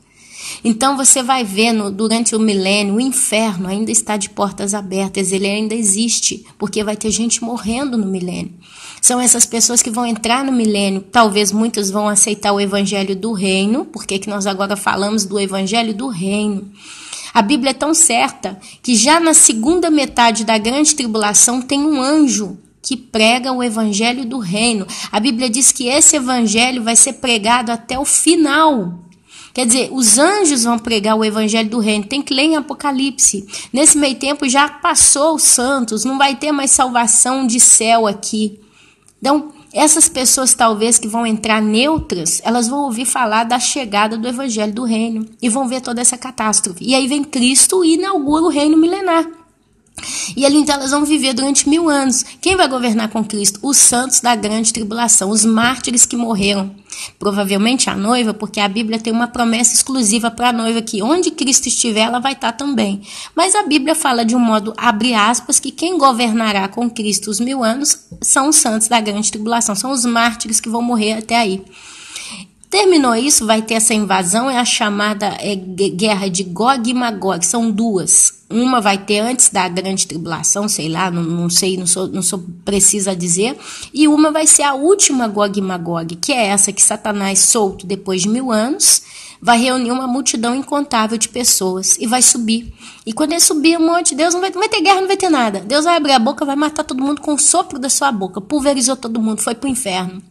Então você vai ver durante o milênio, o inferno ainda está de portas abertas, ele ainda existe, porque vai ter gente morrendo no milênio. São essas pessoas que vão entrar no milênio, talvez muitas vão aceitar o evangelho do reino, porque que nós agora falamos do evangelho do reino. A Bíblia é tão certa que já na segunda metade da grande tribulação tem um anjo que prega o evangelho do reino. A Bíblia diz que esse evangelho vai ser pregado até o final. Quer dizer, os anjos vão pregar o evangelho do reino. Tem que ler em Apocalipse. Nesse meio tempo já passou os santos, não vai ter mais salvação de céu aqui. Então, essas pessoas talvez que vão entrar neutras, elas vão ouvir falar da chegada do evangelho do reino e vão ver toda essa catástrofe. E aí vem Cristo e inaugura o reino milenar. E ali então elas vão viver durante 1000 anos. Quem vai governar com Cristo? Os santos da grande tribulação, os mártires que morreram. Provavelmente a noiva, porque a Bíblia tem uma promessa exclusiva para a noiva que onde Cristo estiver, ela vai estar também. Mas a Bíblia fala de um modo, abre aspas, que quem governará com Cristo os 1000 anos são os santos da grande tribulação, são os mártires que vão morrer até aí. Terminou isso, vai ter essa invasão, é a chamada guerra de Gog e Magog, são duas. Uma vai ter antes da grande tribulação, sei lá, não sou precisa a dizer. E uma vai ser a última Gog e Magog, que é essa que Satanás, solto depois de 1000 anos, vai reunir uma multidão incontável de pessoas e vai subir. E quando ele subir um monte de Deus, não vai ter guerra, não vai ter nada. Deus vai abrir a boca, vai matar todo mundo com o sopro da sua boca, pulverizou todo mundo, foi pro inferno.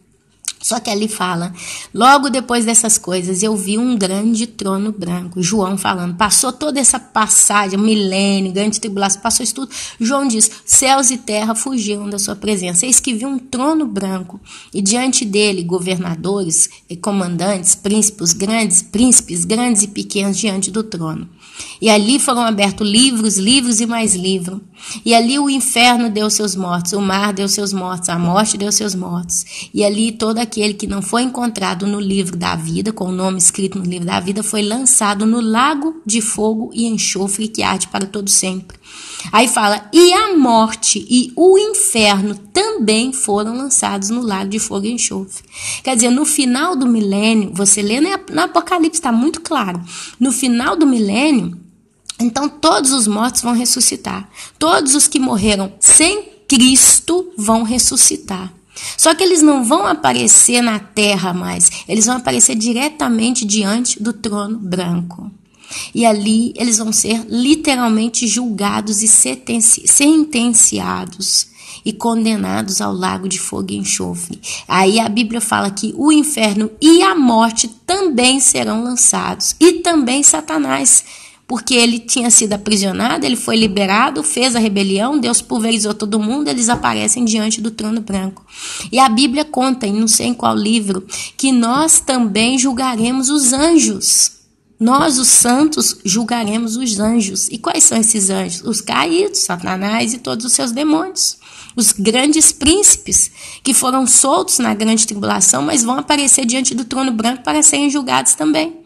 Só que ali fala, logo depois dessas coisas, eu vi um grande trono branco. João falando, passou toda essa passagem, milênio, grande tribulação, passou isso tudo. João diz, céus e terra fugiram da sua presença. Eis que vi um trono branco, e diante dele governadores, comandantes, príncipes grandes e pequenos diante do trono. E ali foram abertos livros e mais livros. E ali o inferno deu seus mortos, o mar deu seus mortos, a morte deu seus mortos. E ali todo aquele que não foi encontrado no livro da vida, com o nome escrito no livro da vida, foi lançado no lago de fogo e enxofre que arde para todo sempre. Aí fala, e a morte e o inferno também foram lançados no lago de fogo e enxofre. Quer dizer, no final do milênio, você lê no Apocalipse, está muito claro, no final do milênio, então todos os mortos vão ressuscitar. Todos os que morreram sem Cristo vão ressuscitar. Só que eles não vão aparecer na terra mais, eles vão aparecer diretamente diante do trono branco. E ali eles vão ser literalmente julgados e sentenciados e condenados ao lago de fogo e enxofre. Aí a Bíblia fala que o inferno e a morte também serão lançados. E também Satanás, porque ele tinha sido aprisionado, ele foi liberado, fez a rebelião, Deus pulverizou todo mundo, eles aparecem diante do trono branco. E a Bíblia conta, em não sei em qual livro, que nós também julgaremos os anjos. Nós, os santos, julgaremos os anjos. E quais são esses anjos? Os caídos, Satanás e todos os seus demônios. Os grandes príncipes que foram soltos na grande tribulação, mas vão aparecer diante do trono branco para serem julgados também.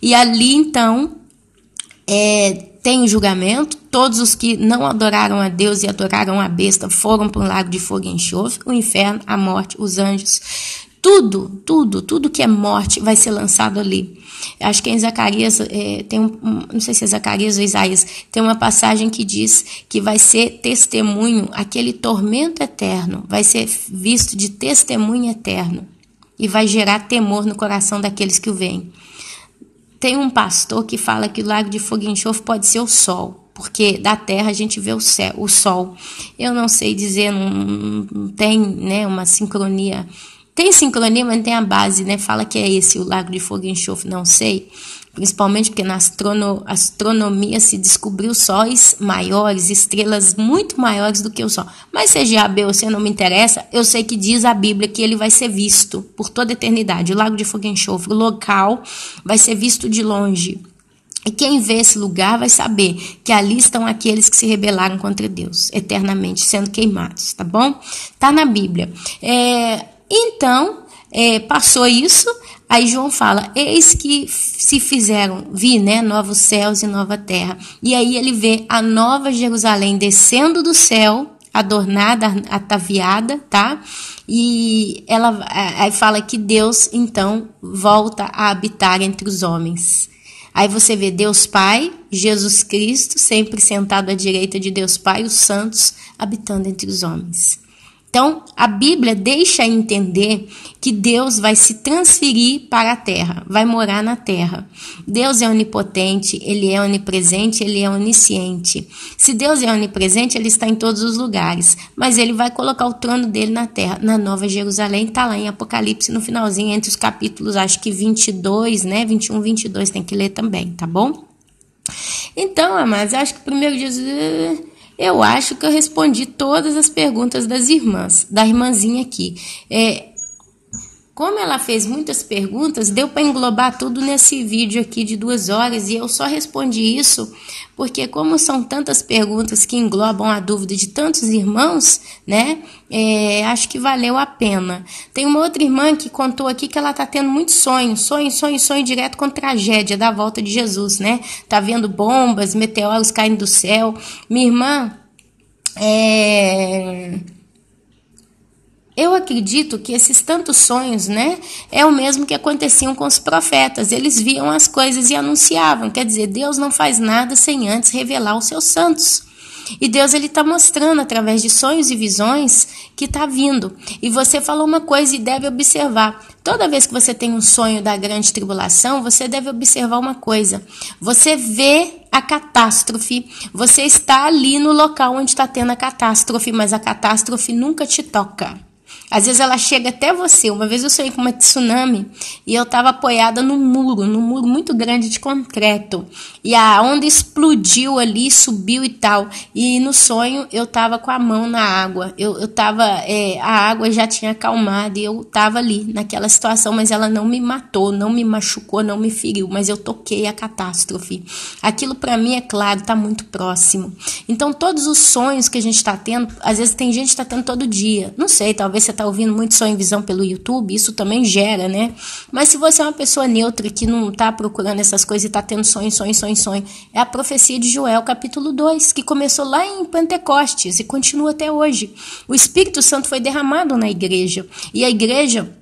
E ali, então, tem o julgamento. Todos os que não adoraram a Deus e adoraram a besta foram para um lago de fogo e enxofre. O inferno, a morte, os anjos. Tudo que é morte vai ser lançado ali. Acho que em Zacarias, não sei se é Zacarias ou Isaías, tem uma passagem que diz que vai ser testemunho, aquele tormento eterno, vai ser visto de testemunho eterno e vai gerar temor no coração daqueles que o veem. Tem um pastor que fala que o lago de fogo e enxofre pode ser o sol, porque da terra a gente vê o sol. Eu não sei dizer, não tem, né, uma sincronia. Tem sincronia, mas não tem a base, né? Fala que é esse, o lago de fogo e enxofre, não sei. Principalmente porque na astronomia se descobriu sóis maiores, estrelas muito maiores do que o Sol. Mas seja B ou C, não me interessa, eu sei que diz a Bíblia que ele vai ser visto por toda a eternidade. O lago de fogo e enxofre, o local vai ser visto de longe. E quem vê esse lugar vai saber que ali estão aqueles que se rebelaram contra Deus, eternamente sendo queimados, tá bom? Tá na Bíblia. Então, passou isso, aí João fala, eis que se fizeram, né, novos céus e nova terra. E aí ele vê a nova Jerusalém descendo do céu, adornada, ataviada, tá? E ela aí fala que Deus, então, volta a habitar entre os homens. Aí você vê Deus Pai, Jesus Cristo, sempre sentado à direita de Deus Pai, os santos habitando entre os homens. Então, a Bíblia deixa entender que Deus vai se transferir para a terra, vai morar na terra. Deus é onipotente, Ele é onipresente, Ele é onisciente. Se Deus é onipresente, Ele está em todos os lugares, mas Ele vai colocar o trono dele na terra, na Nova Jerusalém, está lá em Apocalipse, no finalzinho, entre os capítulos, acho que 22, né, 21, 22, tem que ler também, tá bom? Então, amados, acho que o primeiro dia... Eu acho que eu respondi todas as perguntas das irmãs, da irmãzinha aqui. Como ela fez muitas perguntas, deu para englobar tudo nesse vídeo aqui de 2 horas e eu só respondi isso porque como são tantas perguntas que englobam a dúvida de tantos irmãos, né, acho que valeu a pena. Tem uma outra irmã que contou aqui que ela está tendo muito sonho direto com tragédia da volta de Jesus, né? Tá vendo bombas, meteoros caindo do céu. Minha irmã, eu acredito que esses tantos sonhos, né, é o mesmo que aconteciam com os profetas. Eles viam as coisas e anunciavam. Quer dizer, Deus não faz nada sem antes revelar os seus santos. E Deus, ele está mostrando através de sonhos e visões que está vindo. E você falou uma coisa e deve observar. Toda vez que você tem um sonho da grande tribulação, você deve observar uma coisa. Você vê a catástrofe, você está ali no local onde está tendo a catástrofe, mas a catástrofe nunca te toca. Às vezes ela chega até você. Uma vez eu sonhei com uma tsunami e eu estava apoiada num muro muito grande de concreto. E a onda explodiu ali, subiu e tal. E no sonho eu estava com a mão na água. A água já tinha acalmado e eu estava ali naquela situação, mas ela não me matou, não me machucou, não me feriu, mas eu toquei a catástrofe. Aquilo para mim, é claro, está muito próximo. Então todos os sonhos que a gente está tendo, às vezes tem gente que está tendo todo dia. Não sei, talvez você está ouvindo muito sonho e visão pelo YouTube, isso também gera, né? Mas se você é uma pessoa neutra que não está procurando essas coisas e está tendo sonho, é a profecia de Joel, capítulo 2, que começou lá em Pentecostes e continua até hoje. O Espírito Santo foi derramado na igreja e a igreja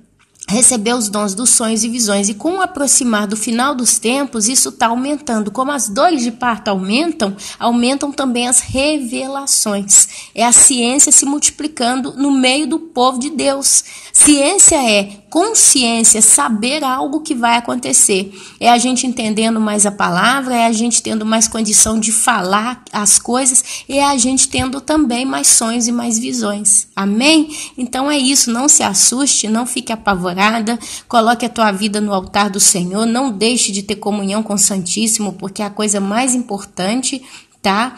recebeu os dons dos sonhos e visões, e com o aproximar do final dos tempos, isso está aumentando. Como as dores de parto aumentam também as revelações. É a ciência se multiplicando no meio do povo de Deus. Ciência é consciência, saber algo que vai acontecer. É a gente entendendo mais a palavra, é a gente tendo mais condição de falar as coisas, é a gente tendo também mais sonhos e mais visões. Amém? Então é isso, não se assuste, não fique apavorada, coloque a tua vida no altar do Senhor, não deixe de ter comunhão com o Santíssimo, porque é a coisa mais importante, tá?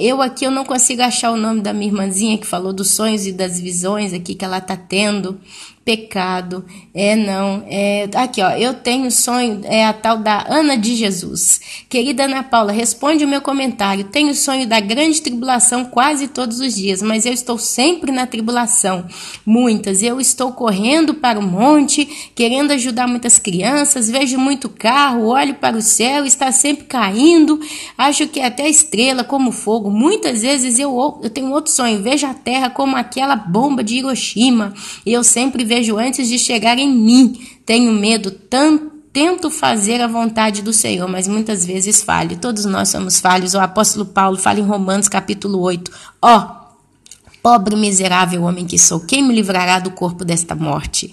Eu não consigo achar o nome da minha irmãzinha que falou dos sonhos e das visões aqui que ela tá tendo. Pecado, aqui ó, eu tenho sonho, é a tal da Ana de Jesus. Querida Ana Paula, responde o meu comentário. Tenho sonho da grande tribulação quase todos os dias, mas eu estou sempre na tribulação, muitas. Eu estou correndo para o monte, querendo ajudar muitas crianças, vejo muito carro, olho para o céu, está sempre caindo, acho que é até estrela como fogo. Muitas vezes eu tenho outro sonho, vejo a terra como aquela bomba de Hiroshima, e eu sempre vejo antes de chegar em mim. Tenho medo, tento fazer a vontade do Senhor, mas muitas vezes falho. Todos nós somos falhos. O apóstolo Paulo fala em Romanos capítulo 8. Pobre miserável homem que sou, quem me livrará do corpo desta morte?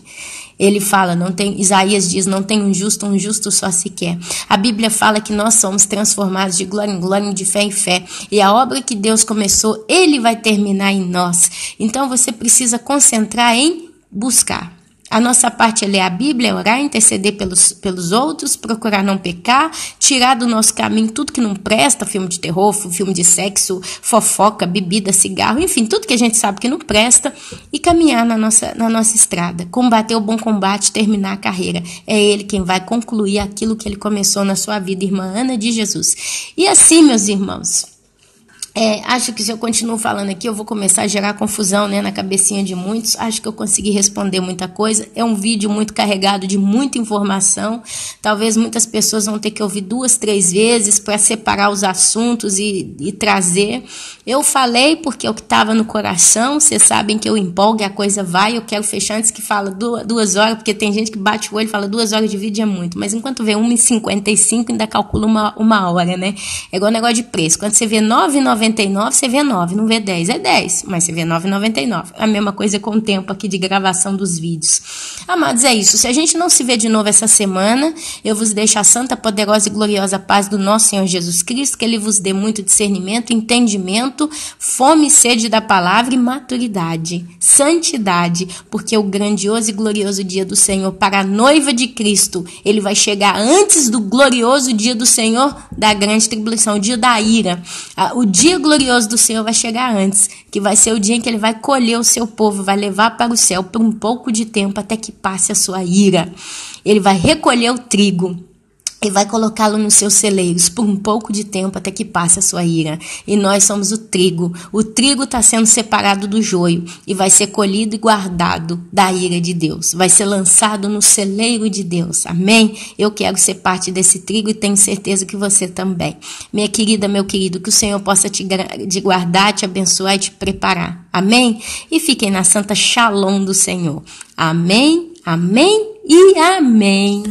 Ele fala, Isaías diz, não tem um justo só se quer. A Bíblia fala que nós somos transformados de glória em glória, de fé em fé. E a obra que Deus começou, Ele vai terminar em nós. Então você precisa concentrar em buscar. A nossa parte é ler a Bíblia, orar, interceder pelos outros, procurar não pecar, tirar do nosso caminho tudo que não presta, filme de terror, filme de sexo, fofoca, bebida, cigarro, enfim, tudo que a gente sabe que não presta, e caminhar na nossa estrada, combater o bom combate, terminar a carreira. É Ele quem vai concluir aquilo que Ele começou na sua vida, irmã Ana de Jesus. E assim, meus irmãos, acho que se eu continuo falando aqui, eu vou começar a gerar confusão, né, na cabecinha de muitos. Acho que eu consegui responder muita coisa. É um vídeo muito carregado de muita informação. Talvez muitas pessoas vão ter que ouvir 2, 3 vezes para separar os assuntos e trazer. Eu falei porque é o que estava no coração. Vocês sabem que eu empolgo e a coisa vai. Eu quero fechar antes que fala 2 horas, porque tem gente que bate o olho e fala 2 horas de vídeo é muito. Mas enquanto vê 1h55, ainda calcula uma hora, né? É igual negócio de preço. Quando você vê 9,99, você vê 9, não vê 10, é 10, mas você vê 9,99. A mesma coisa com o tempo aqui de gravação dos vídeos. Amados, é isso. Se a gente não se vê de novo essa semana, eu vos deixo a santa, poderosa e gloriosa paz do nosso Senhor Jesus Cristo, que Ele vos dê muito discernimento, entendimento, fome e sede da palavra e maturidade, santidade, porque o grandioso e glorioso dia do Senhor para a noiva de Cristo, Ele vai chegar antes do glorioso dia do Senhor da grande tribulação, o dia da ira. O dia glorioso do Senhor vai chegar antes, que vai ser o dia em que Ele vai colher o seu povo, vai levar para o céu por um pouco de tempo até que passe a sua ira. Ele vai recolher o trigo e vai colocá-lo nos seus celeiros por um pouco de tempo até que passe a sua ira. E nós somos o trigo. O trigo está sendo separado do joio e vai ser colhido e guardado da ira de Deus. Vai ser lançado no celeiro de Deus. Amém? Eu quero ser parte desse trigo e tenho certeza que você também. Minha querida, meu querido, que o Senhor possa te guardar, te abençoar e te preparar. Amém? E fiquem na santa shalom do Senhor. Amém, amém e amém.